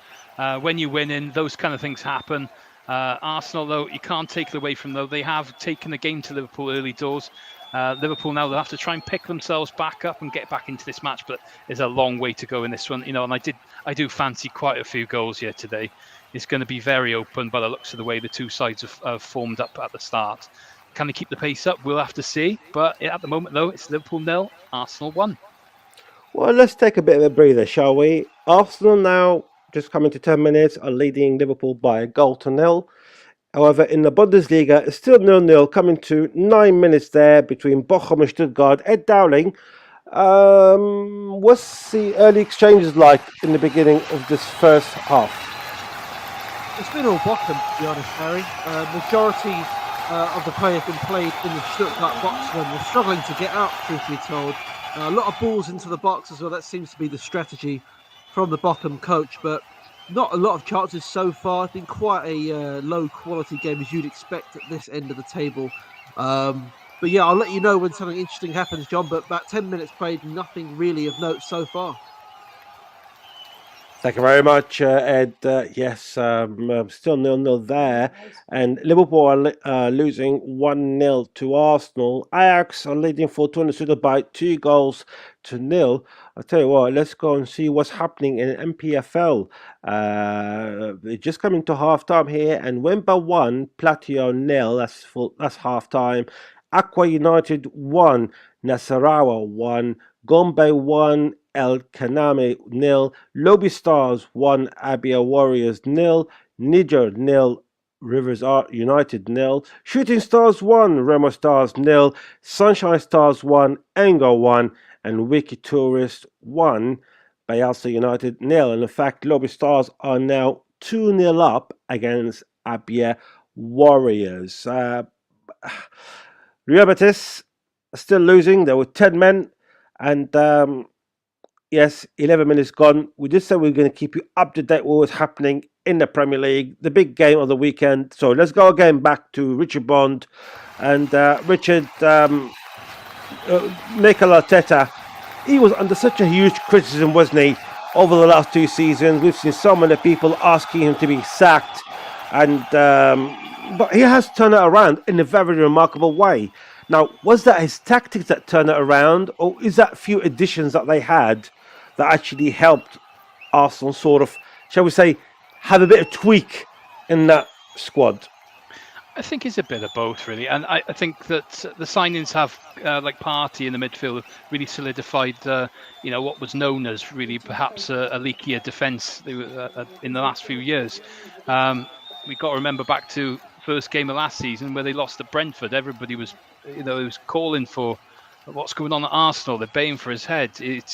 when you're winning, those kind of things happen. Arsenal, though, you can't take it away from them. They have taken the game to Liverpool early doors. Liverpool now, they'll have to try and pick themselves back up and get back into this match, but there's a long way to go in this one. You know, and I do fancy quite a few goals here today. It's going to be very open by the looks of the way the two sides have formed up at the start. Can they keep the pace up? We'll have to see. But at the moment, though, it's Liverpool 0, Arsenal 1. Well, let's take a bit of a breather, shall we? Arsenal now, just coming to 10 minutes, are leading Liverpool by 1-0. However, in the Bundesliga, it's still 0-0, coming to 9 minutes there between Bochum and Stuttgart. Ed Dowling, what's the early exchanges like in the beginning of this first half? It's been all Bochum, to be honest, Barry. Majority of the play have been played in the Stuttgart box when they're struggling to get out, truth be told. A lot of balls into the box as well. That seems to be the strategy from the Bochum coach, but not a lot of chances so far. It's been quite a low-quality game, as you'd expect at this end of the table. But yeah, I'll let you know when something interesting happens, John, but about 10 minutes played, nothing really of note so far. Thank you very much, Ed. Yes, still 0-0 there. And Liverpool are losing 1-0 to Arsenal. Ajax are leading Fortuna Sittard by 2-0. I'll tell you what, let's go and see what's happening in MPFL. They're just coming to half-time here. And Wemba 1, Platio 0. That's half-time. Aqua United 1, Nasarawa 1, Gombe 1, El Kaname 0, Lobby Stars 1, Abia Warriors 0, Niger 0, Rivers United 0, Shooting Stars 1, Remo Stars 0, Sunshine Stars 1, Engo 1, and Wiki Tourist 1, Bayelsa United 0. And in fact, Lobby Stars are now 2-0 up against Abia Warriors. Real Betis still losing. There were 10 men. And yes, 11 minutes gone. We did say we were going to keep you up to date with what was happening in the Premier League, the big game of the weekend. So let's go again back to Richard Bond. And Richard, Mikel Arteta, he was under such a huge criticism, wasn't he, over the last 2 seasons. We've seen so many people asking him to be sacked, and but he has turned it around in a very remarkable way. Now, was that his tactics that turned it around, or is that few additions that they had that actually helped Arsenal sort of, shall we say, have a bit of tweak in that squad? I think it's a bit of both, really, and I think that the signings have, like Partey in the midfield, really solidified, what was known as really perhaps a leakier defence in the last few years. We've got to remember back to first game of last season where they lost at Brentford. Everybody was, it was calling for what's going on at Arsenal. They're baying for his head. It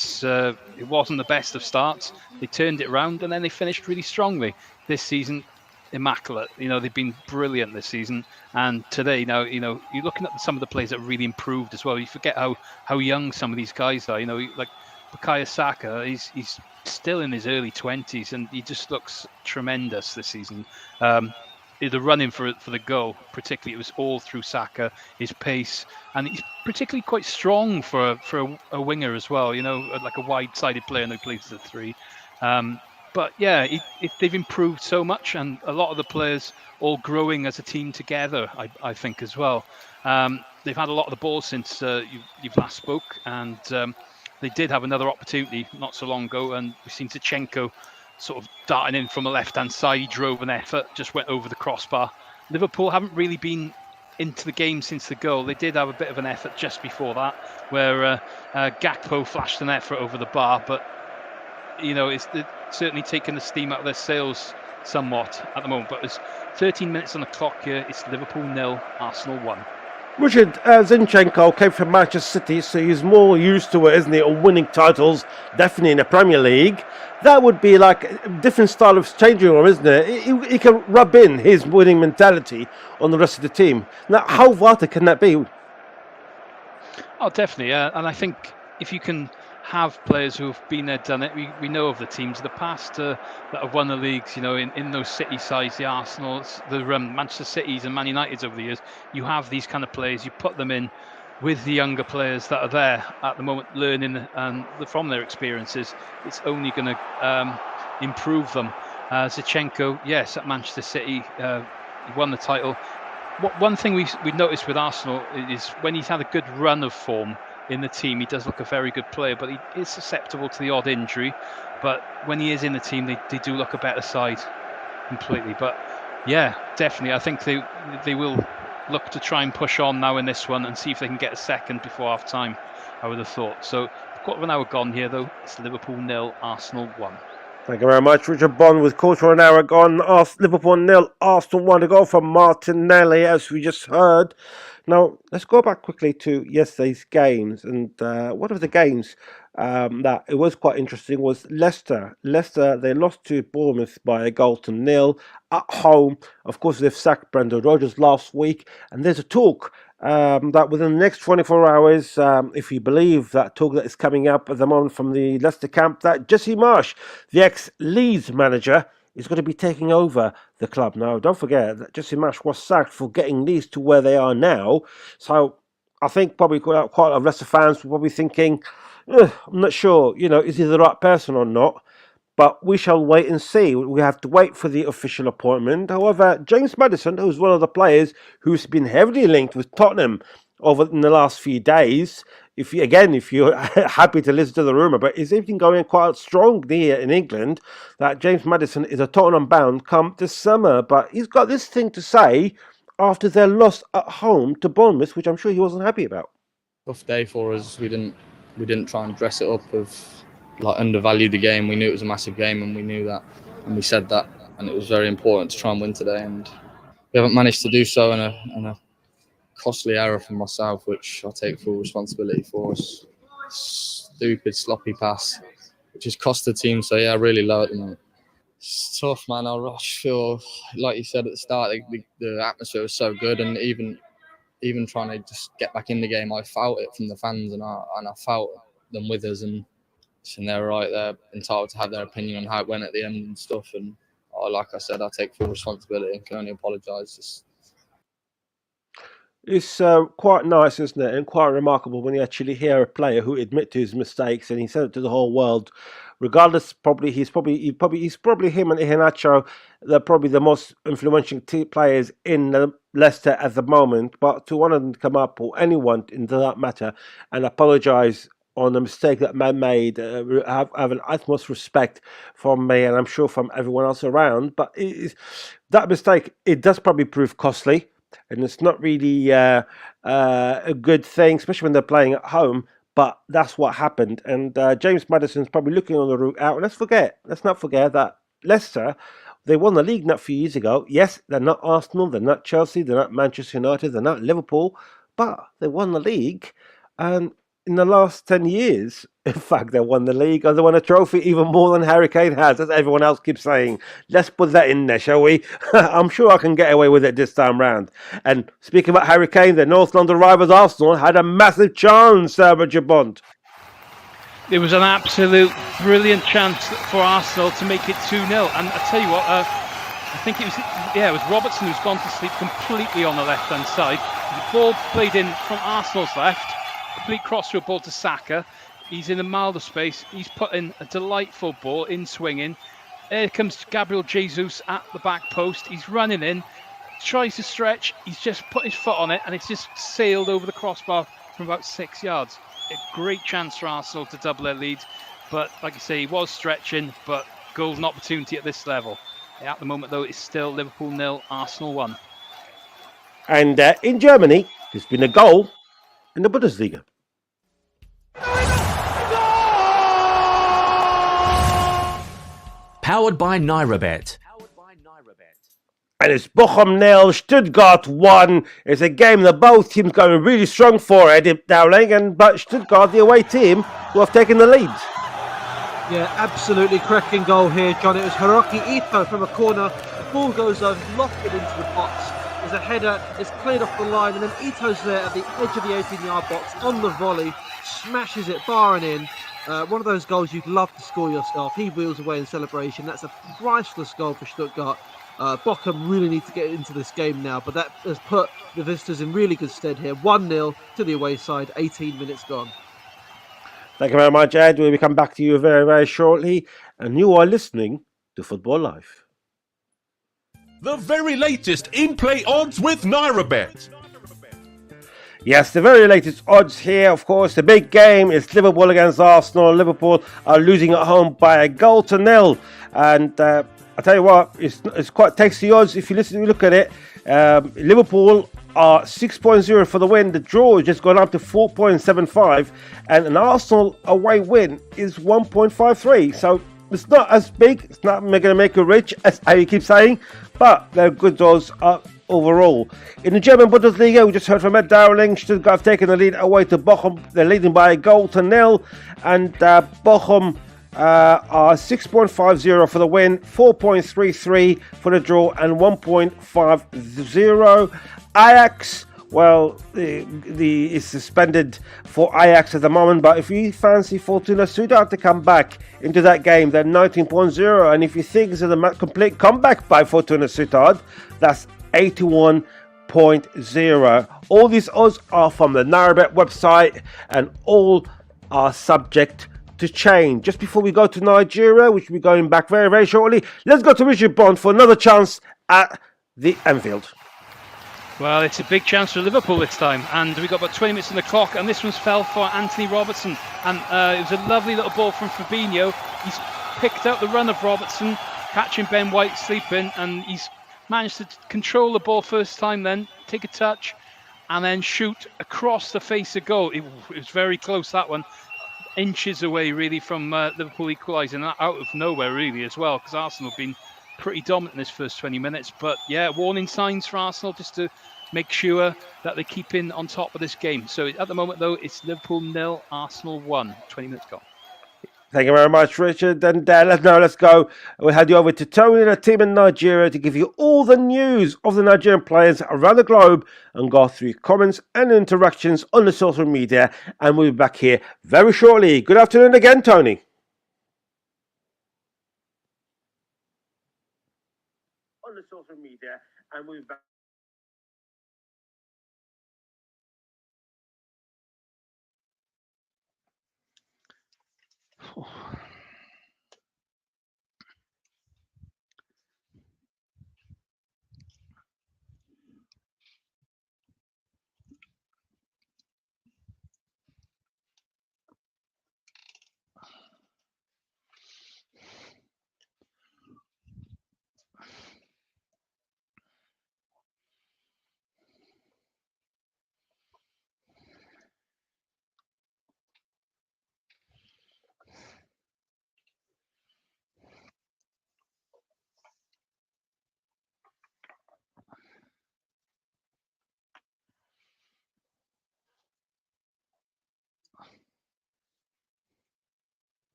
wasn't the best of starts. They turned it around and then they finished really strongly. This season, immaculate. They've been brilliant this season, and today you're looking at some of the players that really improved as well. You forget how young some of these guys are. Like Bukayo Saka, he's still in his early 20s and he just looks tremendous this season. The running for the goal, particularly, it was all through Saka, his pace, and he's particularly quite strong for a winger as well, like a wide-sided player who plays the 3. But yeah, they've improved so much, and a lot of the players all growing as a team together, I think, as well. They've had a lot of the ball since you've last spoke, and they did have another opportunity not so long ago, and we've seen Zinchenko sort of darting in from the left-hand side. He drove an effort, just went over the crossbar. Liverpool haven't really been into the game since the goal. They did have a bit of an effort just before that, where Gakpo flashed an effort over the bar, but it's certainly taken the steam out of their sails somewhat at the moment. But there's 13 minutes on the clock here. It's Liverpool 0, Arsenal 1. Richard, Zinchenko came from Manchester City, so he's more used to it, isn't he, of winning titles, definitely in the Premier League. That would be like a different style of changing room, isn't it? He can rub in his winning mentality on the rest of the team. Now, how vital can that be? Oh, definitely. And I think if you can have players who've been there, done it. We know of the teams of the past that have won the leagues, in those city sides, the Arsenals, the Manchester Cities and Man Uniteds over the years. You have these kind of players, you put them in with the younger players that are there at the moment, learning from their experiences. It's only going to improve them. Zinchenko, yes, at Manchester City, he won the title. One thing we've noticed with Arsenal is when he's had a good run of form in the team, he does look a very good player, but he is susceptible to the odd injury. But when he is in the team, they do look a better side completely. But yeah, definitely, I think they will look to try and push on now in this one and see if they can get a second before half time, I would have thought. So, quarter of an hour gone here though. It's Liverpool 0, Arsenal 1. Thank you very much, Richard Bond, with quarter of an hour gone. Liverpool 0, Arsenal 1 to go from Martinelli, as we just heard. Now, let's go back quickly to yesterday's games. And one of the games that it was quite interesting was Leicester. Leicester, they lost to Bournemouth by a goal to 0 at home. Of course, they've sacked Brendan Rodgers last week. And there's a talk that within the next 24 hours, if you believe that talk that is coming up at the moment from the Leicester camp, that Jesse Marsch, the ex-Leeds manager, is going to be taking over the club. Now, don't forget that Jesse Marsch was sacked for getting Leeds to where they are now. So I think probably quite a lot of Leicester fans were probably thinking, I'm not sure, is he the right person or not? But we shall wait and see. We have to wait for the official appointment. However, James Maddison, who's one of the players who's been heavily linked with Tottenham over in the last few days, if you're happy to listen to the rumour, but it's even going quite strong here in England that James Maddison is a Tottenham bound come this summer. But he's got this thing to say after their loss at home to Bournemouth, which I'm sure he wasn't happy about. Tough day for us. We didn't try and dress it up of undervalue the game. We knew it was a massive game, and we knew that, and we said that, and it was very important to try and win today. And we haven't managed to do so, and a costly error from myself, which I take full responsibility for. Stupid, sloppy pass, which has cost the team. So yeah, really low at the moment. It's tough, man. I just feel, like you said at the start, the atmosphere was so good, and even trying to just get back in the game, I felt it from the fans, and I felt them with us, and they're right. They're entitled to have their opinion on how it went at the end and stuff. And like I said, I take full responsibility and can only apologise. It's quite nice, isn't it, and quite remarkable when you actually hear a player who admit to his mistakes and he said it to the whole world. Regardless, he's probably him and Iheanacho, they're probably the most influential players in Leicester at the moment. But to one of them to come up, or anyone in that matter, and apologise on a mistake that man made, have an utmost respect from me, and I'm sure from everyone else around. But that mistake, it does probably prove costly. And it's not really a good thing, especially when they're playing at home. But that's what happened. And James Maddison's probably looking on the route out. And let's not forget that Leicester, they won the league not a few years ago. Yes, they're not Arsenal, they're not Chelsea, they're not Manchester United, they're not Liverpool. But they won the league. And in the last 10 years, in fact, they won the league, and they won a trophy even more than Harry Kane has, as everyone else keeps saying. Let's put that in there, shall we? I'm sure I can get away with it this time round. And speaking about Harry Kane, the North London rivals Arsenal had a massive chance, Richard Bond. It was an absolute brilliant chance for Arsenal to make it 2-0. And I tell you what, I think it was Robertson who's gone to sleep completely on the left-hand side. The ball played in from Arsenal's left. Complete cross through a ball to Saka. He's in the milder space. He's put in a delightful ball in swinging. Here comes Gabriel Jesus at the back post. He's running in, tries to stretch. He's just put his foot on it and it's just sailed over the crossbar from about 6 yards. A great chance for Arsenal to double their lead. But like I say, he was stretching, but golden opportunity at this level. At the moment, though, it's still Liverpool 0, Arsenal 1. And in Germany, there's been a goal in the Bundesliga. Powered by Nairabet. And it's Bochum 0, Stuttgart 1. It's a game that both teams going really strong for, Eddie Dowling, but Stuttgart, the away team, who have taken the lead. Yeah, absolutely cracking goal here, John. It was Hiroki Ito from a corner. The ball goes over, lofted into the box. There's a header, it's played off the line, and then Ito's there at the edge of the 18-yard box on the volley, smashes it, barring in. One of those goals you'd love to score yourself. He wheels away in celebration. That's a priceless goal for Stuttgart. Bochum really need to get into this game now, but that has put the visitors in really good stead here. 1-0 to the away side, 18 minutes gone. Thank you very much, Ed. We'll come back to you very, very shortly. And you are listening to Football Live. The very latest in-play odds with Nairabet. Yes, the very latest odds here, of course. The big game is Liverpool against Arsenal. Liverpool are losing at home by 1-0. And I tell you what, it's quite tasty odds if you look at it. Liverpool are 6.0 for the win. The draw has just gone up to 4.75. And an Arsenal away win is 1.53. So it's not as big. It's not going to make you rich, as I keep saying. But they're good odds overall. In the German Bundesliga, we just heard from Ed Dowling. Stuttgart have taken the lead away to Bochum. They're leading by 1-0. And Bochum are 6.50 for the win, 4.33 for the draw, and 1.50. Ajax, well, it's suspended for Ajax at the moment, but if you fancy Fortuna Sittard to come back into that game, they're 19.0, and if you think it's a complete comeback by Fortuna Sittard, that's 81.0. All these odds are from the Nairabet website, and all are subject to change. Just before we go to Nigeria, which we'll be going back very, very shortly, let's go to Richard Bond for another chance at the Anfield. Well, it's a big chance for Liverpool this time, and we've got about 20 minutes on the clock, and this one's fell for Anthony Robertson, and it was a lovely little ball from Fabinho. He's picked out the run of Robertson, catching Ben White sleeping, and he's managed to control the ball first time, then take a touch, and then shoot across the face of goal. It was very close, that one. Inches away, really, from Liverpool equalising, out of nowhere, really, as well, because Arsenal have been pretty dominant in this first 20 minutes. But yeah, warning signs for Arsenal just to make sure that they keep in on top of this game. So at the moment, though, it's Liverpool 0, Arsenal 1. 20 minutes gone. Thank you very much, Richard. And let's go. We'll head you over to Tony and the team in Nigeria to give you all the news of the Nigerian players around the globe and go through comments and interactions on the social media. And we'll be back here very shortly. Good afternoon again, Tony. media, and we've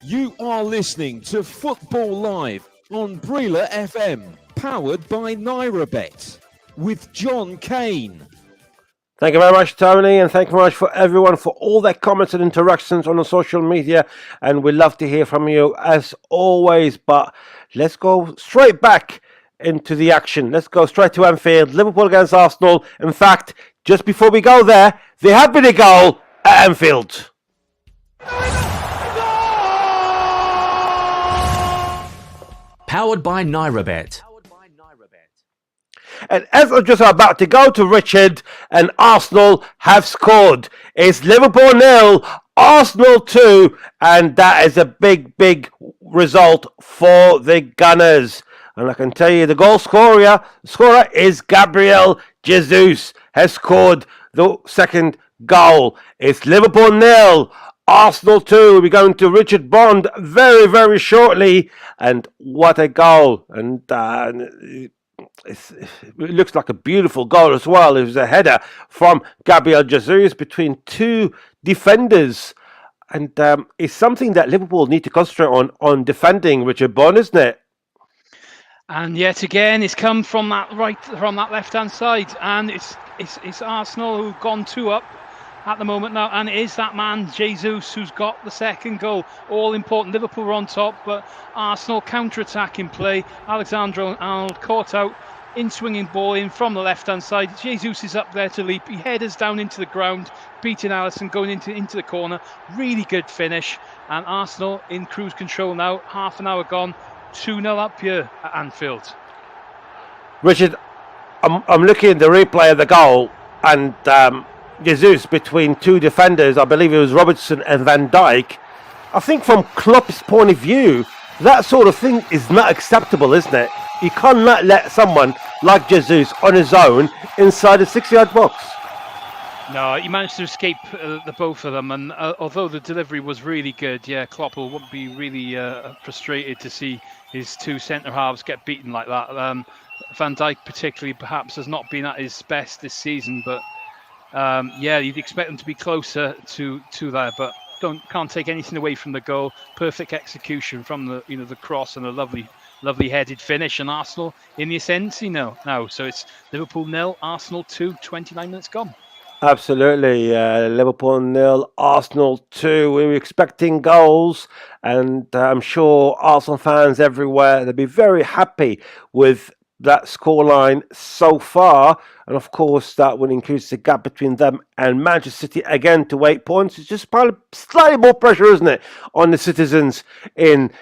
You are listening to Football Live on Brila FM, powered by NairaBet, with John Kane. Thank you very much, Tony, and thank you very much for everyone for all their comments and interactions on the social media. And we'd love to hear from you as always. But let's go straight back into the action. Let's go straight to Anfield. Liverpool against Arsenal. In fact, just before we go there, there had been a goal at Anfield. Powered by NairaBet. And as I'm just about to go to Richard, and Arsenal have scored. It's Liverpool 0, Arsenal 2, and that is a big, big result for the Gunners. And I can tell you the goal scorer is Gabriel Jesus, has scored the second goal. It's Liverpool 0, Arsenal 2. We'll be going to Richard Bond very, very shortly. And what a goal. And it looks like a beautiful goal as well. It was a header from Gabriel Jesus between two defenders. And it's something that Liverpool need to concentrate on defending, Richard Bond, isn't it? And yet again, it's come from that left-hand side, and it's Arsenal who've gone 2 up at the moment now, and it is that man Jesus who's got the second goal. All important. Liverpool are on top, but Arsenal counter-attack in play. Alexander Arnold caught out in swinging ball in from the left-hand side. Jesus is up there to leap. He headers down into the ground, beating Alisson, going into the corner. Really good finish, and Arsenal in cruise control now. Half an hour gone. 2-0 up here at Anfield. Richard, I'm looking at the replay of the goal, and Jesus between two defenders, I believe it was Robertson and Van Dijk. I think from Klopp's point of view, that sort of thing is not acceptable, isn't it? You cannot let someone like Jesus on his own inside a 6-yard box. No, he managed to escape the both of them, and although the delivery was really good, yeah, Klopp will be really frustrated to see his two centre halves get beaten like that. Van Dijk particularly perhaps has not been at his best this season, but yeah, you'd expect them to be closer to that, but can't take anything away from the goal. Perfect execution from the cross and a lovely headed finish, and Arsenal in the ascendancy now. So it's Liverpool 0, Arsenal 2, 29 minutes gone. Absolutely. Liverpool 0, Arsenal 2. We were expecting goals, and I'm sure Arsenal fans everywhere, they'll be very happy with that scoreline so far. And of course, that will increase the gap between them and Manchester City again to 8 points. It's just probably slightly more pressure, isn't it, on the citizens in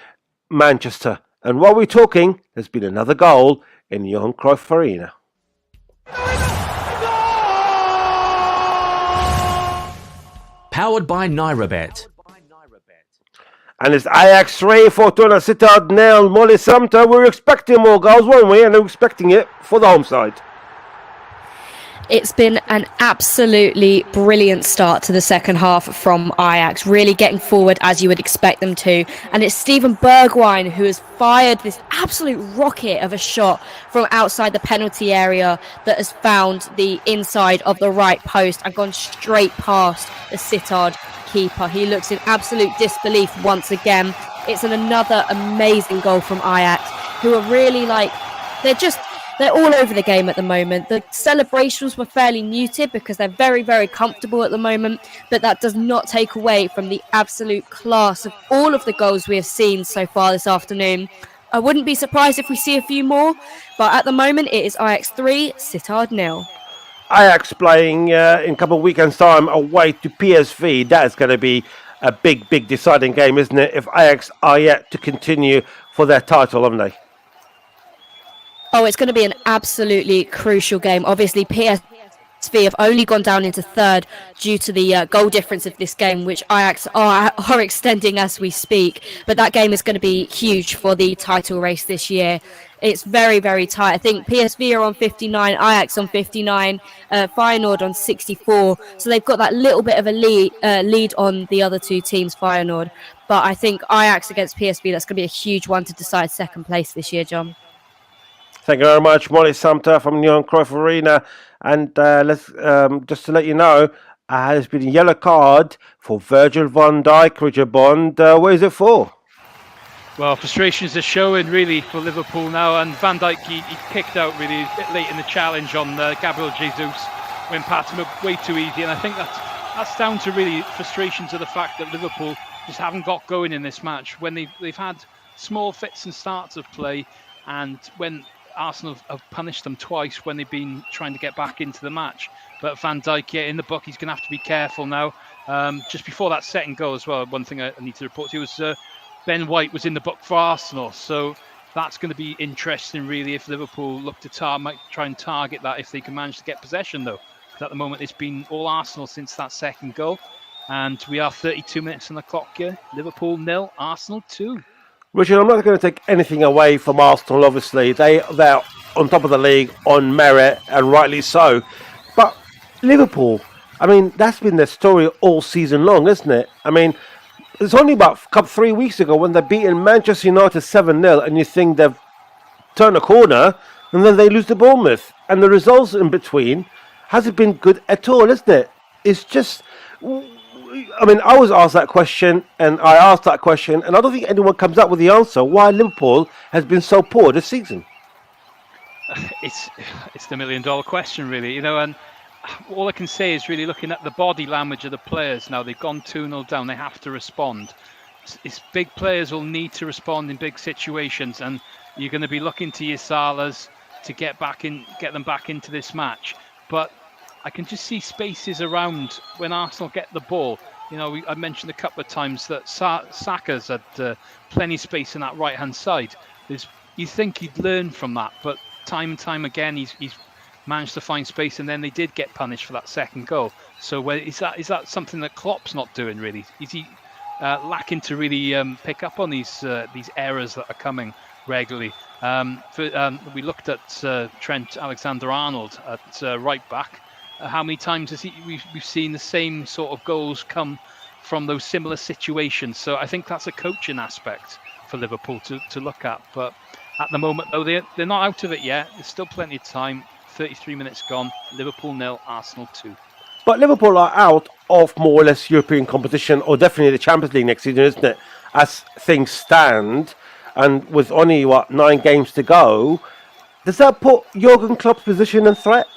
Manchester. And while we're talking, there's been another goal in Johan Cruyff Arena. Powered by NairaBet. And it's Ajax 3, Fortuna Sittard 0, Molly Sumpter. We were expecting more goals, weren't we? And we were expecting it for the home side. It's been an absolutely brilliant start to the second half from Ajax, really getting forward as you would expect them to. And it's Steven Bergwijn who has fired this absolute rocket of a shot from outside the penalty area that has found the inside of the right post and gone straight past the Sittard keeper. He looks in absolute disbelief once again. It's another amazing goal from Ajax, who are really they're all over the game at the moment. The celebrations were fairly muted because they're very, very comfortable at the moment, but that does not take away from the absolute class of all of the goals we have seen so far this afternoon. I wouldn't be surprised if we see a few more, but at the moment it is Ajax 3, Sittard 0. Ajax playing in a couple of weekends' time away to PSV. That is going to be a big, big deciding game, isn't it? If Ajax are yet to continue for their title, haven't they? Oh, it's going to be an absolutely crucial game. Obviously, PSV have only gone down into third due to the goal difference of this game, which Ajax are extending as we speak. But that game is going to be huge for the title race this year. It's very, very tight. I think PSV are on 59, Ajax on 59, Feyenoord on 64. So they've got that little bit of a lead on the other two teams, Feyenoord. But I think Ajax against PSV, that's going to be a huge one to decide second place this year, John. Thank you very much, Molly Sumpter from Johan Cruyff Arena. And let's just to let you know, there's been a yellow card for Virgil van Dijk, Richard Bond. What is it for? Well, frustrations are showing really for Liverpool now, and Van Dijk he kicked out really a bit late in the challenge on Gabriel Jesus when passing him way too easy, and I think that's down to really frustrations of the fact that Liverpool just haven't got going in this match when they've had small fits and starts of play, and when Arsenal have punished them twice when they've been trying to get back into the match. But Van Dijk, in the book, he's going to have to be careful now. Just before that second goal as well, one thing I need to report to you was Ben White was in the book for Arsenal, so that's going to be interesting really if Liverpool look to might try and target that if they can manage to get possession though. Because at the moment it's been all Arsenal since that second goal, and we are 32 minutes on the clock here. Liverpool 0, Arsenal 2. Richard, I'm not going to take anything away from Arsenal, obviously. They're on top of the league on merit, and rightly so. But Liverpool, I mean, that's been their story all season long, isn't it? I mean, it's only about 3 weeks ago when they're beating Manchester United 7-0, and you think they've turned a corner, and then they lose to Bournemouth. And the results in between hasn't been good at all, isn't it? It's just... I mean, I was asked that question, and I asked that question, and I don't think anyone comes up with the answer why Liverpool has been so poor this season. It's the $1 million question, really, and all I can say is really looking at the body language of the players now. They've gone 2-0 down, they have to respond. It's big players will need to respond in big situations, and you're going to be looking to your Salas to get them back into this match. But I can just see spaces around when Arsenal get the ball. I mentioned a couple of times that Saka's had plenty of space in that right-hand side. You think he'd learn from that, but time and time again he's managed to find space, and then they did get punished for that second goal. So is that something that Klopp's not doing really? Is he lacking to really pick up on these errors that are coming regularly? We looked at Trent Alexander-Arnold at right back. How many times has we've seen the same sort of goals come from those similar situations? So I think that's a coaching aspect for Liverpool to look at. But at the moment, though, they're not out of it yet. There's still plenty of time. 33 minutes gone. Liverpool 0, Arsenal 2. But Liverpool are out of more or less European competition, or definitely the Champions League next season, isn't it? As things stand, and with only 9 games to go, does that put Jurgen Klopp's position in threat?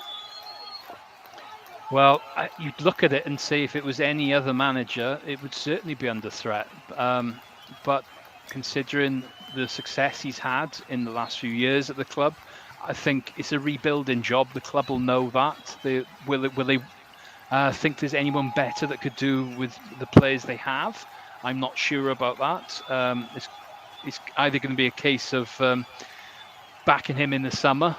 Well, you'd look at it and say if it was any other manager, it would certainly be under threat. But considering the success he's had in the last few years at the club, I think it's a rebuilding job. The club will know that. Will they think there's anyone better that could do with the players they have? I'm not sure about that. It's either going to be a case of backing him in the summer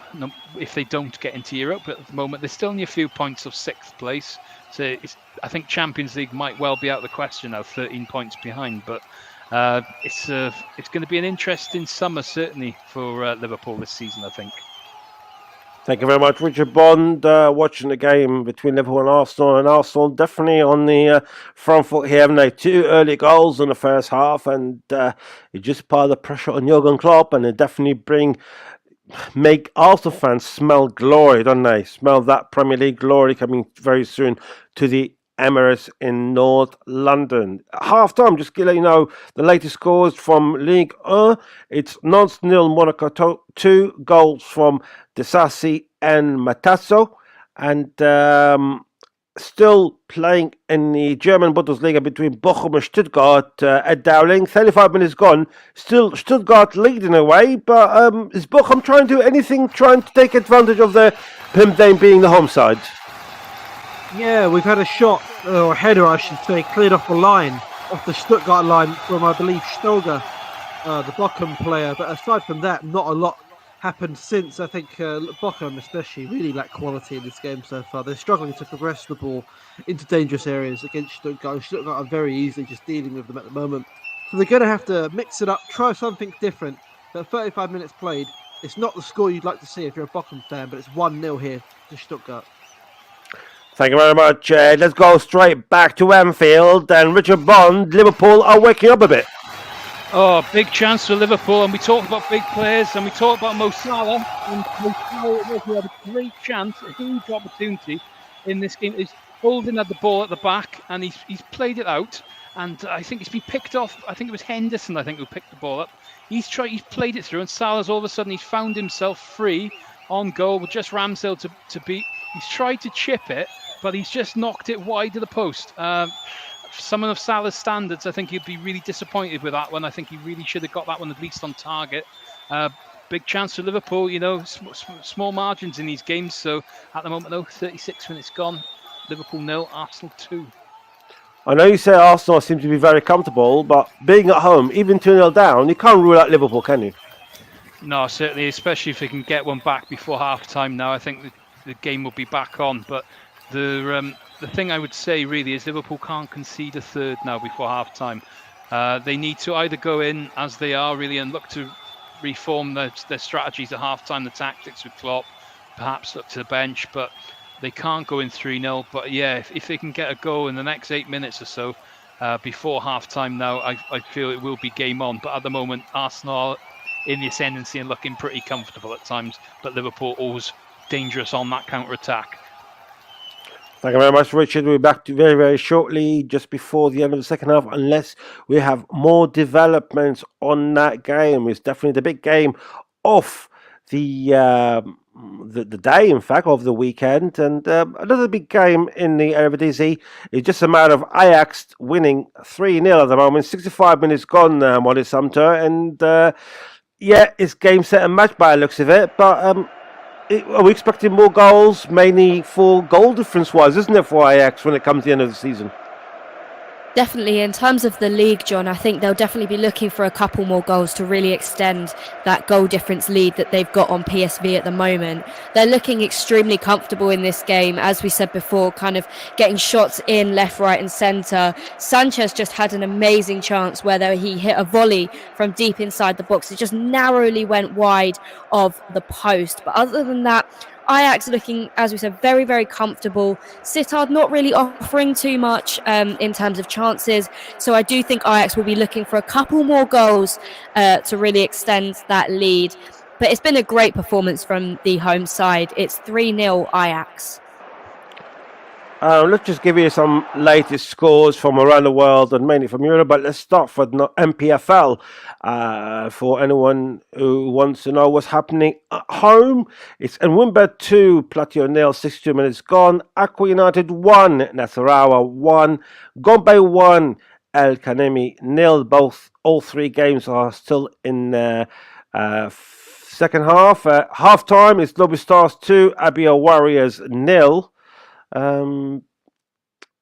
if they don't get into Europe. But at the moment, they're still only a few points of 6th place. So I think Champions League might well be out of the question now, 13 points behind. But it's going to be an interesting summer, certainly, for Liverpool this season, I think. Thank you very much, Richard Bond. Watching the game between Liverpool and Arsenal definitely on the front foot here, haven't they? 2 early goals in the first half, and it just pile the pressure on Jurgen Klopp, and it definitely make Arsenal fans smell glory, don't they? Smell that Premier League glory coming very soon to the Emirates in North London. Half time, just to let you know the latest scores from Ligue 1. It's Nantes 0, Monaco 2, goals from Desassi and Matasso. And still playing in the German Bundesliga between Bochum and Stuttgart at Dowling. 35 minutes gone. Still Stuttgart leading away, but is Bochum trying to do anything, trying to take advantage of them being the home side? Yeah, we've had a shot, or a header I should say, cleared off the line, off the Stuttgart line from, I believe, Stoger, the Bochum player. But aside from that, not a lot happened since. I think Bochum especially really lack quality in this game so far. They're struggling to progress the ball into dangerous areas against Stuttgart. Stuttgart are very easily just dealing with them at the moment. So they're going to have to mix it up, try something different. But 35 minutes played, it's not the score you'd like to see if you're a Bochum fan, but it's 1-0 here to Stuttgart. Thank you very much. Let's go straight back to Anfield. And Richard Bond, Liverpool are waking up a bit. Oh, big chance for Liverpool. And we talked about big players, and we talked about Mo Salah. And Mo Salah had a great chance, a huge opportunity in this game. He's holding at the ball at the back, and he's played it out. and I think it's been picked off. I think it was Henderson, who picked the ball up. He's played it through, and Salah's all of a sudden he's found himself free on goal with just Ramsdale to beat. He's tried to chip it, but he's just knocked it wide of the post. Someone of Salah's standards, I think he'd be really disappointed with that one. I think he really should have got that one at least on target. Big chance for Liverpool, small margins in these games. So at the moment, 36 minutes gone. Liverpool 0, Arsenal 2. I know you say Arsenal seem to be very comfortable, but being at home, even 2-0 down, you can't rule out Liverpool, can you? No, certainly, especially if they can get one back before half-time now. I think the game will be back on. But the thing I would say really is Liverpool can't concede a third now before half-time. They need to either go in as they are really and look to reform their strategies at half-time, the tactics with Klopp, perhaps look to the bench, but they can't go in 3-0. But yeah, if they can get a goal in the next 8 minutes or so before half-time now, I feel it will be game on. But at the moment, Arsenal in the ascendancy and looking pretty comfortable at times, but Liverpool always dangerous on that counter-attack. Thank you very much, Richard. We'll be back to you very, very shortly, just before the end of the second half, unless we have more developments on that game. It's definitely the big game of the day, in fact, of the weekend. And another big game in the Eredivisie is just a matter of Ajax winning 3-0 at the moment. 65 minutes gone now, Molly Sumpter. And it's game, set and match by the looks of it. But are we expecting more goals, mainly for goal difference-wise, isn't it, for Ajax when it comes to the end of the season? Definitely. In terms of the league, John, I think they'll definitely be looking for a couple more goals to really extend that goal difference lead that they've got on PSV at the moment. They're looking extremely comfortable in this game, as we said before, kind of getting shots in left, right and centre. Sanchez just had an amazing chance where he hit a volley from deep inside the box. It just narrowly went wide of the post. But other than that, Ajax looking, as we said, very, very comfortable. Sittard not really offering too much in terms of chances. So I do think Ajax will be looking for a couple more goals to really extend that lead. But it's been a great performance from the home side. It's 3-0 Ajax. Let's just give you some latest scores from around the world and mainly from Europe, but let's start with MPFL for anyone who wants to know what's happening at home. It's Nwimba 2, Platio 0, 62 minutes gone. Aqua United 1, Nasarawa 1, Gombe 1, El Kanemi 0. All three games are still in second half. Half time is Lobby Stars 2, Abia Warriors 0.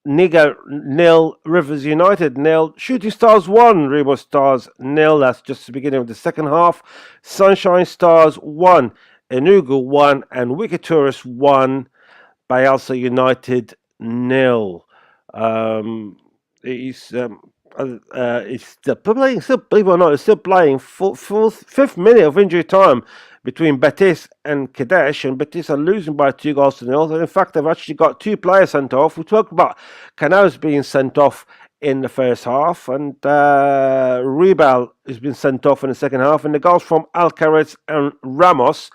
Niger 0, Rivers United 0, Shooting Stars 1, Remo Stars 0. That's just the beginning of the second half. Sunshine Stars 1, Enugu 1, and Wicked Tourists 1, Bayelsa United 0. It's still playing, believe it or not, it's still playing fifth minute of injury time between Betis and Kadesh, and Betis are losing by 2-0. And in fact, they've actually got two players sent off. We talked about Canals being sent off in the first half, and Rebel has been sent off in the second half, and the goals from Alcaraz and Ramos.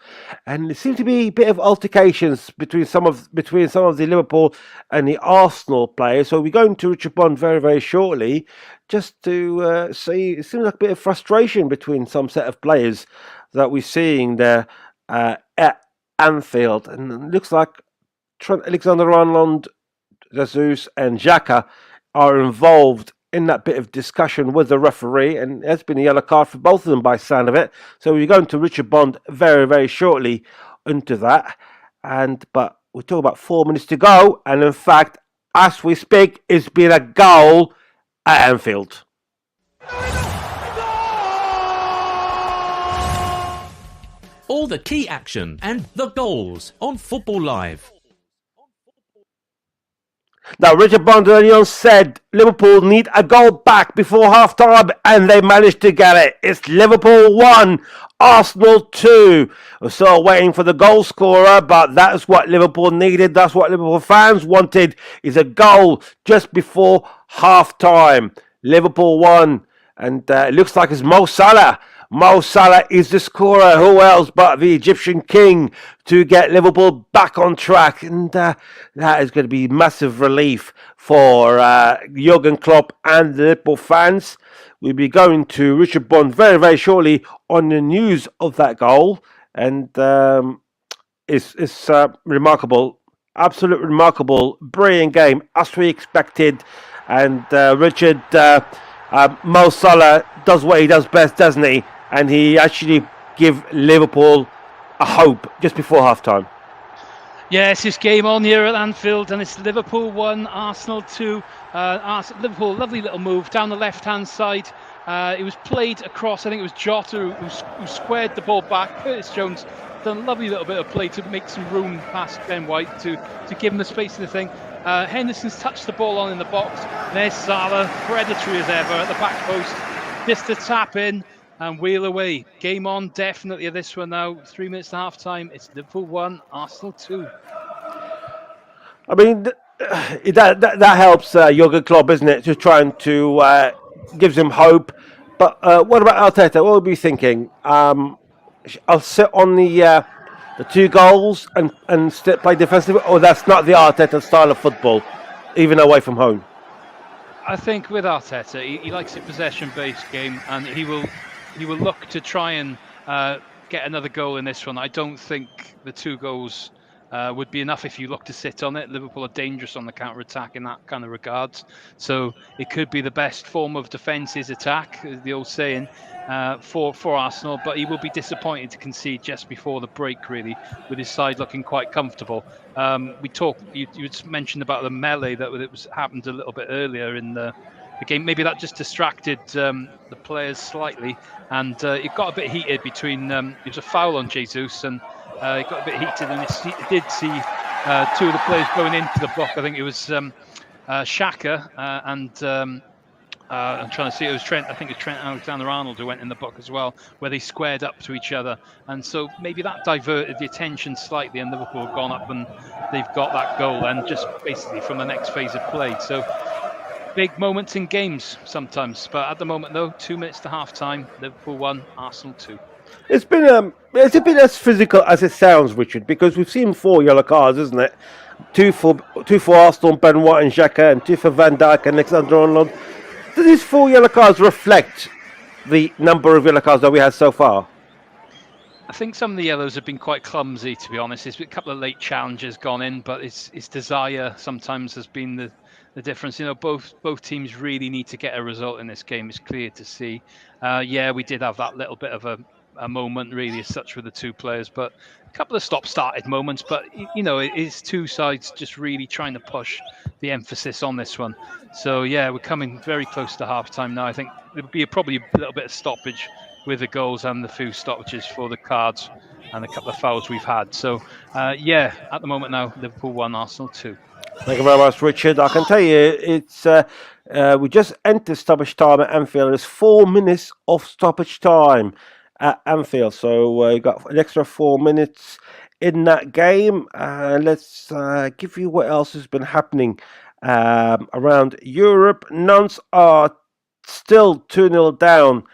And there seems to be a bit of altercations between some of the Liverpool and the Arsenal players. So we're going to Richard Bond very, very shortly, just to see. It seems like a bit of frustration between some set of players that we're seeing there at Anfield. And it looks like Trent Alexander-Arnold, Jesus and Xhaka are involved in that bit of discussion with the referee, and there's been a yellow card for both of them by the sound of it. So we're going to Richard Bond very, very shortly into that. But we're talking about 4 minutes to go, and in fact, as we speak, it's been a goal at Anfield. All the key action and the goals on Football Live. Now, Richard Bond earlier on said Liverpool need a goal back before half-time, and they managed to get it. It's Liverpool 1, Arsenal 2. We're still waiting for the goal scorer, but that's what Liverpool needed. That's what Liverpool fans wanted, is a goal just before half-time. Liverpool 1, and it looks like it's Mo Salah Mo Salah is the scorer. Who else but the Egyptian king to get Liverpool back on track? And that is going to be massive relief for Jurgen Klopp and the Liverpool fans. We'll be going to Richard Bond very, very shortly on the news of that goal. And it's remarkable. Absolutely remarkable. Brilliant game, as we expected. And Richard, Mo Salah does what he does best, doesn't he? And he actually give Liverpool a hope just before half-time. Yes, this game on here at Anfield, and it's Liverpool 1, Arsenal 2. Liverpool, lovely little move down the left-hand side. It was played across, I think it was Jota who squared the ball back. Curtis Jones done a lovely little bit of play to make some room past Ben White to give him the space in the thing. Henderson's touched the ball on in the box. There's Salah, predatory as ever at the back post. Just to tap in and wheel away. Game on, definitely of this one now. 3 minutes to half time. It's Liverpool 1, Arsenal 2. I mean, that helps Jurgen Klopp, isn't it? Just trying to gives him hope. But what about Arteta? What would be thinking? I'll sit on the 2 goals and play defensively. Or that's not the Arteta style of football, even away from home. I think with Arteta, he likes a possession-based game, and he will look to try and get another goal in this one. I don't think the 2 goals would be enough if you look to sit on it. Liverpool are dangerous on the counter-attack in that kind of regards. So it could be the best form of defence is attack, is the old saying, for Arsenal. But he will be disappointed to concede just before the break, really, with his side looking quite comfortable. You mentioned about the melee that happened a little bit earlier in the game. Maybe that just distracted the players slightly, and it got a bit heated between. It was a foul on Jesus, and it got a bit heated, and it did see 2 of the players going into the block. I think it was Xhaka and I'm trying to see. It was Trent. I think it was Trent Alexander-Arnold who went in the book as well, where they squared up to each other, and so maybe that diverted the attention slightly, and Liverpool have gone up and they've got that goal, and just basically from the next phase of play. So big moments in games sometimes, but at the moment though, 2 minutes to half time, Liverpool 1, Arsenal 2. It's been as physical as it sounds, Richard, because we've seen 4 yellow cards, isn't it? 2 for Arsenal, Ben White and Xhaka, and 2 for Van Dijk and Alexander-Arnold. Do these 4 yellow cards reflect the number of yellow cards that we had so far? I think some of the yellows have been quite clumsy, to be honest. There's been a couple of late challenges gone in, but it's desire sometimes has been the difference. You know, both teams really need to get a result in this game. It's clear to see. We did have that little bit of a moment, really, as such, with the 2 players, but a couple of stop-started moments. But you know, it is 2 sides just really trying to push the emphasis on this one. So yeah, we're coming very close to half-time now. I think there'll be probably a little bit of stoppage with the goals and the few stoppages for the cards and a couple of fouls we've had. So at the moment now, Liverpool 1, Arsenal 2. Thank you very much, Richard. I can tell you, it's we just entered stoppage time at Anfield. There's 4 minutes of stoppage time at Anfield, so you got an extra 4 minutes in that game. Let's give you what else has been happening around Europe. Nantes are still 2-0 down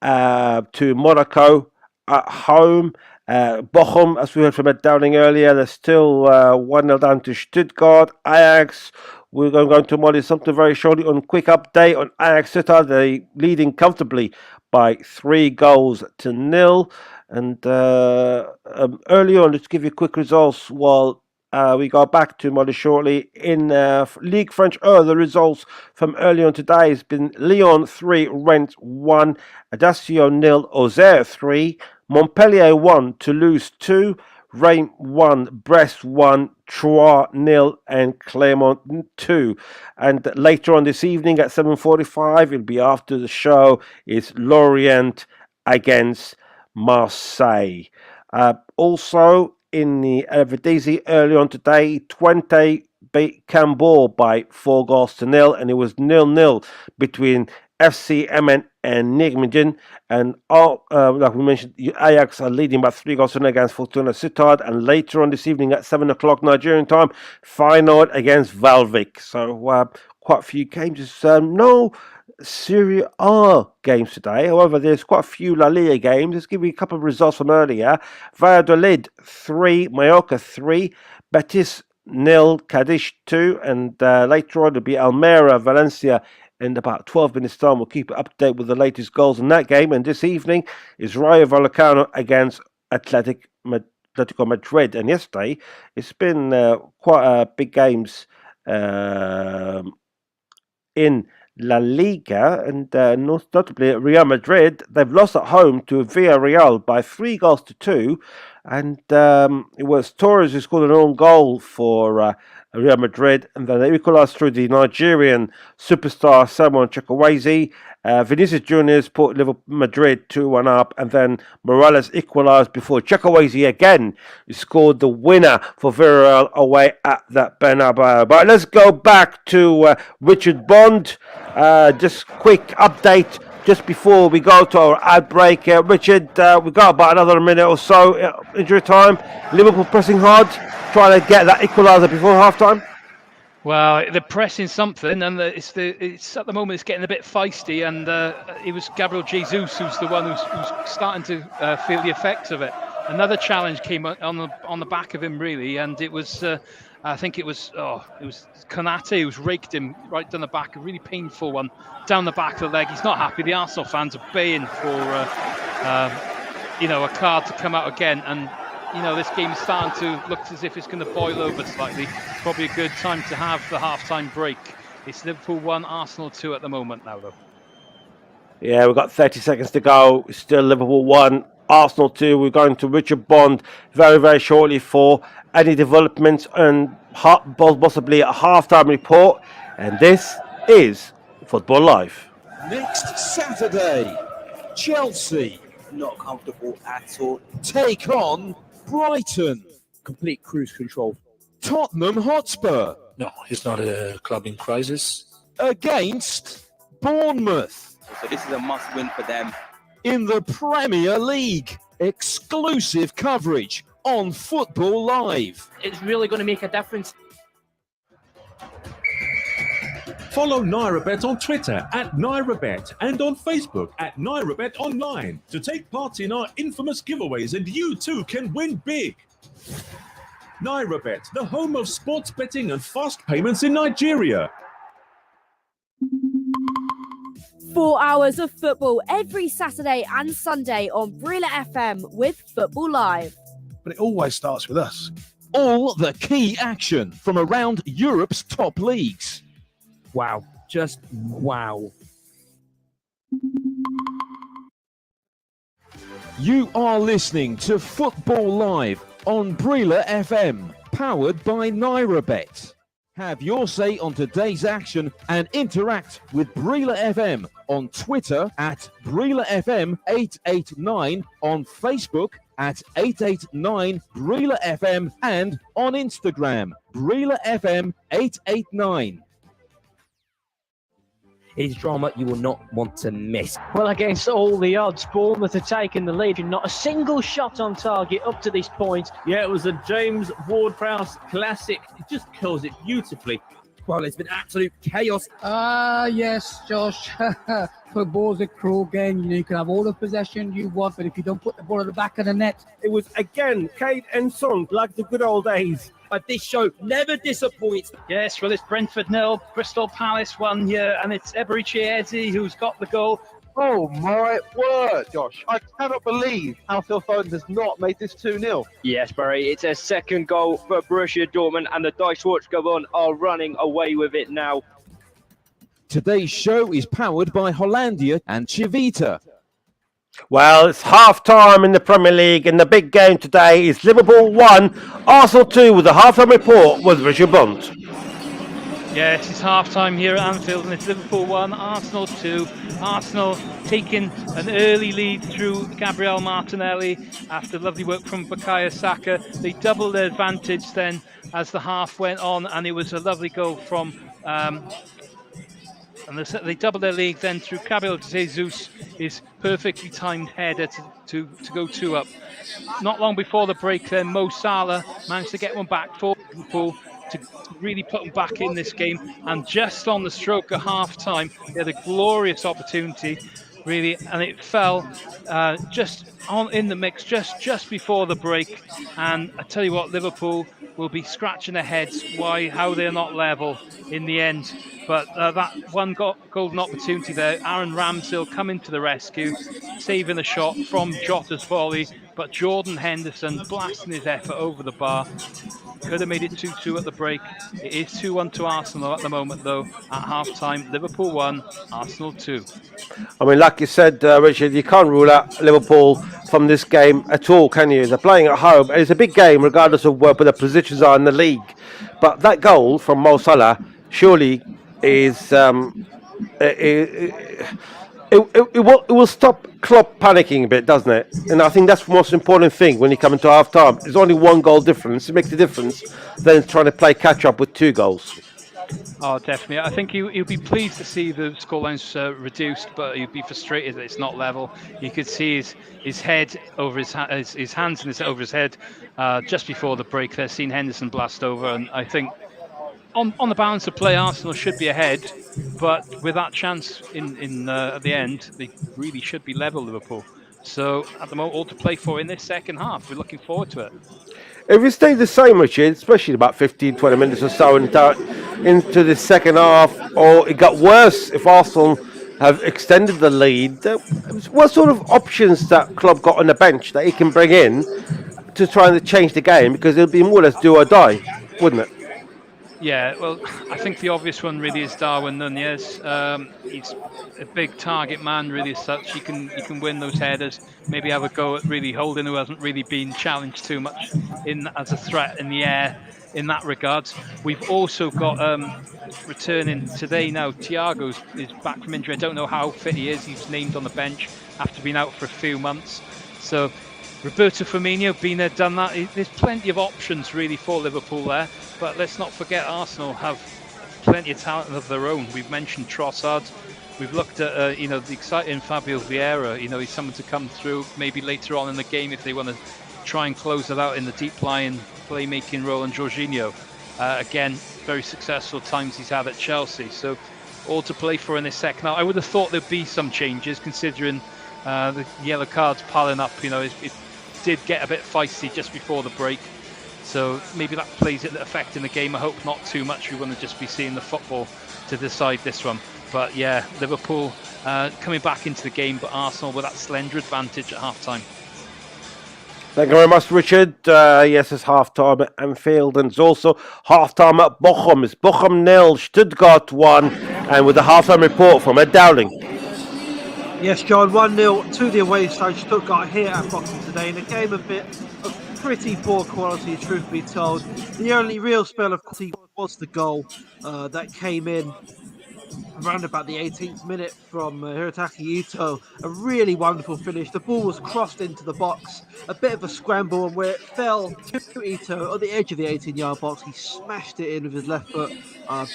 to Monaco at home. Bochum, as we heard from Ed Downing earlier, they're still 1-0 down to Stuttgart. Ajax, we're going to go into Molly Sumpter very shortly on quick update on Ajax Sittard. They're leading comfortably by 3-0. And early on, let's give you quick results while we go back to Molly shortly. In League French, the results from early on today has been Lyon 3, Rennes 1, Ajaccio 0, Auxerre 3, Montpellier 1, Toulouse 2, Reims 1, Brest 1, Troyes 0, and Clermont 2. And later on this evening at 7:45, it'll be after the show, is Lorient against Marseille. Also in the Eredivisie early on today, Twente beat Cambourg by 4-0, and it was 0-0 between FC Emmen and Nijmegen, and like we mentioned, Ajax are leading by 3-0 against Fortuna Sittard, and later on this evening at 7 o'clock Nigerian time, Feyenoord against Valvik. So quite a few games. No Serie A games today. However, there's quite a few La Liga games. Let's give you a couple of results from earlier. Valladolid 3, Mallorca 3, Betis 0, Cadiz 2, and later on it'll be Almeria, Valencia in about 12 minutes time. We'll keep it up to date with the latest goals in that game. And this evening is Rayo Vallecano against Atletico Madrid. And yesterday it's been quite big games in La Liga, and notably Real Madrid. They've lost at home to Villarreal by 3-2, and it was Torres who scored an own goal for Real Madrid, and then they equalised through the Nigerian superstar Samuel Chukwueze. Vinicius Juniors put Madrid 2-1 up, and then Morales equalised before Chukwueze again scored the winner for Villarreal away at that Bernabeu. But let's go back to Richard Bond. Just quick update just before we go to our ad break. Richard, we've got about another minute or so injury time. Liverpool pressing hard, trying to get that equaliser before half-time. Well, they're pressing something, and it's at the moment it's getting a bit feisty, and it was Gabriel Jesus who's the one who's starting to feel the effects of it. Another challenge came on the back of him, really, and it was I think it was Konate who's raked him right down the back, a really painful one down the back of the leg. He's not happy. The Arsenal fans are baying for a card to come out again, and this game is starting to look as if it's going to boil over slightly. It's probably a good time to have the half-time break. It's Liverpool 1, Arsenal 2 at the moment now, though. Yeah, we've got 30 seconds to go. It's still Liverpool 1, Arsenal 2. We're going to Richard Bond very, very shortly for any developments and possibly a half-time report. And this is Football Live. Next Saturday, Chelsea, Not comfortable at all. take on Brighton. Complete cruise control. Tottenham Hotspur No, it's not a club in crisis. against Bournemouth. So this is a must-win for them. In the Premier League, exclusive coverage on Football Live. It's really going to make a difference. Follow NairaBet on Twitter @NairaBet and on Facebook @NairaBet Online to take part in our infamous giveaways, and you too can win big. NairaBet, the home of sports betting and fast payments in Nigeria. 4 hours of football every Saturday and Sunday on Brila FM with Football Live. But it always starts with us. All the key action from around Europe's top leagues. Wow. Just wow. You are listening to Football Live on Brila FM, powered by NairaBet. Have your say on today's action and interact with Brila FM on Twitter @Brila FM 889, on Facebook @889 Brila FM, and on Instagram Brila FM 889. It is drama you will not want to miss. Well, against all the odds, Bournemouth are taking the lead, and not a single shot on target up to this point. Yeah, it was a James Ward-Prowse classic. It just kills it beautifully. Well, it's been absolute chaos. Yes, Josh. Football's a cruel game. You can have all the possession you want, but if you don't put the ball at the back of the net. It was again Kate and Son, like the good old days. But this show never disappoints. Yes, well, it's Brentford 0, Crystal Palace 1 here, and it's Eberechi who's got the goal. Oh my word, Josh. I cannot believe how Phil Foden has not made this 2-0. Yes, Barry, it's a second goal for Borussia Dortmund, and the Dutch Eredivisie are running away with it now. Today's show is powered by Hollandia and Chivita. Well, it's half-time in the Premier League, and the big game today is Liverpool 1, Arsenal 2, with a half-time report with Richard Bond. Yes, it's half-time here at Anfield, and it's Liverpool 1, Arsenal 2. Arsenal taking an early lead through Gabriel Martinelli after lovely work from Bukayo Saka. They doubled their advantage then as the half went on, and it was a lovely goal from... and they doubled their lead then through Gabriel Jesus, his perfectly timed header to go 2 up. Not long before the break then, Mo Salah managed to get one back for Liverpool, to really put them back in this game. And just on the stroke of half-time, they had a glorious opportunity, really, and it fell just on in the mix just before the break. And I tell you what, Liverpool will be scratching their heads how they're not level in the end. But that one golden opportunity there, Aaron Ramsdale coming to the rescue, saving a shot from Jota's volley, but Jordan Henderson blasting his effort over the bar. Could have made it 2-2 at the break. It is 2-1 to Arsenal at the moment, though. At half-time, Liverpool 1, Arsenal 2. I mean, like you said, Richard, you can't rule out Liverpool from this game at all, can you? They're playing at home, and it's a big game regardless of where the positions are in the league. But that goal from Mo Salah surely is... It will stop Klopp panicking a bit, doesn't it? And I think that's the most important thing when you come into half-time. There's only one goal difference. It makes a difference than trying to play catch-up with 2 goals. Oh, definitely. I think he'll be pleased to see the scorelines reduced, but he'll be frustrated that it's not level. You could see his head over his hands over his head just before the break there, seeing Henderson blast over. And I think on the balance of play, Arsenal should be ahead, but with that chance at the end, they really should be level, Liverpool. So at the moment, all to play for in this second half. We're looking forward to it. If it stayed the same, Richard, especially about 15-20 minutes or so into the second half, or it got worse if Arsenal have extended the lead, what sort of options that club got on the bench that he can bring in to try and change the game? Because it'll be more or less do or die, wouldn't it? Yeah, well, I think the obvious one really is Darwin Nunez. He's a big target man, really, as such. He can win those headers. Maybe have a go at really Holding, who hasn't really been challenged too much as a threat in the air in that regard. We've also got returning today now. Thiago is back from injury. I don't know how fit he is. He's named on the bench after being out for a few months. So Roberto Firmino, been there, done that. There's plenty of options really for Liverpool there. But let's not forget Arsenal have plenty of talent of their own. We've mentioned Trossard. We've looked at the exciting Fabio Vieira. He's someone to come through maybe later on in the game if they want to try and close it out in the deep line playmaking role. And Jorginho, again, very successful times he's had at Chelsea. So all to play for in this second half. I would have thought there'd be some changes considering the yellow cards piling up. It did get a bit feisty just before the break. So maybe that plays it effect in the game. I hope not too much. We want to just be seeing the football to decide this one. But yeah, Liverpool coming back into the game, but Arsenal with that slender advantage at half-time. Thank you very much, Richard. Yes, it's half-time at Anfield, and it's also half-time at Bochum. It's Bochum 0, Stuttgart 1, and with a half-time report from Ed Dowling. Yes, John, 1-0 to the away side Stuttgart here at Bochum today, in a game a bit of pretty poor quality, truth be told. The only real spell of quality was the goal that came in around about the 18th minute from Hirataki Ito. A really wonderful finish. The ball was crossed into the box, a bit of a scramble, and where it fell to Ito at the edge of the 18-yard box, he smashed it in with his left foot,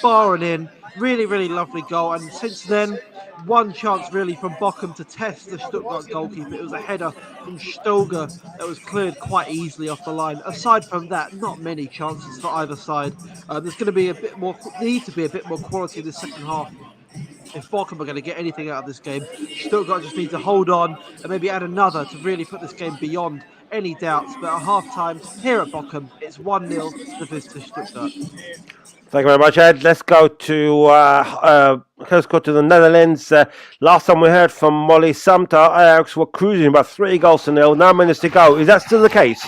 barring in. Really, really lovely goal. And since then, one chance really from Bochum to test the Stuttgart goalkeeper. It was a header from Stoger that was cleared quite easily off the line. Aside from that, not many chances for either side. There's going to be need to be a bit more quality in the second half if Bochum are going to get anything out of this game. Stuttgart just need to hold on and maybe add another to really put this game beyond any doubts. But at half-time here at Bochum, it's 1-0 to the visitor Stuttgart. Thank you very much, Ed. Let's go to the Netherlands. Last time we heard from Molly Sumpter, Ajax were cruising about 3 goals to 0. 9 minutes to go. Is that still the case?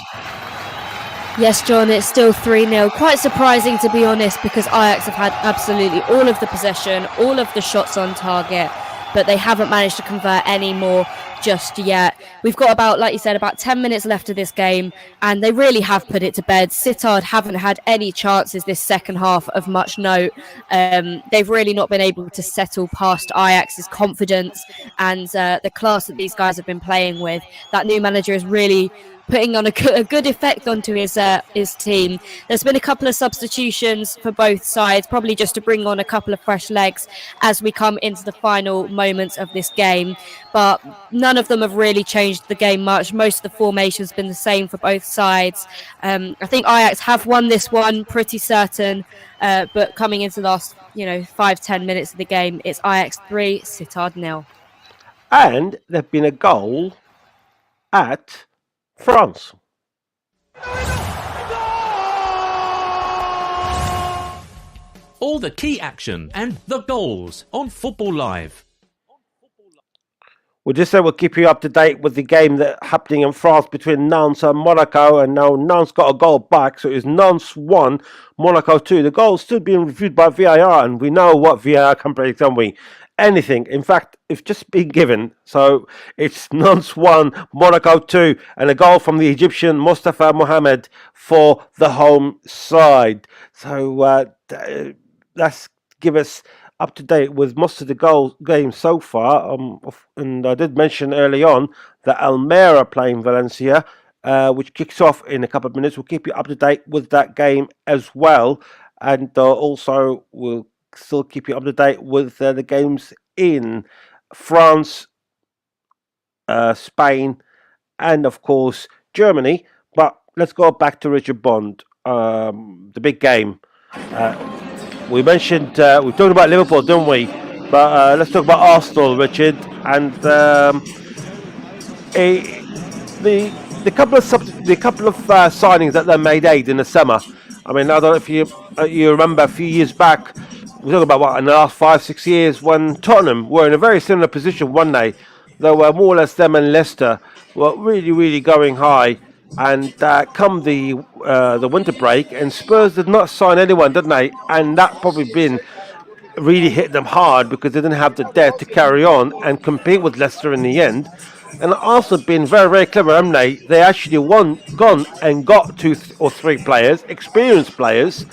Yes, John, it's still 3-0. Quite surprising, to be honest, because Ajax have had absolutely all of the possession, all of the shots on target, but they haven't managed to convert any more just yet. We've got about, like you said, about 10 minutes left of this game, and they really have put it to bed. Sittard haven't had any chances this second half of much note. They've really not been able to settle past Ajax's confidence and the class that these guys have been playing with. That new manager is really putting on a good effect onto his team. There's been a couple of substitutions for both sides, probably just to bring on a couple of fresh legs as we come into the final moments of this game. But none none of them have really changed the game much. Most of the formation's been the same for both sides. I think Ajax have won this one, pretty certain. But coming into the last, 5-10 minutes of the game, it's Ajax 3, Sittard 0. And there's been a goal at France. All the key action and the goals on Football Live. We'll just say we'll keep you up to date with the game that's happening in France between Nantes and Monaco. And now Nantes got a goal back, so it's Nantes 1, Monaco 2. The goal's still being reviewed by VAR, and we know what VAR can predict, don't we? Anything. In fact, it's just been given. So it's Nantes 1, Monaco 2, and a goal from the Egyptian Mustafa Mohamed for the home side. So let's give us up to date with most of the games so far. And I did mention early on that Almeria playing Valencia, which kicks off in a couple of minutes. We'll keep you up to date with that game as well. And also we'll still keep you up to date with the games in France, Spain, and of course Germany. But let's go back to Richard Bond, the big game. We mentioned, we talked about Liverpool, didn't we? But let's talk about Arsenal, Richard. And the couple of signings that they made in the summer. I mean, I don't know if you remember a few years back. We're talking about what in the last 5-6 years when Tottenham were in a very similar position one day. They were more or less them and Leicester were really going high. And come the winter break, and Spurs did not sign anyone, didn't they? And that probably really hit them hard because they didn't have the depth to carry on and compete with Leicester in the end. And Arsenal been very clever, haven't they? They actually gone and got 2 or 3 players, experienced players,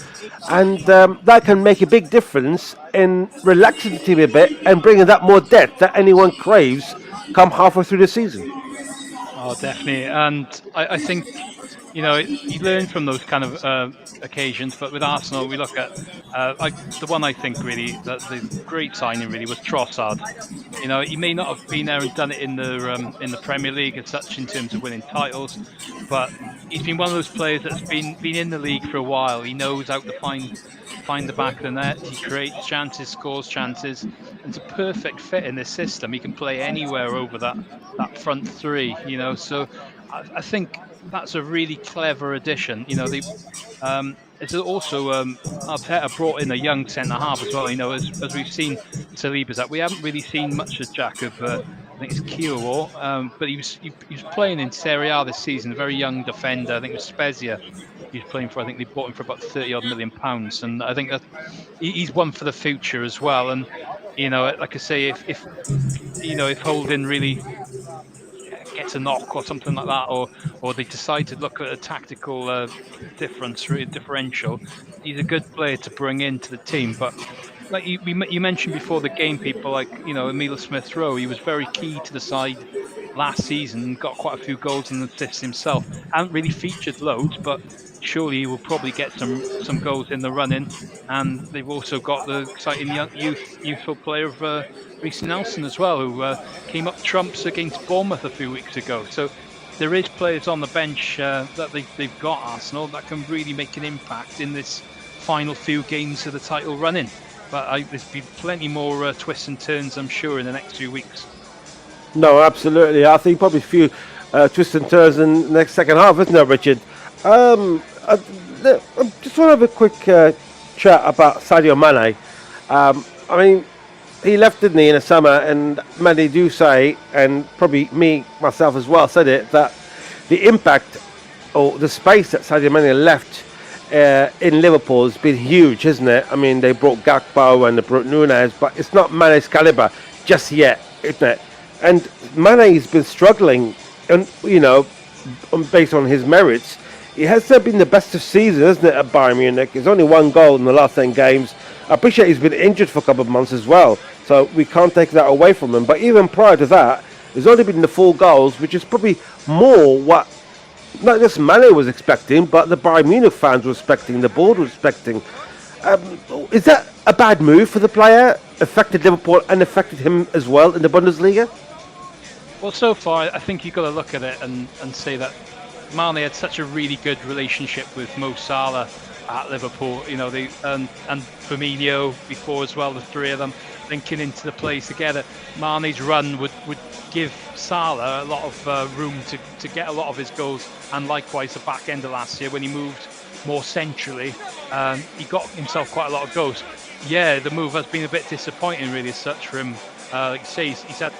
and that can make a big difference in relaxing the team a bit and bringing that more depth that anyone craves come halfway through the season. Oh, definitely. And I think, you learn from those kind of occasions. But with Arsenal, we look at the one I think really that the great signing really was Trossard. He may not have been there and done it in the Premier League as such in terms of winning titles, but he's been one of those players that's been in the league for a while. He knows how to find the back of the net. He creates chances, scores chances. It's a perfect fit in this system. He can play anywhere over that front three, So I think that's a really clever addition. It's also Arteta brought in a young centre half as well. As we've seen Saliba's that we haven't really seen much of Jack of. I think it's Kiowa, but he was playing in Serie A this season. A very young defender. I think it was Spezia. He's playing for. I think they bought him for about £30 million, and I think that he's one for the future as well. And like I say, if Holding really gets a knock or something like that, or they decide to look at a tactical differential, he's a good player to bring into the team. But like you mentioned before the game, people like Emile Smith-Rowe, he was very key to the side last season and got quite a few goals and assists himself. Hasn't really featured loads, but surely he will probably get some goals in the running. And they've also got the exciting youthful player of Reece Nelson as well, who came up trumps against Bournemouth a few weeks ago. So there is players on the bench that they've got, Arsenal, that can really make an impact in this final few games of the title running. But there's been plenty more twists and turns, I'm sure, in the next few weeks. No, absolutely. I think probably a few twists and turns in the next second half, isn't there, Richard? I just want to have a quick chat about Sadio Mane. I mean, he left, didn't he, in the summer, and many do say, and probably myself as well, said it, that the impact or the space that Sadio Mane left in Liverpool has been huge, isn't it? I mean, they brought Gakpo and they brought Nunez, but it's not Mane's calibre just yet, isn't it? And Mane's been struggling, and based on his merits, it hasn't been the best of seasons, isn't it, at Bayern Munich? He's only 1 goal in the last 10 games. I appreciate he's been injured for a couple of months as well, so we can't take that away from him. But even prior to that, he's only been the 4 goals, which is probably more what not just Mane was expecting, but the Bayern Munich fans were expecting, the board was expecting. Is that a bad move for the player? Affected Liverpool and affected him as well in the Bundesliga? Well, so far, I think you've got to look at it and say that Mane had such a really good relationship with Mo Salah at Liverpool. You know, and Firmino before as well, the three of them linking into the plays together. Mane's run would give Salah a lot of room to get a lot of his goals, and likewise the back end of last year when he moved more centrally, he got himself quite a lot of goals. Yeah, the move has been a bit disappointing really as such for him. Like you say, he's had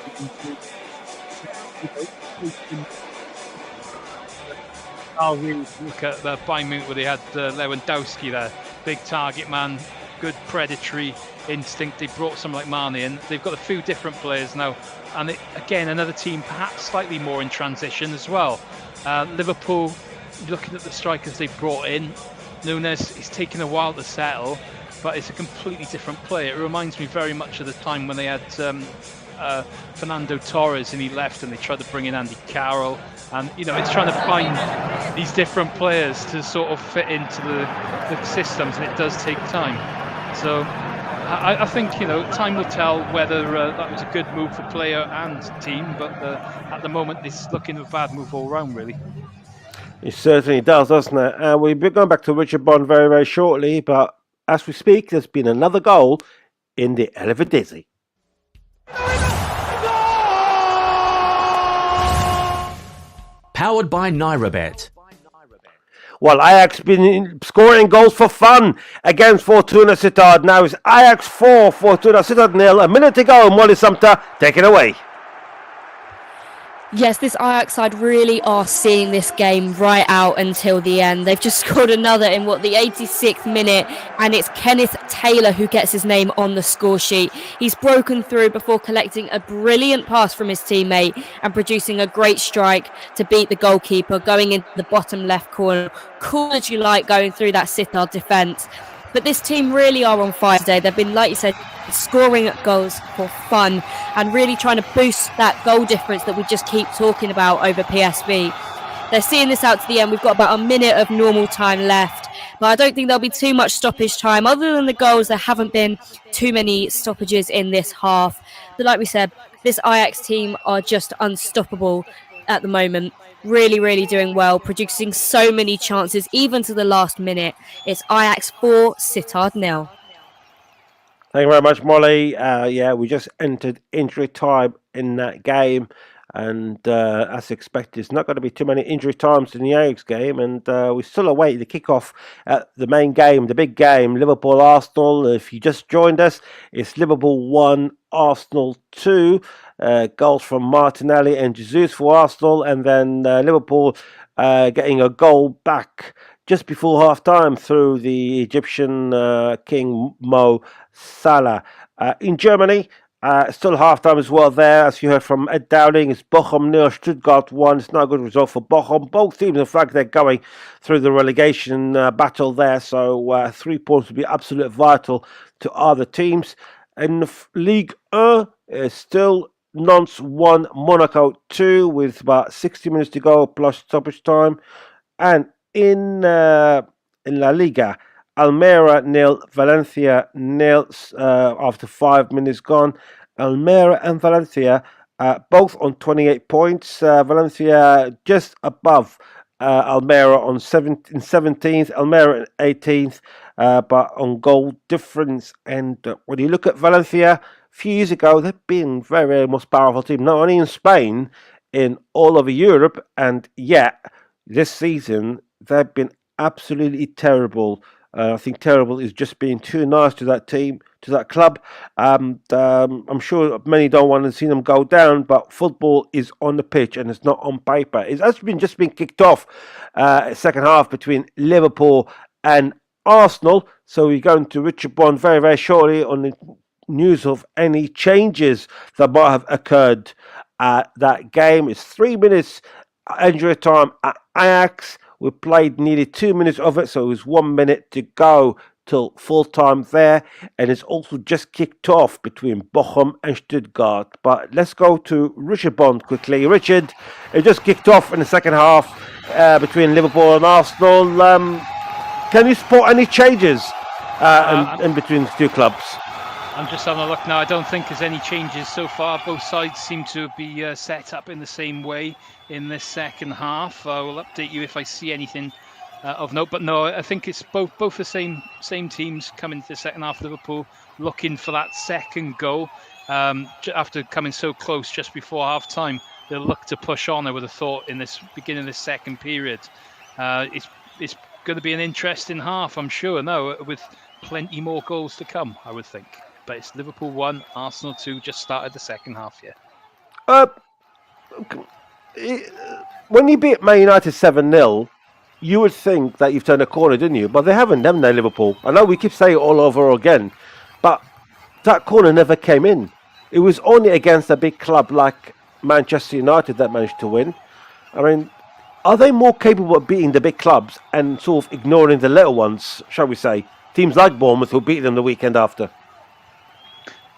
I'll really look at Bayern Munich where they had Lewandowski there, big target man, good predatory instinct. They brought someone like Mane in. They've got a few different players now, and again another team perhaps slightly more in transition as well. Liverpool, looking at the strikers they brought in, Nunes, it's taken a while to settle, but it's a completely different player. It reminds me very much of the time when they had Fernando Torres and he left, and they tried to bring in Andy Carroll, and you know, it's trying to find these different players to sort of fit into the systems, and it does take time. So I think, you know, time will tell whether that was a good move for player and team, but at the moment it's looking a bad move all round really. It certainly does, doesn't it? We'll be going back to Richard Bond very, very shortly, but as we speak, there's been another goal in the Eredivisie. Powered by NairoBet. Well, Ajax been scoring goals for fun against Fortuna Sittard. Now it's Ajax 4, Fortuna Sittard 0. A minute to go, Molly Sumpter, take it away. Yes, this Ajax side really are seeing this game right out until the end. They've just scored another in the 86th minute, and it's Kenneth Taylor who gets his name on the score sheet. He's broken through before collecting a brilliant pass from his teammate and producing a great strike to beat the goalkeeper, going into the bottom left corner. Cool as you like, going through that Sittard defence. But this team really are on fire today. They've been, like you said, scoring goals for fun and really trying to boost that goal difference that we just keep talking about over PSV. They're seeing this out to the end. We've got about a minute of normal time left, but I don't think there'll be too much stoppage time. Other than the goals, there haven't been too many stoppages in this half. But like we said, this Ajax team are just unstoppable at the moment. Really, really doing well, producing so many chances, even to the last minute. It's Ajax 4, Sittard 0. Thank you very much, Molly. We just entered injury time in that game, and as expected, it's not going to be too many injury times in the Ajax game, and we still await the kickoff at the main game, the big game, Liverpool-Arsenal. If you just joined us, it's Liverpool 1, Arsenal 2. Goals from Martinelli and Jesus for Arsenal, and then Liverpool getting a goal back just before half-time through the Egyptian King Mo Salah. In Germany, still half-time as well there, as you heard from Ed Dowling. It's Bochum 0, Stuttgart 1. It's not a good result for Bochum. Both teams, in fact, they're going through the relegation battle there, so 3 points would be absolutely vital to other teams. In Ligue 1, still Nantes 1, Monaco 2, with about 60 minutes to go plus stoppage time. And in La Liga, Almeria 0, Valencia 0 after 5 minutes gone. Almeria and Valencia both on 28 points. Valencia just above Almeria in 17th, Almeria in 18th, but on goal difference. And when you look at Valencia, a few years ago, they've been very, very most powerful team, not only in Spain, in all over Europe, and yet this season they've been absolutely terrible. I think terrible is just being too nice to that team, to that club. I'm sure many don't want to see them go down, but football is on the pitch and it's not on paper. It's actually just been kicked off second half between Liverpool and Arsenal. So we're going to Richard Bond very, very shortly on the news of any changes that might have occurred at that game. It's 3 minutes injury time at Ajax. We played nearly 2 minutes of it, so it was 1 minute to go till full time there, and it's also just kicked off between Bochum and Stuttgart. But let's go to Richard Bond quickly. Richard, it just kicked off in the second half between Liverpool and Arsenal. Can you spot any changes in between the two clubs? I'm just having a look now. I don't think there's any changes so far. Both sides seem to be set up in the same way in this second half. I will update you if I see anything of note. But no, I think it's both the same teams coming to the second half. Liverpool looking for that second goal after coming so close just before half time. They'll look to push on, I would have thought, in this beginning of this second period. It's going to be an interesting half, I'm sure. No, with plenty more goals to come, I would think. But it's Liverpool 1, Arsenal 2, just started the second half, When you beat Man United 7-0, you would think that you've turned a corner, didn't you? But they haven't, haven't they, Liverpool? I know we keep saying it all over again, but that corner never came in. It was only against a big club like Manchester United that managed to win. I mean, are they more capable of beating the big clubs and sort of ignoring the little ones, shall we say? Teams like Bournemouth who beat them the weekend after.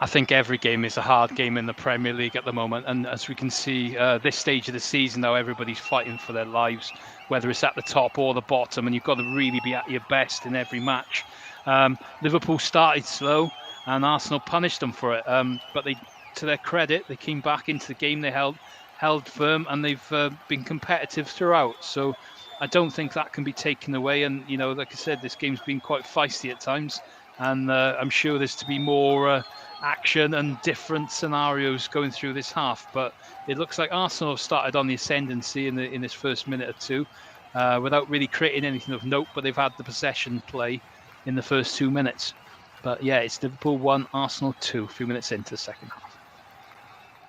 I think every game is a hard game in the Premier League at the moment, and as we can see, this stage of the season now, everybody's fighting for their lives, whether it's at the top or the bottom, and you've got to really be at your best in every match. Liverpool started slow, and Arsenal punished them for it, but they, to their credit, they came back into the game. They held firm, and they've been competitive throughout. So I don't think that can be taken away. And you know, like I said, this game's been quite feisty at times, and I'm sure there's to be more action and different scenarios going through this half. But it looks like Arsenal have started on the ascendancy in this first minute or two, without really creating anything of note. But they've had the possession play in the first 2 minutes. But yeah, it's Liverpool 1, Arsenal 2, a few minutes into the second half.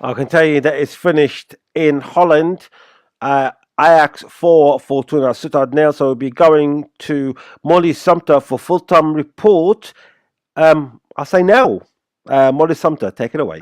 I can tell you that it's finished in Holland. Ajax 4, Fortuna Sittard 0. So we'll be going to Molly Sumpter for full-time report. I'll say now. Molly Sumpter, take it away.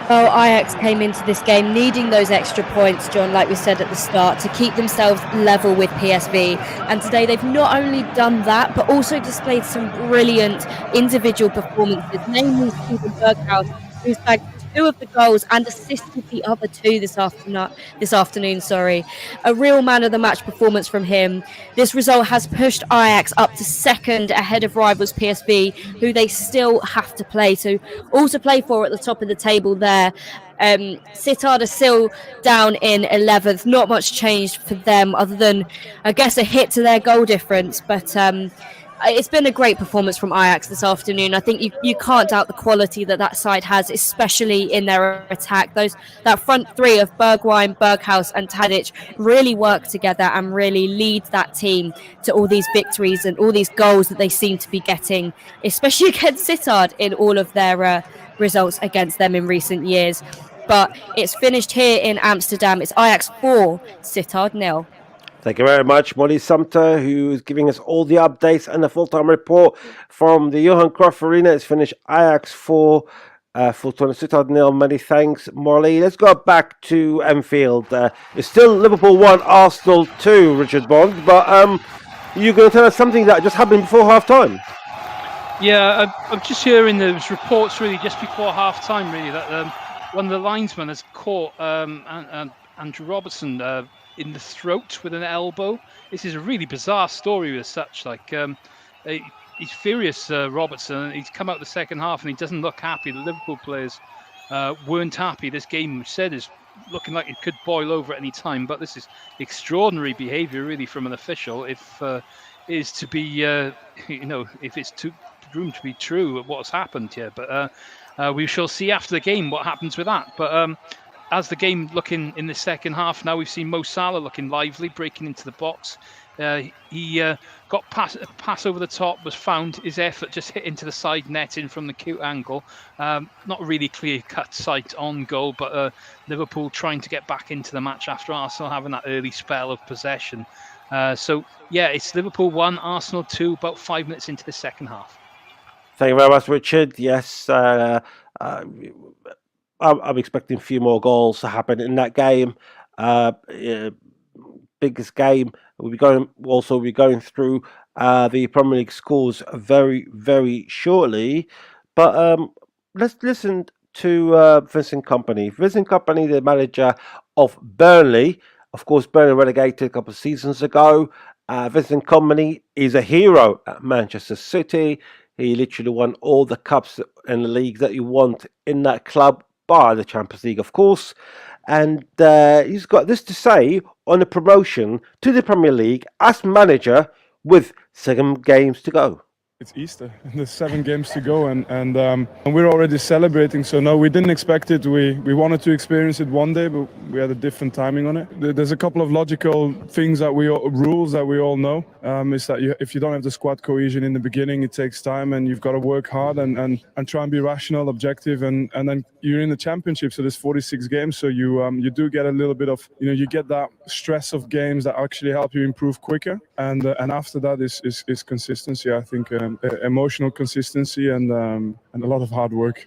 Well, Ajax came into this game needing those extra points, John, like we said at the start, to keep themselves level with PSV. And today they've not only done that, but also displayed some brilliant individual performances, namely Steven Berghuis, who's bagged 2 of the goals and assisted the other 2 this afternoon. A real man of the match performance from him. This result has pushed Ajax up to second ahead of rivals PSV, who they still have to play for at the top of the table there. Sittard are still down in 11th. Not much changed for them other than, I guess, a hit to their goal difference. But it's been a great performance from Ajax this afternoon. I think you can't doubt the quality that side has, especially in their attack. That front 3 of Bergwijn, Berghuis and Tadic really work together and really lead that team to all these victories and all these goals that they seem to be getting, especially against Sittard in all of their results against them in recent years. But it's finished here in Amsterdam. It's Ajax 4, Sittard 0. Thank you very much, Molly Sumpter, who is giving us all the updates and the full-time report from the Johan Cruyff Arena. It's finished Ajax 4, Fortuna Sittard 0. Many thanks, Molly. Let's go back to Anfield. It's still Liverpool 1, Arsenal 2, Richard Bond. But you're going to tell us something that just happened before half-time. Yeah, I'm just hearing those reports really just before half-time, really, that one of the linesmen has caught Andrew Robertson in the throat with an elbow. This is a really bizarre story as such. He's furious, Robertson. He's come out the second half and he doesn't look happy. The Liverpool players weren't happy. This game is looking like it could boil over at any time. But this is extraordinary behaviour, really, from an official. If is to be, if it's too groomed to be true, what's happened here. But we shall see after the game what happens with that. But as the game looking in the second half, now we've seen Mo Salah looking lively, breaking into the box. He got pass over the top, was found. His effort just hit into the side netting from the cute angle. Not really clear-cut sight on goal, but Liverpool trying to get back into the match after Arsenal having that early spell of possession. It's Liverpool 1, Arsenal 2, about 5 minutes into the second half. Thank you very much, Richard. Yes, I'm expecting a few more goals to happen in that game. Biggest game. We'll be going through the Premier League scores very, very shortly. But let's listen to Vincent Kompany. Vincent Kompany, the manager of Burnley. Of course, Burnley relegated a couple of seasons ago. Vincent Kompany is a hero at Manchester City. He literally won all the cups and the leagues that you want in that club, bar the Champions League, of course. And he's got this to say on the promotion to the Premier League as manager with 7 games to go. It's Easter, there's 7 games to go, and we're already celebrating. So no, we didn't expect it. We wanted to experience it one day, but we had a different timing on it. There's a couple of logical things rules that we all know. Is that if you don't have the squad cohesion in the beginning, it takes time, and you've got to work hard and try and be rational, objective, and then you're in the championship. So there's 46 games, so you do get a little bit of you get that stress of games that actually help you improve quicker, and after that is consistency. I think. Emotional consistency and a lot of hard work.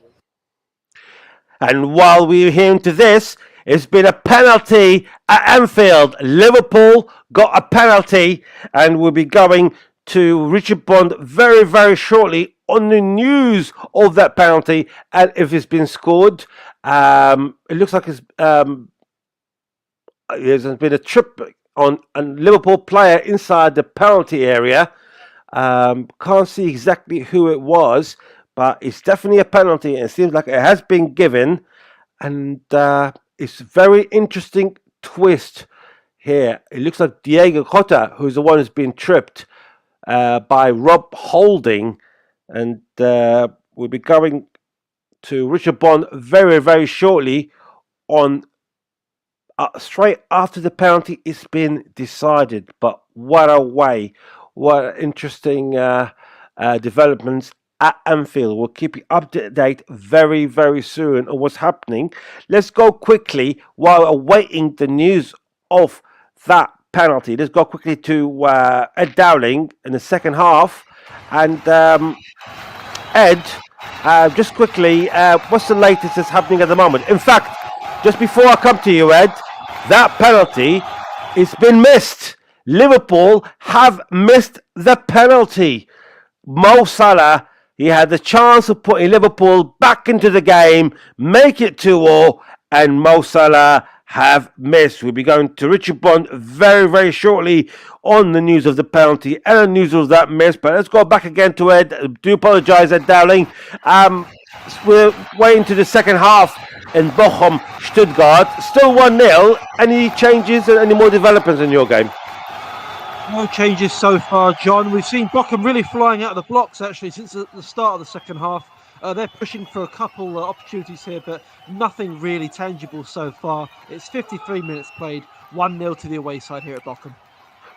And while we're hearing to this, it's been a penalty at Anfield. Liverpool got a penalty, and we'll be going to Richard Bond very, very shortly on the news of that penalty and if it's been scored. It looks like there's been a trip on a Liverpool player inside the penalty area. Can't see exactly who it was, but it's definitely a penalty, and it seems like it has been given. And it's a very interesting twist here. It looks like Diego Costa, who's the one who's been tripped by Rob Holding, and we'll be going to Richard Bond very, very shortly on straight after the penalty is been decided. But what a way! What interesting developments at Anfield. We'll keep you up to date very, very soon on what's happening. Let's go quickly while awaiting the news of that penalty. Let's go quickly to Ed Dowling in the second half. And Ed, just quickly, what's the latest that's happening at the moment? In fact, just before I come to you, Ed, that penalty has been missed. Liverpool have missed the penalty. Mo Salah, he had the chance of putting Liverpool back into the game, make it 2-2, and Mo Salah have missed. We'll be going to Richard Bond very, very shortly on the news of the penalty and the news of that miss. But let's go back again to Ed. I do apologise, Ed Dowling. We're waiting to the second half in Bochum, Stuttgart. Still 1-0. Any changes and any more developments in your game? No changes so far, John. We've seen Bochum really flying out of the blocks, actually, since the start of the second half. They're pushing for a couple opportunities here, but nothing really tangible so far. It's 53 minutes played, 1-0 to the away side here at Bochum.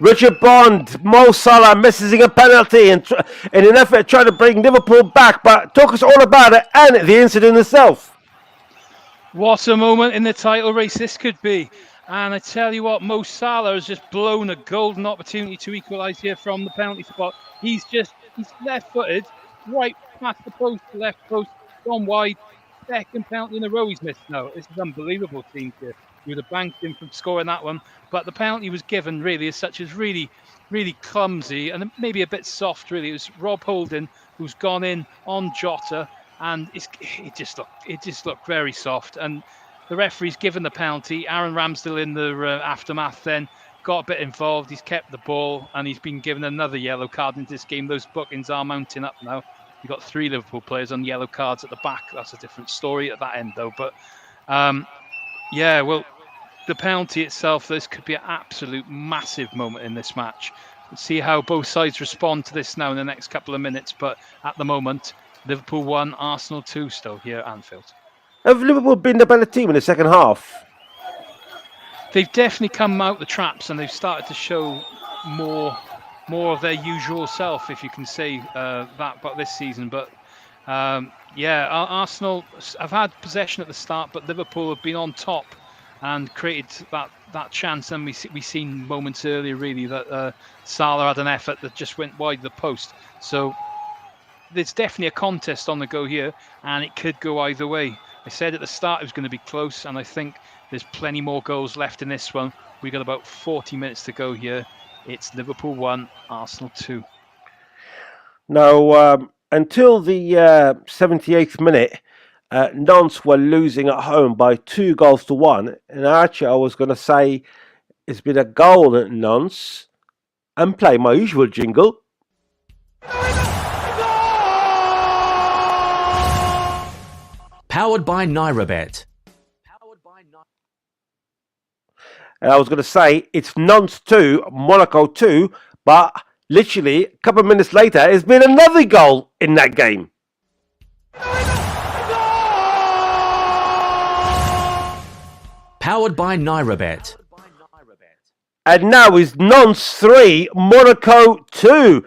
Richard Bond, Mo Salah missing a penalty in an effort to try to bring Liverpool back. But talk us all about it and the incident itself. What a moment in the title race this could be. And I tell you what, Mo Salah has just blown a golden opportunity to equalise here from the penalty spot. He's left-footed, right past the post, left post, gone wide. Second penalty in a row he's missed now. This is unbelievable, team here. You would have banked him from scoring that one. But the penalty was given really as such as really, really clumsy and maybe a bit soft, really. It was Rob Holding who's gone in on Jota, and it just looked very soft. And the referee's given the penalty. Aaron Ramsdale in the aftermath then got a bit involved. He's kept the ball and he's been given another yellow card in this game. Those bookings are mounting up now. You've got 3 Liverpool players on yellow cards at the back. That's a different story at that end though. But yeah, well, the penalty itself, this could be an absolute massive moment in this match. We'll see how both sides respond to this now in the next couple of minutes. But at the moment, Liverpool 1, Arsenal 2 still here at Anfield. Have Liverpool been the better team in the second half? They've definitely come out the traps and they've started to show more of their usual self, if you can say that about this season. But yeah, Arsenal have had possession at the start, but Liverpool have been on top and created that chance. And we seen moments earlier really that Salah had an effort that just went wide of the post. So there's definitely a contest on the go here, and it could go either way. I said at the start it was going to be close, and I think there's plenty more goals left in this one. We've got about 40 minutes to go here. It's Liverpool 1, Arsenal 2. Now, until the 78th minute, Nantes were losing at home by 2-1. And actually, I was going to say it's been a goal at Nantes, and play my usual jingle. Powered by NairoBet. And I was going to say it's Nantes 2, Monaco 2, but literally a couple of minutes later, there's been another goal in that game. Powered by NairoBet. And now is Nantes 3, Monaco 2.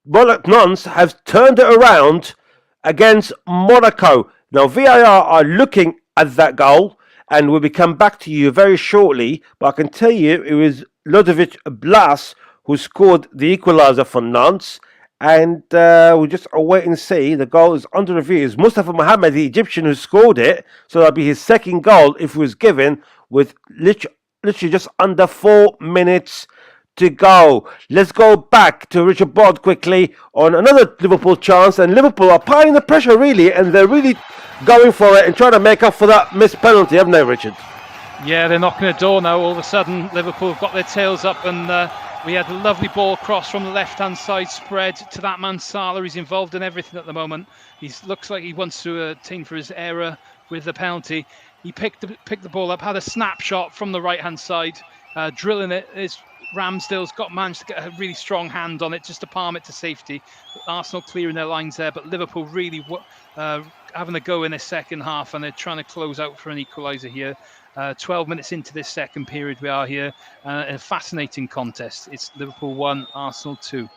Nantes have turned it around against Monaco. Now, VAR are looking at that goal, and we'll be come back to you very shortly. But I can tell you it was Ludovic Blas who scored the equaliser for Nantes. And we'll just wait and see. The goal is under review. It's Mustafa Mohamed, the Egyptian, who scored it. So that'll be his second goal if it was given with literally just under 4 minutes to go. Let's go back to Richard Bod quickly on another Liverpool chance. And Liverpool are applying the pressure, really. And they're really going for it and trying to make up for that missed penalty, haven't they, Richard? Yeah, they're knocking the door now. All of a sudden, Liverpool have got their tails up, and we had a lovely ball cross from the left-hand side spread to that man Salah. He's involved in everything at the moment. He looks like he wants to attain for his error with the penalty. He picked the ball up, had a snapshot from the right-hand side, drilling it. Ramsdale's managed to get a really strong hand on it just to palm it to safety. Arsenal clearing their lines there, but Liverpool really having a go in their second half, and they're trying to close out for an equaliser here. 12 minutes into this second period we are here. A fascinating contest. It's Liverpool 1, Arsenal 2.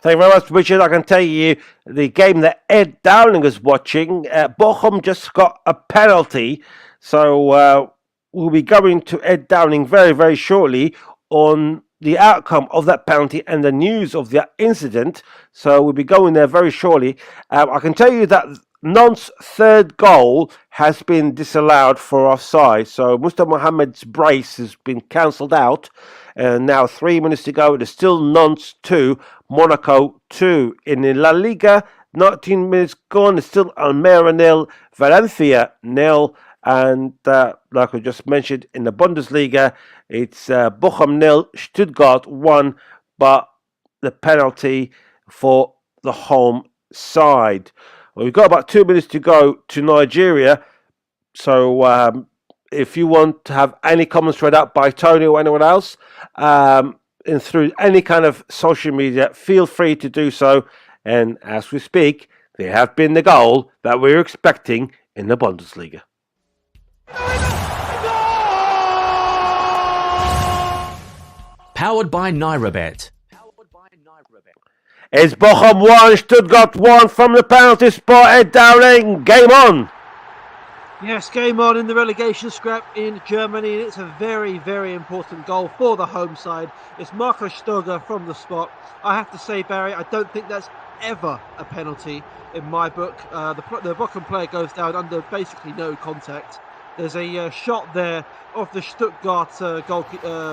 Thank you very much, Richard. I can tell you the game that Ed Dowling is watching, Bochum just got a penalty. So we'll be going to Ed Dowling very, very shortly on the outcome of that penalty and the news of that incident. So we'll be going there very shortly. I can tell you that Nantes' third goal has been disallowed for offside. So Mustafa Mohamed's brace has been cancelled out. And now 3 minutes to go. It is still Nantes 2, Monaco 2. In the La Liga, 19 minutes gone. It's still Almeria 0, Valencia 0. And like I just mentioned, in the Bundesliga, it's Bochum 0, Stuttgart 1. But the penalty for the home side. Well, we've got about 2 minutes to go to Nigeria. So if you want to have any comments read out by Tony or anyone else, and through any kind of social media, feel free to do so. And as we speak, they have been the goal that we're expecting in the Bundesliga. Powered by NairoBet. It's Bochum 1, Stuttgart 1 from the penalty spot. Ed Dowling, game on. Yes, game on in the relegation scrap in Germany. It's a very, very important goal for the home side. It's Markus Stoger from the spot. I have to say, Barry, I don't think that's ever a penalty in my book. The Bochum player goes down under basically no contact. There's a shot there of the Stuttgart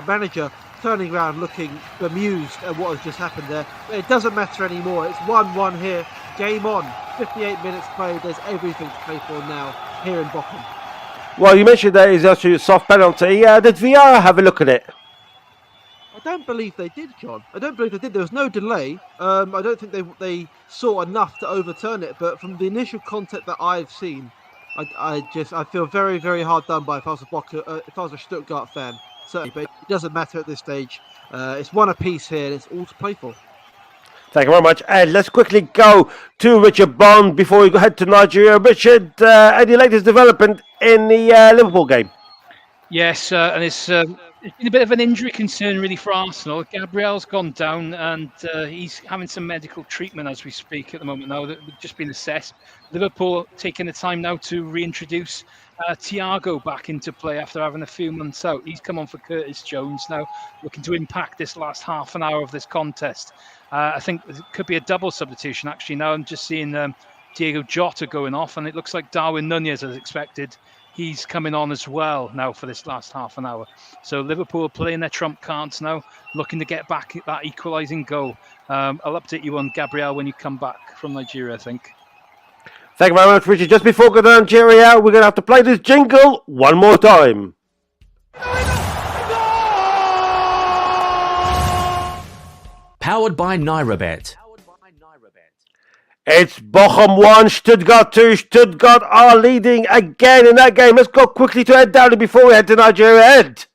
manager turning around looking bemused at what has just happened there. But it doesn't matter anymore. It's 1-1 here. Game on. 58 minutes played. There's everything to play for now here in Bochum. Well, you mentioned that is actually a soft penalty. Did VR have a look at it? I don't believe they did, John. I don't believe they did. There was no delay. I don't think they saw enough to overturn it. But from the initial contact that I've seen, I feel very, very hard done by if I was a Stuttgart fan. Certainly, but it doesn't matter at this stage. It's one apiece here, and it's all to play for. Thank you very much. Let's quickly go to Richard Bond before we head to Nigeria. Richard, any latest development in the Liverpool game? Yes, and it's been a bit of an injury concern really for Arsenal. Gabriel's gone down, and he's having some medical treatment as we speak at the moment now. That just been assessed. Liverpool taking the time now to reintroduce Thiago back into play after having a few months out. He's come on for Curtis Jones now, looking to impact this last half an hour of this contest. I think it could be a double substitution actually. Now I'm just seeing Diego Jota going off, and it looks like Darwin Nunez, as expected, he's coming on as well now for this last half an hour. So Liverpool playing their trump cards now, looking to get back that equalising goal. I'll update you on Gabriel when you come back from Nigeria, I think. Thank you very much, Richard. Just before we go to Nigeria, we're going to have to play this jingle one more time. Powered by NairoBet. It's Bochum 1, Stuttgart 2. Stuttgart are leading again in that game. Let's go quickly to Ed Dowling before we head to Nigeria. Ed.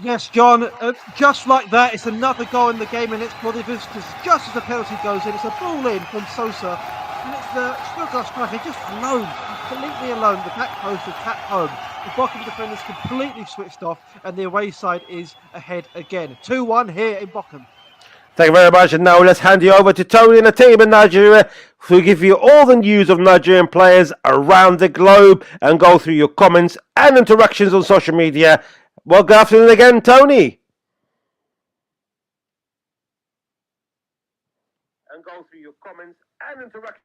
Yes, John, just like that, it's another goal in the game, and it's for the visitors. Just as the penalty goes in, it's a ball in from Sosa, and it's the Stuttgart striker just alone, completely alone. The back post is tapped home. The Bochum defenders completely switched off, and the away side is ahead again. 2-1 here in Bochum. Thank you very much. And now let's hand you over to Tony and the team in Nigeria, who give you all the news of Nigerian players around the globe and go through your comments and interactions on social media. Well, good afternoon again, Tony. And go through your comments and interactions.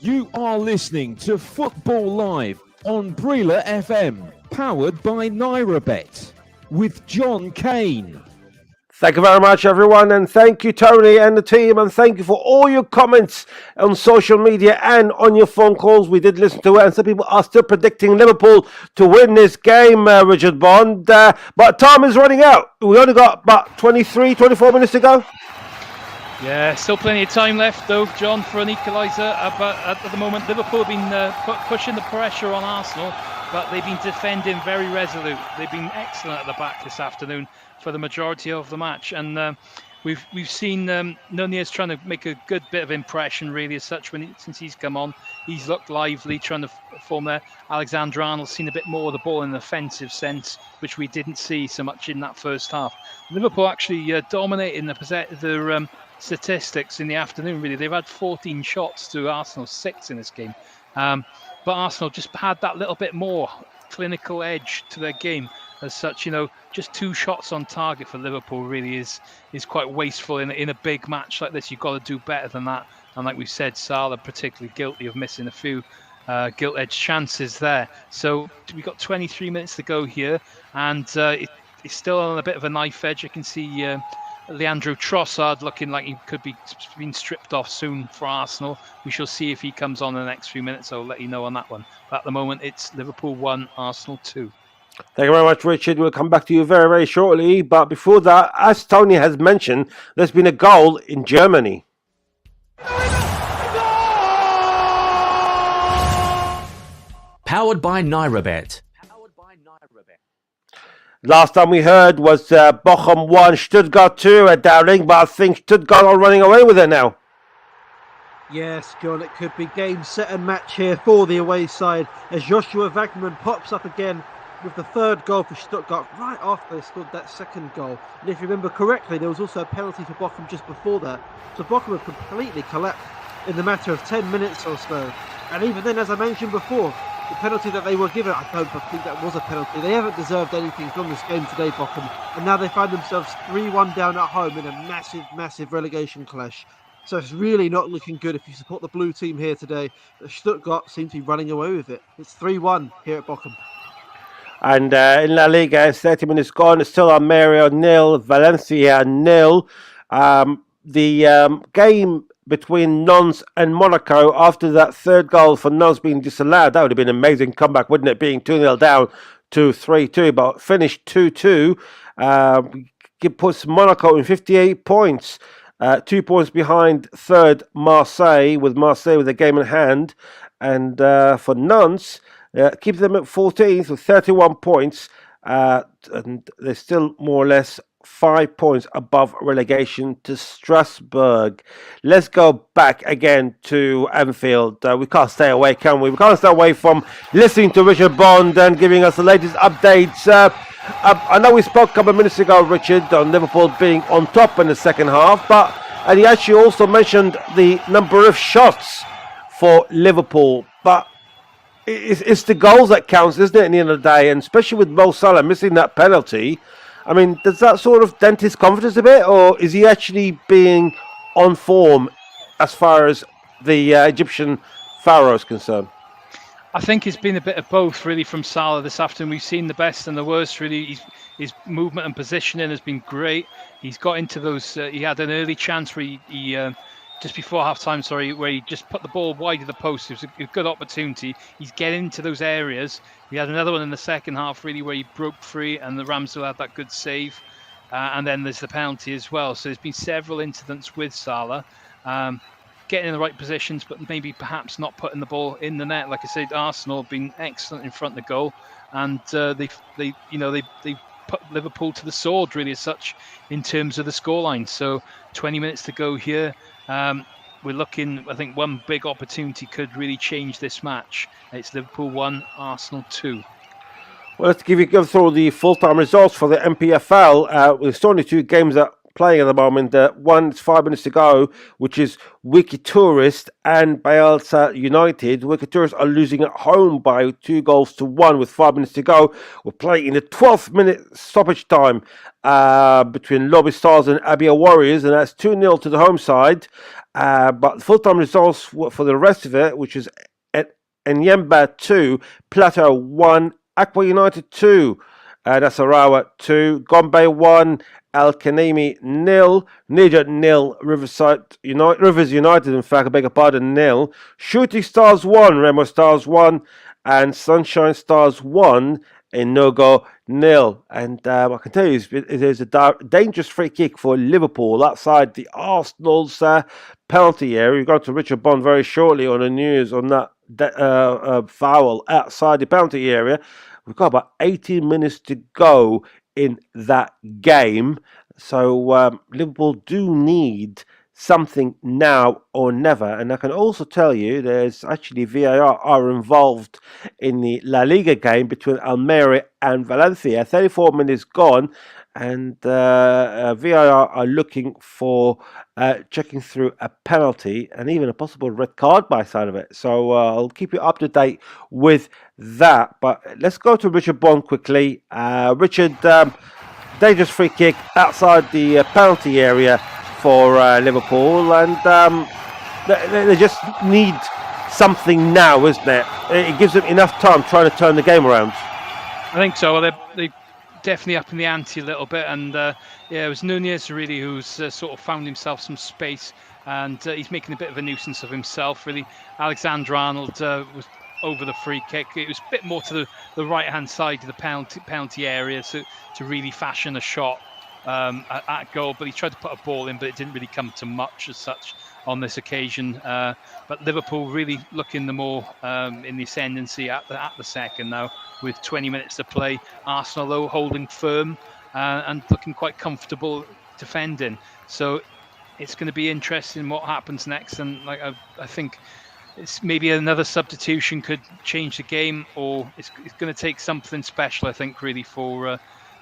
You are listening to Football Live on Brila FM, powered by NairaBet, with John Kane. Thank you very much, everyone, and thank you, Tony and the team, and thank you for all your comments on social media and on your phone calls. We did listen to it, and some people are still predicting Liverpool to win this game, Richard Bond, but time is running out. We only got about 24 minutes to go. Yeah, still plenty of time left, though, John, for an equaliser. But at the moment, Liverpool have been pushing the pressure on Arsenal, but they've been defending very resolute. They've been excellent at the back this afternoon for the majority of the match, and we've seen Nunez trying to make a good bit of impression, really, as such. Since he's come on, he's looked lively, trying to form there. Alexander Arnold's seen a bit more of the ball in an offensive sense, which we didn't see so much in that first half. Liverpool actually dominating the statistics in the afternoon. Really, they've had 14 shots to Arsenal's 6 in this game, but Arsenal just had that little bit more clinical edge to their game. As such, just 2 shots on target for Liverpool really is quite wasteful in a big match like this. You've got to do better than that. And like we said, Salah particularly guilty of missing a few gilt-edged chances there. So we've got 23 minutes to go here, and it's still on a bit of a knife edge. You can see Leandro Trossard looking like he could be being stripped off soon for Arsenal. We shall see if he comes on in the next few minutes. I'll let you know on that one. But at the moment, it's Liverpool 1, Arsenal 2. Thank you very much, Richard. We'll come back to you very, very shortly. But before that, as Tony has mentioned, there's been a goal in Germany. Powered by NairaBet. Last time we heard was Bochum 1, Stuttgart 2 Dowling, but I think Stuttgart are running away with it now. Yes, John, it could be game, set and match here for the away side as Joshua Wagnerman pops up again with the third goal for Stuttgart right after they scored that second goal. And if you remember correctly, there was also a penalty for Bochum just before that. So Bochum had completely collapsed in the matter of 10 minutes or so. And even then, as I mentioned before, the penalty that they were given, I don't think that was a penalty. They haven't deserved anything from this game today, Bochum. And now they find themselves 3-1 down at home in a massive, massive relegation clash. So it's really not looking good if you support the blue team here today. Stuttgart seem to be running away with it. It's 3-1 here at Bochum. And in La Liga, it's 30 minutes gone. It's still Almeria 0, Valencia 0. The game between Nantes and Monaco, after that third goal for Nantes being disallowed, that would have been an amazing comeback, wouldn't it? Being 2-0 down to 3-2, but finished 2-2. It puts Monaco in 58 points. 2 points behind third Marseille with a game in hand. And for Nantes, keeps them at 14th with 31 points, and they're still more or less 5 points above relegation to Strasbourg. Let's go back again to Anfield. We can't stay away, can we? We can't stay away from listening to Richard Bond and giving us the latest updates. I know we spoke a couple of minutes ago, Richard, on Liverpool being on top in the second half, and he actually also mentioned the number of shots for Liverpool, but it's the goals that counts, isn't it, at the end of the day? And especially with Mo Salah missing that penalty, I mean, does that sort of dent his confidence a bit, or is he actually being on form as far as the Egyptian Pharaoh is concerned? I think it's been a bit of both, really, from Salah this afternoon. We've seen the best and the worst, really. His movement and positioning has been great. He's got into those... he had an early chance where he just before half-time, where he just put the ball wide of the post. It was a good opportunity. He's getting into those areas. He had another one in the second half, really, where he broke free and the Ramsdale had that good save. And then there's the penalty as well. So there's been several incidents with Salah. Getting in the right positions, but maybe perhaps not putting the ball in the net. Like I said, Arsenal have been excellent in front of the goal, and they put Liverpool to the sword, really, as such, in terms of the scoreline. So 20 minutes to go here. We're looking, I think one big opportunity could really change this match. It's Liverpool 1, Arsenal 2. Well, let's go through the full-time results for the MPFL. There's only 2 games that playing at the moment. One, it's 5 minutes to go, which is Wiki Tourist and Bielsa United. Wiki Tourist are losing at home by 2-1 with 5 minutes to go. We're playing in the 12th minute stoppage time between Lobby Stars and Abia Warriors, and that's 2-0 to the home side. But full-time results for the rest of it, which is Enyemba 2, Plateau 1, Aqua United 2, that's Arawa 2, Gombe 1, Al Kanemi 0, Niger 0, Rivers United, in fact, I beg your pardon, 0, Shooting Stars 1, Remo Stars 1, and Sunshine Stars 1, Enogo 0. And I can tell you, it is a dangerous free kick for Liverpool outside the Arsenal's penalty area. We've got to Richard Bond very shortly on the news on that foul outside the penalty area. We've got about 18 minutes to go in that game. So Liverpool do need something now or never. And I can also tell you there's actually VAR are involved in the La Liga game between Almeria and Valencia. 34 minutes gone, and VAR are looking for checking through a penalty and even a possible red card by side of it. So I'll keep you up to date with that. But let's go to Richard Bond quickly. Richard, dangerous free kick outside the penalty area for Liverpool, and they just need something now, isn't it? It gives them enough time trying to turn the game around. I think so. They definitely up in the ante a little bit, and it was Nunez really who's sort of found himself some space, and he's making a bit of a nuisance of himself. Really, Alexander-Arnold was over the free kick. It was a bit more to the right-hand side of the penalty area to really fashion a shot at goal, but he tried to put a ball in, but it didn't really come to much as such on this occasion. But Liverpool really looking the more in the ascendancy at the second now, with 20 minutes to play. Arsenal though holding firm and looking quite comfortable defending. So it's going to be interesting what happens next. And like I think it's maybe another substitution could change the game, or it's going to take something special, I think, really for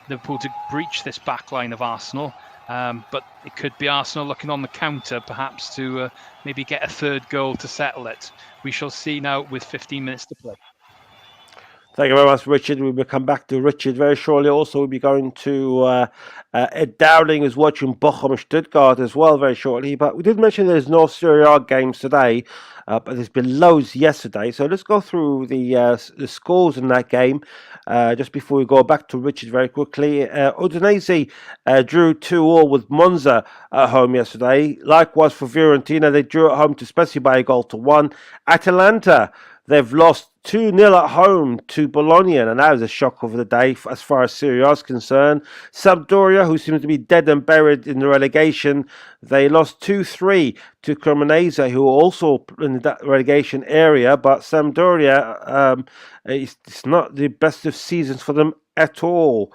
Liverpool to breach this back line of Arsenal. But it could be Arsenal looking on the counter, perhaps, to maybe get a third goal to settle it. We shall see now with 15 minutes to play. Thank you very much, Richard. We will come back to Richard very shortly. Also, we'll be going to Ed Dowling, who's watching Bochum and Stuttgart as well very shortly. But we did mention there's no Serie A games today, but there's been loads yesterday. So let's go through the scores in that game just before we go back to Richard very quickly. Udinese drew 2-2 with Monza at home yesterday. Likewise for Fiorentina, they drew at home to Spezia by 1-1. Atalanta, they've lost 2-0 at home to Bologna, and that was a shock of the day as far as Serie A is concerned. Sampdoria, who seems to be dead and buried in the relegation, they lost 2-3 to Cremonese, who are also in that relegation area, but Sampdoria, it's not the best of seasons for them at all.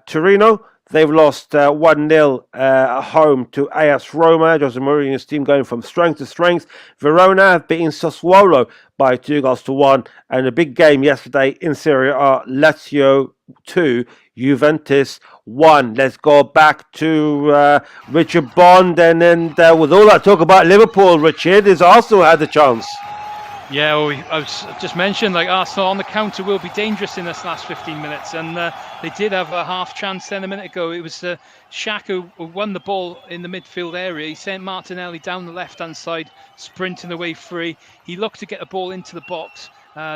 Torino, they've lost 1-0 at home to AS Roma. Jose Mourinho's team going from strength to strength. Verona have beaten Sassuolo by 2-1. And a big game yesterday in Serie A, Lazio 2, Juventus 1. Let's go back to Richard Bond. And then with all that talk about Liverpool, Richard, has Arsenal had a chance? Yeah, well, I was just mentioned, like, Arsenal on the counter will be dangerous in this last 15 minutes, and they did have a half chance then a minute ago. It was Xhaka who won the ball in the midfield area. He sent Martinelli down the left-hand side, sprinting away free. He looked to get the ball into the box.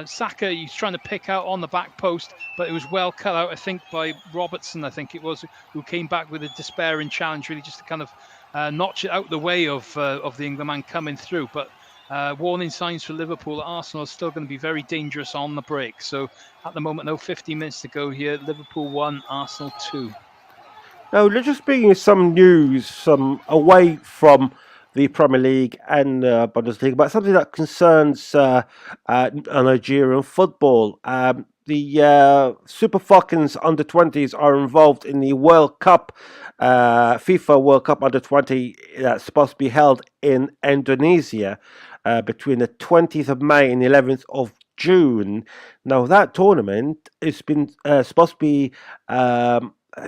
Saka, he's trying to pick out on the back post, but it was well cut out, I think, by Robertson, I think it was, who came back with a despairing challenge, really just to kind of notch it out the way of the England coming through. But warning signs for Liverpool. Arsenal is still going to be very dangerous on the break. So at the moment, 15 minutes to go here. Liverpool 1, Arsenal 2. Now, let's just bring you some news away from the Premier League and Bundesliga, but something that concerns Nigerian football. The Super Falcons under-20s are involved in the World Cup, FIFA World Cup under-20 that's supposed to be held in Indonesia between the 20th of May and the 11th of June. Now, that tournament has been supposed to be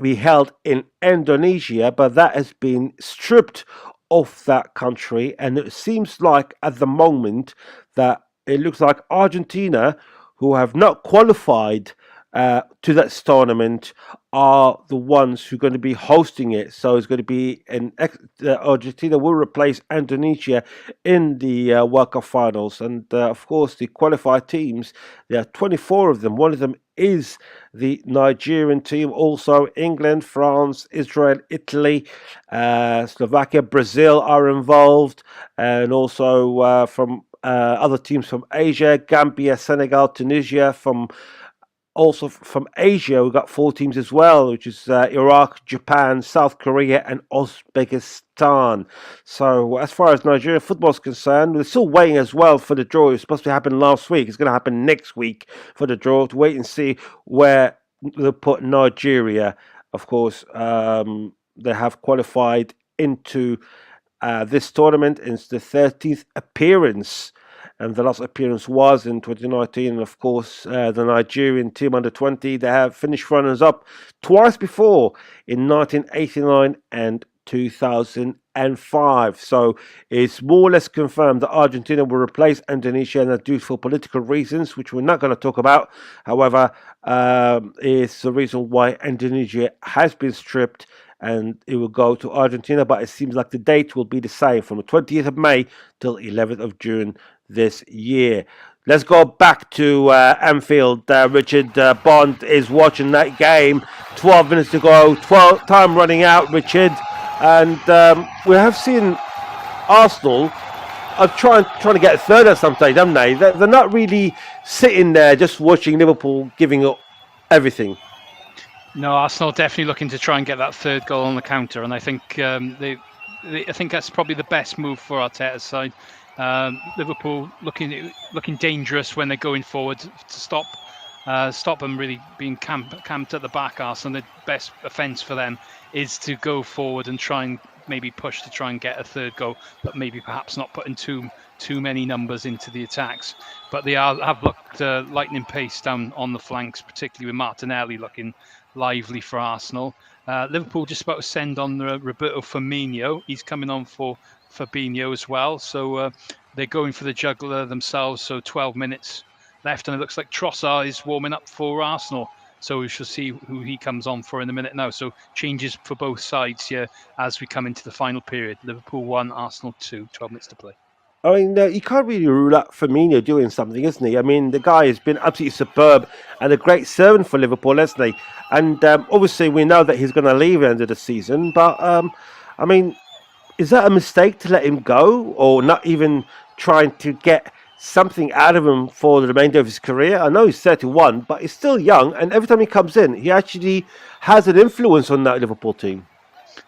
be held in Indonesia, but that has been stripped of that country, and it seems like at the moment that it looks like Argentina, who have not qualified to that tournament, are the ones who are going to be hosting it. So it's going to be Argentina will replace Indonesia in the World Cup finals, and of course the qualified teams, there are 24 of them. One of them is the Nigerian team, also England, France, Israel, Italy, Slovakia, Brazil are involved, and also from other teams from Asia, Gambia, Senegal, Tunisia. Also from Asia, we've got 4 teams as well, which is Iraq, Japan, South Korea, and Uzbekistan. So as far as Nigerian football is concerned, we're still waiting as well for the draw. It was supposed to happen last week. It's going to happen next week for the draw, to wait and see where they'll put Nigeria. Of course, they have qualified into this tournament. It's the 13th appearance, and the last appearance was in 2019. And of course, the Nigerian team under 20, they have finished runners-up twice before, in 1989 and 2005. So it's more or less confirmed that Argentina will replace Indonesia, and due for political reasons, which we're not going to talk about. However, it's the reason why Indonesia has been stripped, and it will go to Argentina. But it seems like the date will be the same, from the 20th of May till 11th of June this year. Let's go back to Anfield. Richard Bond is watching that game. 12 minutes to go. Time running out, Richard. And we have seen Arsenal are trying to get a third at some stage, haven't they? They're not really sitting there just watching Liverpool giving up everything. No, Arsenal definitely looking to try and get that third goal on the counter, and I think I think that's probably the best move for Arteta's side. Liverpool looking dangerous when they're going forward to stop them really being camped at the back. Arsenal, the best offence for them is to go forward and try and maybe push to try and get a third goal, but maybe perhaps not putting too many numbers into the attacks. But they have looked lightning pace down on the flanks, particularly with Martinelli looking lively for Arsenal. Liverpool just about to send on Roberto Firmino. He's coming on for Fabinho as well. So they're going for the juggler themselves. So 12 minutes left, and it looks like Trossard is warming up for Arsenal. So we shall see who he comes on for in a minute now. So changes for both sides here as we come into the final period. Liverpool 1, Arsenal 2, 12 minutes to play. I mean, you can't really rule out Firmino doing something, isn't he? I mean, the guy has been absolutely superb and a great servant for Liverpool, hasn't he? And obviously we know that he's going to leave at the end of the season. But, I mean, is that a mistake to let him go, or not even trying to get something out of him for the remainder of his career? I know he's 31, but he's still young, and every time he comes in, he actually has an influence on that Liverpool team.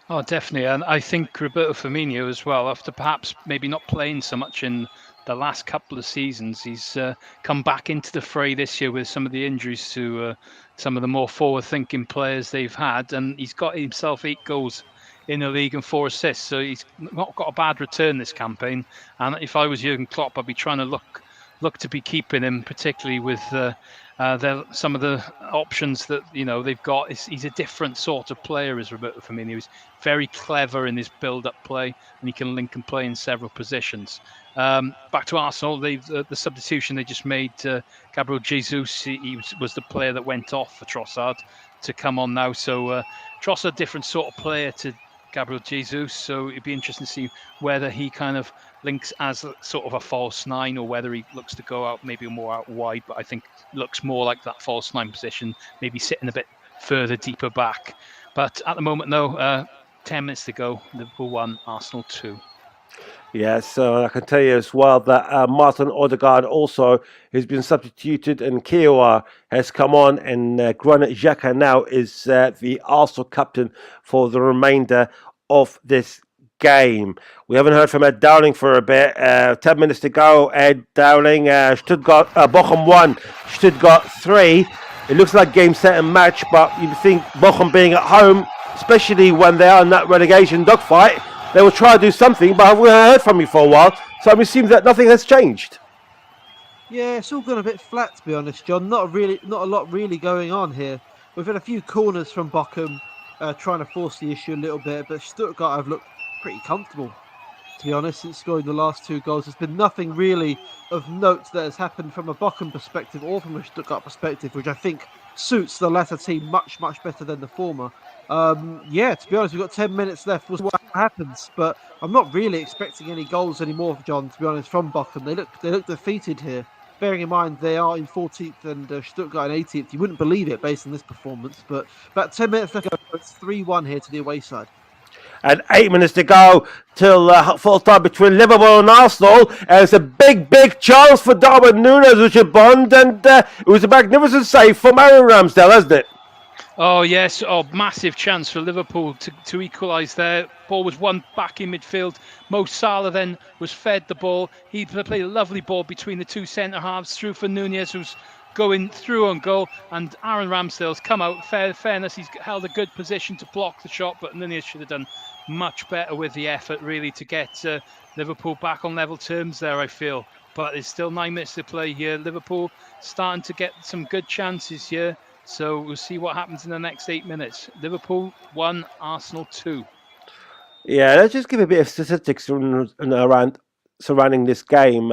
Oh, definitely. And I think Roberto Firmino as well, after perhaps maybe not playing so much in the last couple of seasons, he's come back into the fray this year with some of the injuries to some of the more forward-thinking players they've had, and he's got himself 8 goals in the league and 4 assists, so he's not got a bad return this campaign. And if I was Jurgen Klopp, I'd be trying to look to be keeping him, particularly with some of the options that they've got. He's a different sort of player, is Roberto Firmino. He's very clever in his build-up play, and he can link and play in several positions. Back to Arsenal, the substitution they just made, Gabriel Jesus, he was the player that went off for Trossard to come on now. So Trossard, different sort of player to Gabriel Jesus, so it'd be interesting to see whether he kind of links as sort of a false 9, or whether he looks to go out maybe more out wide, but I think looks more like that false 9 position, maybe sitting a bit further deeper back. But at the moment, though, 10 minutes to go, Liverpool 1, Arsenal 2. Yes, so I can tell you as well that Martin Odegaard also has been substituted, and Kiowa has come on, and Granit Xhaka now is the Arsenal captain for the remainder of this game. We haven't heard from Ed Dowling for a bit. 10 minutes to go. Ed Dowling, Stuttgart, Bochum 1, Stuttgart 3. It looks like game, set and match, but you think Bochum being at home, especially when they are in that relegation dogfight, they will try to do something, but I haven't heard from you for a while, so it seems that nothing has changed. Yeah, it's all gone a bit flat, to be honest, John. Not a lot really going on here. We've had a few corners from Bochum, trying to force the issue a little bit. But Stuttgart have looked pretty comfortable, to be honest, since scoring the last 2 goals. There's been nothing really of note that has happened from a Bochum perspective or from a Stuttgart perspective, which I think suits the latter team much better than the former. To be honest, we've got 10 minutes left. We'll see what happens, but I'm not really expecting any goals anymore, John, to be honest, from Bochum. They look defeated here. Bearing in mind they are in 14th and Stuttgart in 18th. You wouldn't believe it based on this performance, but about 10 minutes left. It's 3-1 here to the away side. And 8 minutes to go till full time between Liverpool and Arsenal. And it's a big chance for Darwin Núñez, Richard Bond, and it was a magnificent save from Aaron Ramsdale, hasn't it? Oh, yes. Oh, massive chance for Liverpool to equalise there. Ball was won back in midfield. Mo Salah then was fed the ball. He played a lovely ball between the 2 centre-halves through for Núñez, who's going through on goal. And Aaron Ramsdale's come out. Fairness, he's held a good position to block the shot, but Núñez should have done much better with the effort, really, to get Liverpool back on level terms there, I feel. But there's still 9 minutes to play here. Liverpool starting to get some good chances here. So we'll see what happens in the next 8 minutes. Liverpool 1, Arsenal 2. Yeah, let's just give a bit of statistics around surrounding this game.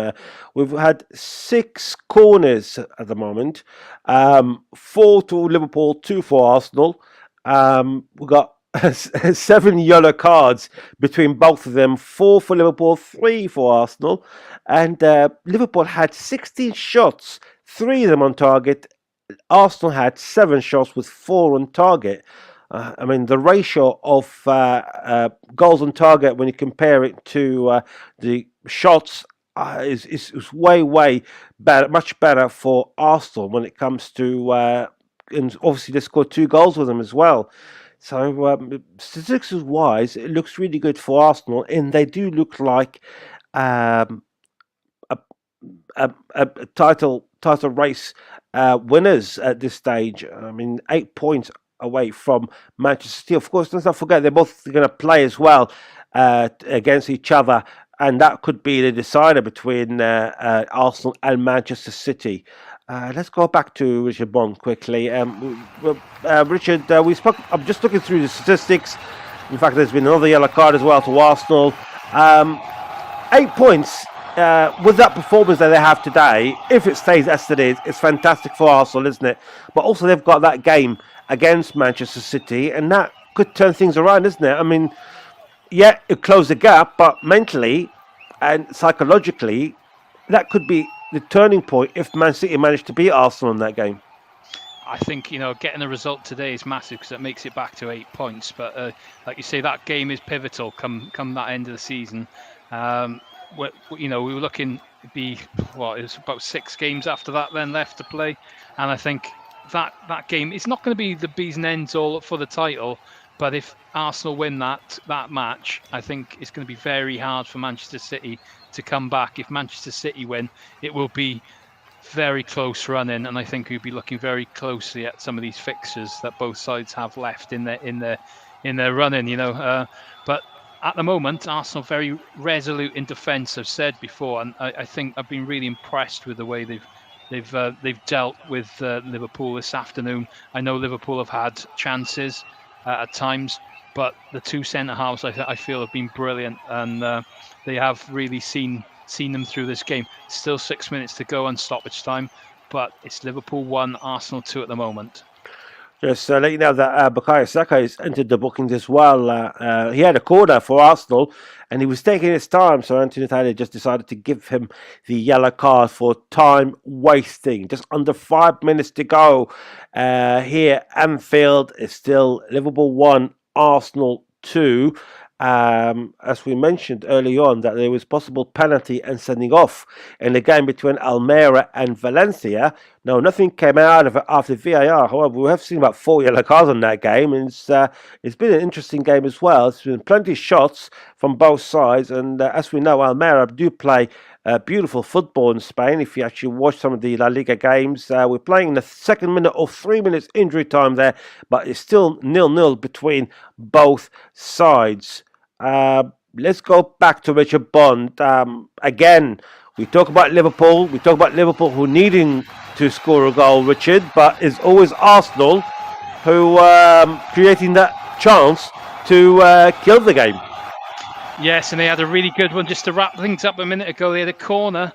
We've had 6 corners at the moment. 4 to Liverpool, 2 for Arsenal. We've got 7 yellow cards between both of them. 4 for Liverpool, 3 for Arsenal. And Liverpool had 16 shots, 3 of them on target. Arsenal had 7 shots with 4 on target. I mean, the ratio of goals on target when you compare it to the shots is way better, much better for Arsenal when it comes to, and obviously they scored 2 goals with them as well. So statistics-wise, it looks really good for Arsenal, and they do look like a title race winners at this stage. I mean, 8 points away from Manchester City. Of course, let's not forget they're both going to play as well against each other, and that could be the decider between Arsenal and Manchester City. Let's go back to Richard Bond quickly. Richard, we spoke. I'm just looking through the statistics. In fact, there's been another yellow card as well to Arsenal. 8 points. With that performance that they have today, if it stays as it is, it's fantastic for Arsenal, isn't it? But also they've got that game against Manchester City, and that could turn things around, isn't it? I mean, yeah, it closed the gap, but mentally and psychologically, that could be the turning point if Man City managed to beat Arsenal in that game. I think, getting a result today is massive because it makes it back to 8 points. But like you say, that game is pivotal come that end of the season. We were looking to be, it was about 6 games after that then left to play. And I think that game, it's not going to be the bees and ends all for the title. But if Arsenal win that match, I think it's going to be very hard for Manchester City to come back. If Manchester City win, it will be very close running, and I think we'll be looking very closely at some of these fixtures that both sides have left in their running. But at the moment, Arsenal very resolute in defence. I've said before, and I think I've been really impressed with the way they've dealt with Liverpool this afternoon. I know Liverpool have had chances at times, but the 2 centre halves I feel have been brilliant, and they have really seen them through this game. Still 6 minutes to go on stoppage time, but it's Liverpool 1, Arsenal 2 at the moment. Just let you know that Bukayo Saka has entered the bookings as well. He had a corner for Arsenal, and he was taking his time, so Anthony Taylor just decided to give him the yellow card for time wasting. Just under 5 minutes to go here. Anfield is still Liverpool 1, Arsenal 2. As we mentioned early on, that there was possible penalty and sending off in the game between Almeria and Valencia. No, nothing came out of it after VAR. However, we have seen about 4 yellow cards on that game, and it's been an interesting game as well. There's been plenty of shots from both sides, and as we know, Almeria do play beautiful football in Spain. If you actually watch some of the La Liga games, we're playing in the second minute of 3 minutes injury time there, but it's still 0-0 between both sides. Let's go back to Richard Bond. Again, we talk about Liverpool. We talk about Liverpool who needing to score a goal, Richard, but it's always Arsenal who creating that chance to kill the game. Yes, and they had a really good one just to wrap things up a minute ago. They had a corner.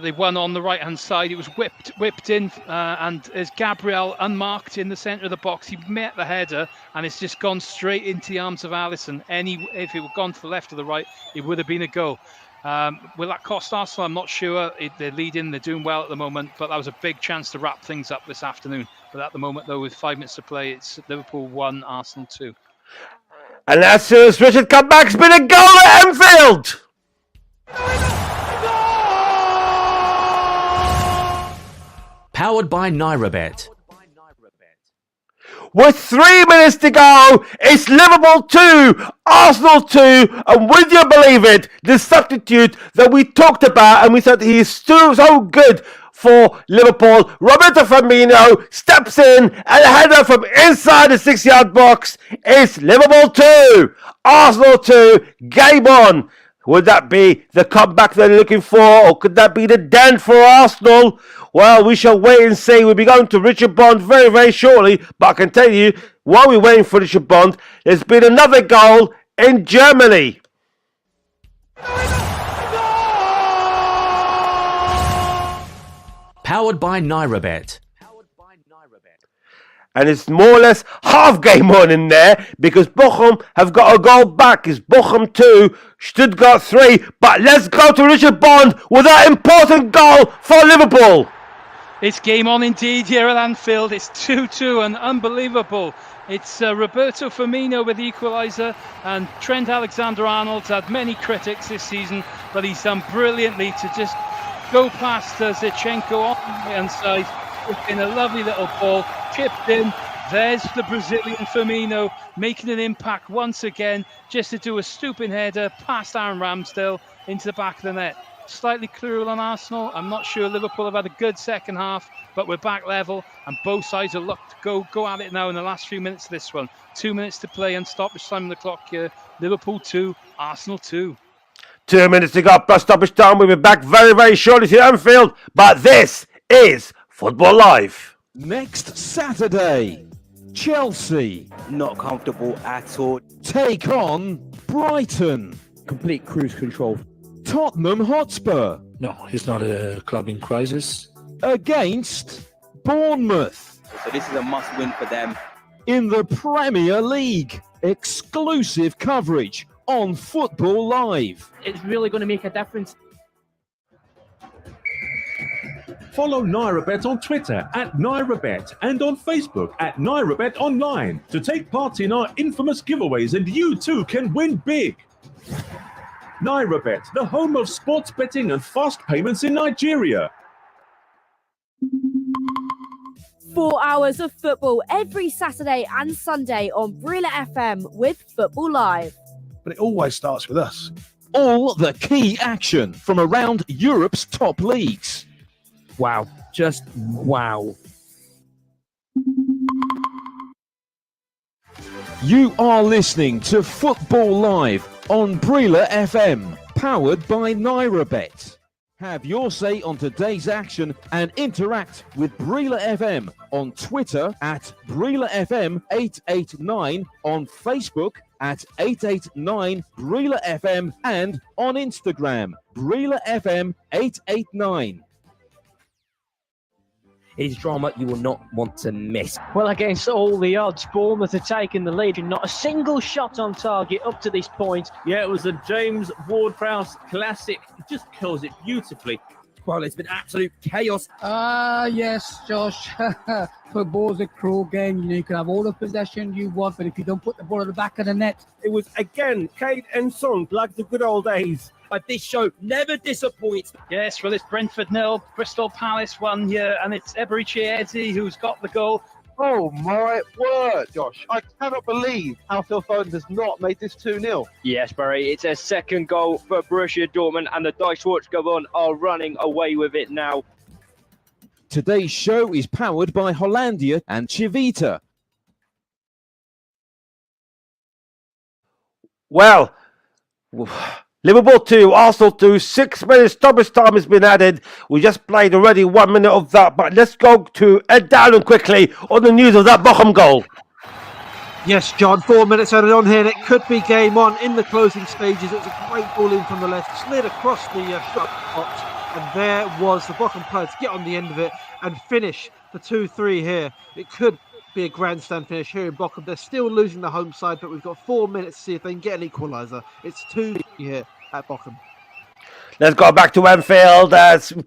They won on the right-hand side. It was whipped in, and as Gabriel unmarked in the centre of the box, he met the header, and it's just gone straight into the arms of Alisson. If it had gone to the left or the right, it would have been a goal. Will that cost Arsenal? I'm not sure. They're leading. They're doing well at the moment, but that was a big chance to wrap things up this afternoon. But at the moment, though, with 5 minutes to play, it's Liverpool 1, Arsenal 2. And as soon as Richard come back, it's been a goal at Anfield! Powered by NairaBet. With 3 minutes to go, it's Liverpool 2, Arsenal 2, and would you believe it, the substitute that we talked about and we said he is so good for Liverpool, Roberto Firmino steps in and a header from inside the 6-yard box. It's Liverpool 2, Arsenal 2, game on. Would that be the comeback they're looking for, or could that be the dent for Arsenal? Well, we shall wait and see. We'll be going to Richard Bond very, very shortly. But I can tell you, while we're waiting for Richard Bond, there's been another goal in Germany. Powered by NairaBet. And it's more or less half game on in there because Bochum have got a goal back. It's Bochum 2, Stuttgart 3. But let's go to Richard Bond with that important goal for Liverpool. It's game on indeed here at Anfield. It's 2-2 and unbelievable. It's Roberto Firmino with the equaliser, and Trent Alexander-Arnold's had many critics this season, but he's done brilliantly to just go past Zinchenko on the right-hand side. It's been a lovely little ball, chipped in. There's the Brazilian Firmino making an impact once again, just to do a stooping header past Aaron Ramsdale into the back of the net. Slightly cruel on Arsenal. I'm not sure Liverpool have had a good second half, but we're back level, and both sides are looked to go at it now in the last few minutes of this one. 2 minutes to play and stoppage time on the clock here. Liverpool 2, Arsenal 2. 2 minutes to go, plus stoppage time. We'll be back very, very shortly to Anfield. But this is Football Live. Next Saturday, Chelsea. Not comfortable at all. Take on Brighton. Complete cruise control. Tottenham Hotspur. No, it's not a club in crisis. Against Bournemouth. So this is a must-win for them. In the Premier League, exclusive coverage on Football Live. It's really going to make a difference. Follow NairaBet on Twitter @NairaBet and on Facebook @NairaBet Online to take part in our infamous giveaways, and you too can win big. NairaBet, the home of sports betting and fast payments in Nigeria. 4 hours of football every Saturday and Sunday on Brila FM with Football Live. But it always starts with us. All the key action from around Europe's top leagues. Wow. Just wow. You are listening to Football Live on Brila FM, powered by NairaBet. Have your say on today's action and interact with Brila FM on Twitter @BrilaFM889, on Facebook @889 Brila FM, and on Instagram BrilaFM889. It's drama you will not want to miss. Well, against all the odds, Bournemouth are taking the lead, and not a single shot on target up to this point. Yeah, it was a James Ward-Prowse classic. He just kills it beautifully. Well, it's been absolute chaos. Yes, Josh. Football's a cruel game. You can have all the possession you want, but if you don't put the ball at the back of the net. It was, again, Kate and Son, like the good old days. But this show never disappoints. Yes, well, it's Brentford 0, Crystal Palace 1 here, and it's Eberechi who's got the goal. Oh my word, Josh. I cannot believe how Phil Foden has not made this 2-0. Yes, Barry, it's a second goal for Borussia Dortmund, and the Dutch Eredivisie are running away with it now. Today's show is powered by Hollandia and Chivita. Well, Liverpool 2, Arsenal 2, 6 minutes stoppage time has been added. We just played already 1 minute of that, but let's go to Ed Dowling quickly on the news of that Bochum goal. Yes, John, 4 minutes added on here, and it could be game on in the closing stages. It was a great ball in from the left, slid across the shot box, and there was the Bochum player to get on the end of it and finish the 2-3 here. It could be a grandstand finish here in Bochum. They're still losing the home side, but we've got 4 minutes to see if they can get an equaliser. It's 2 here at Bochum. Let's go back to Anfield.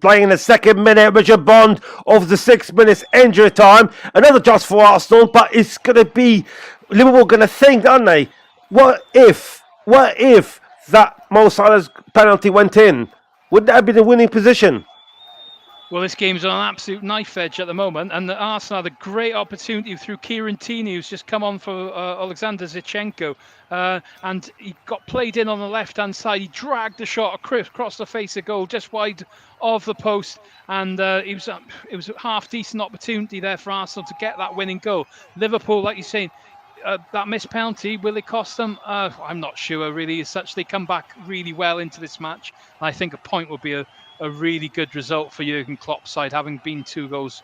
Playing in the second minute, Richard Bond of the 6 minutes injury time. Another chance for Arsenal, but it's going to be Liverpool going to think, aren't they? What if that Mo Salah's penalty went in? Would that have been a winning position? Well, this game's on an absolute knife edge at the moment, and Arsenal had a great opportunity through Kieran Tierney, who's just come on for Alexander Zinchenko, and he got played in on the left-hand side. He dragged the shot across the face of goal, just wide of the post, and it was a half-decent opportunity there for Arsenal to get that winning goal. Liverpool, like you're saying, that missed penalty, will it cost them? I'm not sure, really. As such, they come back really well into this match. I think a point would be a really good result for Jurgen Klopp's side, having been 2 goals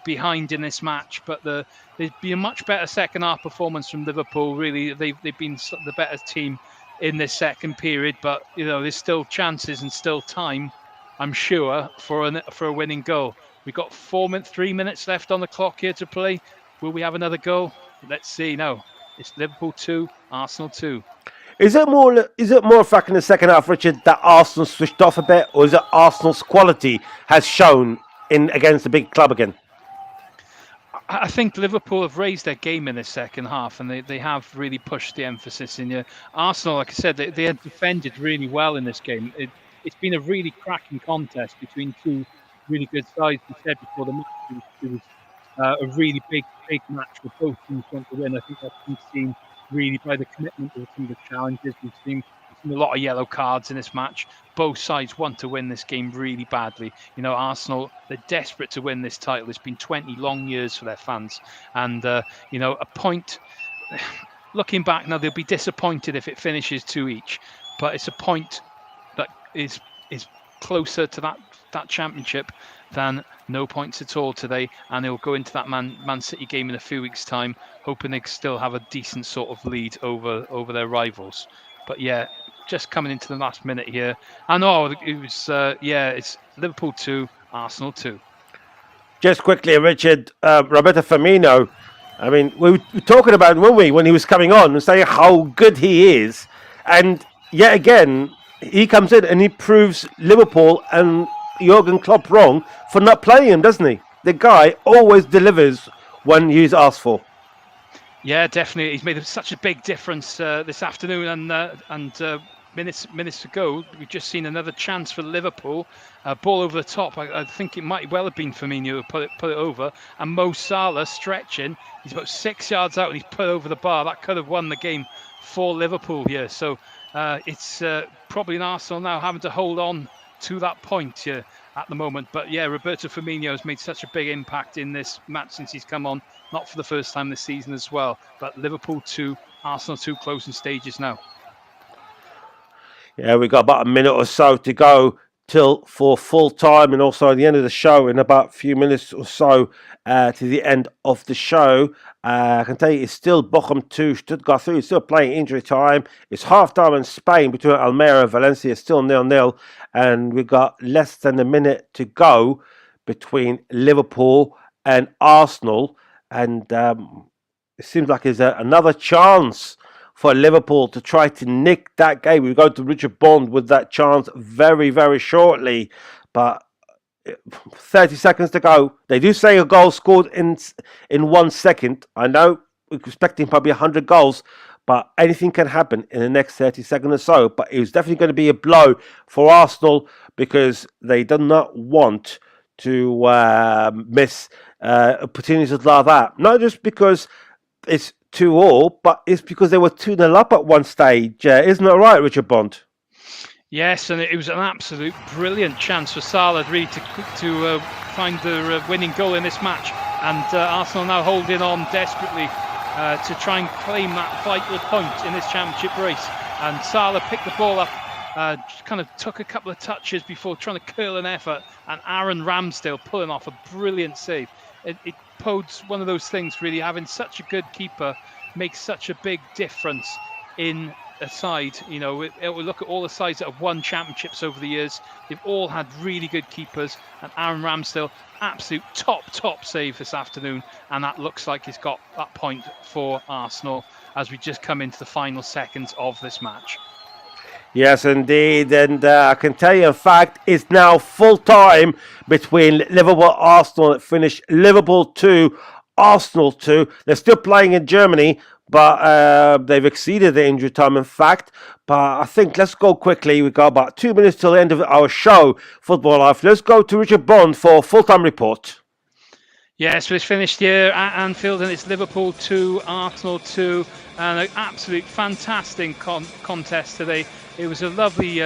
behind in this match. But there'd be a much better second half performance from Liverpool. Really, they've been the better team in this second period. But there's still chances and still time, I'm sure, for a winning goal. We've got 3 minutes left on the clock here to play. Will we have another goal? Let's see. No, it's Liverpool 2, Arsenal 2. Is it more fact in the second half, Richard, that Arsenal switched off a bit, or is it Arsenal's quality has shown in against the big club again? I think Liverpool have raised their game in the second half, and they have really pushed the emphasis in. Arsenal, like I said, they have defended really well in this game. It's been a really cracking contest between 2 really good sides. We said before the match, it was a really big match for both teams want to win. I think that's been seen really by the commitment of some of the challenges. We've seen a lot of yellow cards in this match. Both sides want to win this game really badly. Arsenal, they're desperate to win this title. It's been 20 long years for their fans. And, a point, looking back now, they'll be disappointed if it finishes 2 each. But it's a point that is closer to that championship than no points at all today, and they'll go into that Man City game in a few weeks' time, hoping they still have a decent sort of lead over their rivals. But yeah, just coming into the last minute here, I know it was it's Liverpool 2, Arsenal 2. Just quickly, Richard, Roberto Firmino. I mean, we were talking about him, weren't we, when he was coming on and saying how good he is, and yet again he comes in and he proves Liverpool and Jurgen Klopp wrong for not playing him, doesn't he? The guy always delivers when he's asked for. Yeah, definitely. He's made such a big difference this afternoon, and minutes ago, we've just seen another chance for Liverpool. Ball over the top. I think it might well have been Firmino who put it over, and Mo Salah stretching. He's about 6 yards out, and he's put over the bar. That could have won the game for Liverpool here. So it's probably an Arsenal now having to hold on to that point here at the moment. But yeah, Roberto Firmino has made such a big impact in this match since he's come on, not for the first time this season as well. But Liverpool 2, Arsenal 2 closing stages now. Yeah, we've got about a minute or so to go till for full time, and also at the end of the show in about a few minutes or so to the end of the show. I can tell you it's still Bochum 2, Stuttgart 3. It's still playing injury time. It's half time in Spain between Almeria and Valencia. It's still 0-0, and we've got less than a minute to go between Liverpool and Arsenal, and it seems like there's another chance for Liverpool to try to nick that game. We go to Richard Bond with that chance very, very shortly. But 30 seconds to go. They do say a goal scored in 1 second. I know we're expecting probably 100 goals, but anything can happen in the next 30 seconds or so. But it was definitely going to be a blow for Arsenal because they do not want to miss opportunities like that. Not just because it's 2-2, but it's because they were 2-0 up at one stage. Isn't that right, Richard Bond? Yes, and it was an absolute brilliant chance for Salah really to find the winning goal in this match. And Arsenal now holding on desperately to try and claim that vital point in this championship race. And Salah picked the ball up, kind of took a couple of touches before trying to curl an effort, and Aaron Ramsdale pulling off a brilliant save. It posed one of those things, really, having such a good keeper makes such a big difference in a side. You know, we look at all the sides that have won championships over the years. They've all had really good keepers, and Aaron Ramsdale, absolute top save this afternoon, and that looks like he's got that point for Arsenal as we just come into the final seconds of this match. Yes, indeed. And I can tell you, in fact, it's now full time between Liverpool and Arsenal. It finished Liverpool 2, Arsenal 2. They're still playing in Germany, but they've exceeded the injury time, in fact. But I think let's go quickly. We've got about 2 minutes till the end of our show, Football Life. Let's go to Richard Bond for a full-time report. Yes, it's finished here at Anfield, and it's Liverpool 2, Arsenal 2, and an absolute fantastic contest today. It was a lovely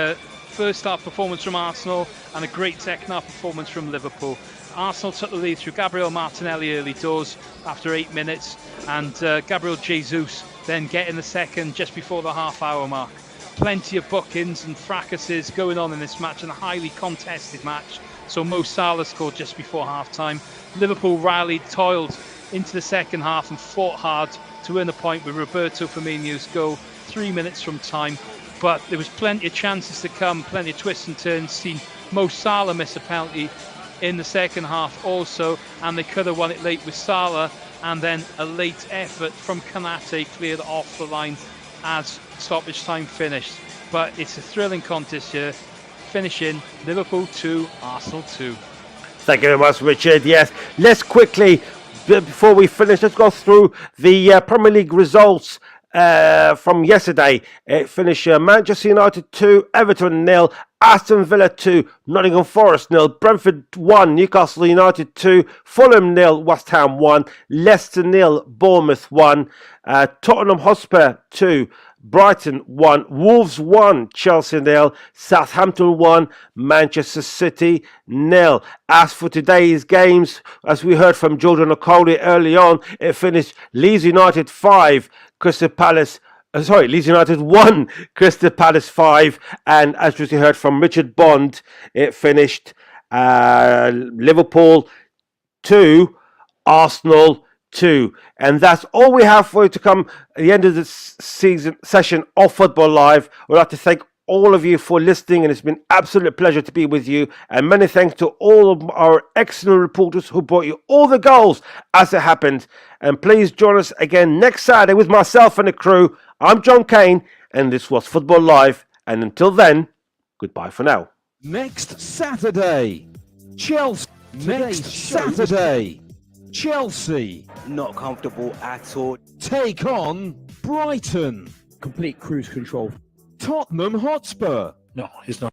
first half performance from Arsenal and a great second half performance from Liverpool. Arsenal took the lead through Gabriel Martinelli early doors after 8 minutes, and Gabriel Jesus then getting the second just before the half-hour mark. Plenty of bookings and fracases going on in this match, and a highly contested match. So Mo Salah scored just before half-time. Liverpool rallied, toiled into the second half and fought hard to earn a point with Roberto Firmino's goal 3 minutes from time. But there was plenty of chances to come, plenty of twists and turns. Seen Mo Salah miss a penalty in the second half also, and they could have won it late with Salah, and then a late effort from Kanate cleared off the line as stoppage time finished. But it's a thrilling contest here, finishing Liverpool 2, Arsenal 2. Thank you very much, Richard. Yes, let's quickly, before we finish, let's go through the Premier League results from yesterday. It finished Manchester United 2, Everton 0, Aston Villa 2, Nottingham Forest 0, Brentford 1, Newcastle United 2, Fulham 0, West Ham 1, Leicester 0, Bournemouth 1, Tottenham Hotspur 2, Brighton 1, Wolves 1, Chelsea 0, Southampton 1, Manchester City 0. As for today's games, as we heard from Jordan Okoli early on, it finished Leeds United 5, Leeds United 1, Crystal Palace 5, and as we heard from Richard Bond, it finished Liverpool 2, Arsenal 2. And that's all we have for you to come at the end of this session of Football Live. We'd like to thank all of you for listening, and it's been an absolute pleasure to be with you. And many thanks to all of our excellent reporters who brought you all the goals as it happened. And please join us again next Saturday with myself and the crew. I'm John Kane, and this was Football Live. And until then, goodbye for now. Next Saturday, Chelsea. Next Saturday, Chelsea. Not comfortable at all. Take on Brighton. Complete cruise control. Tottenham Hotspur. No, it's not.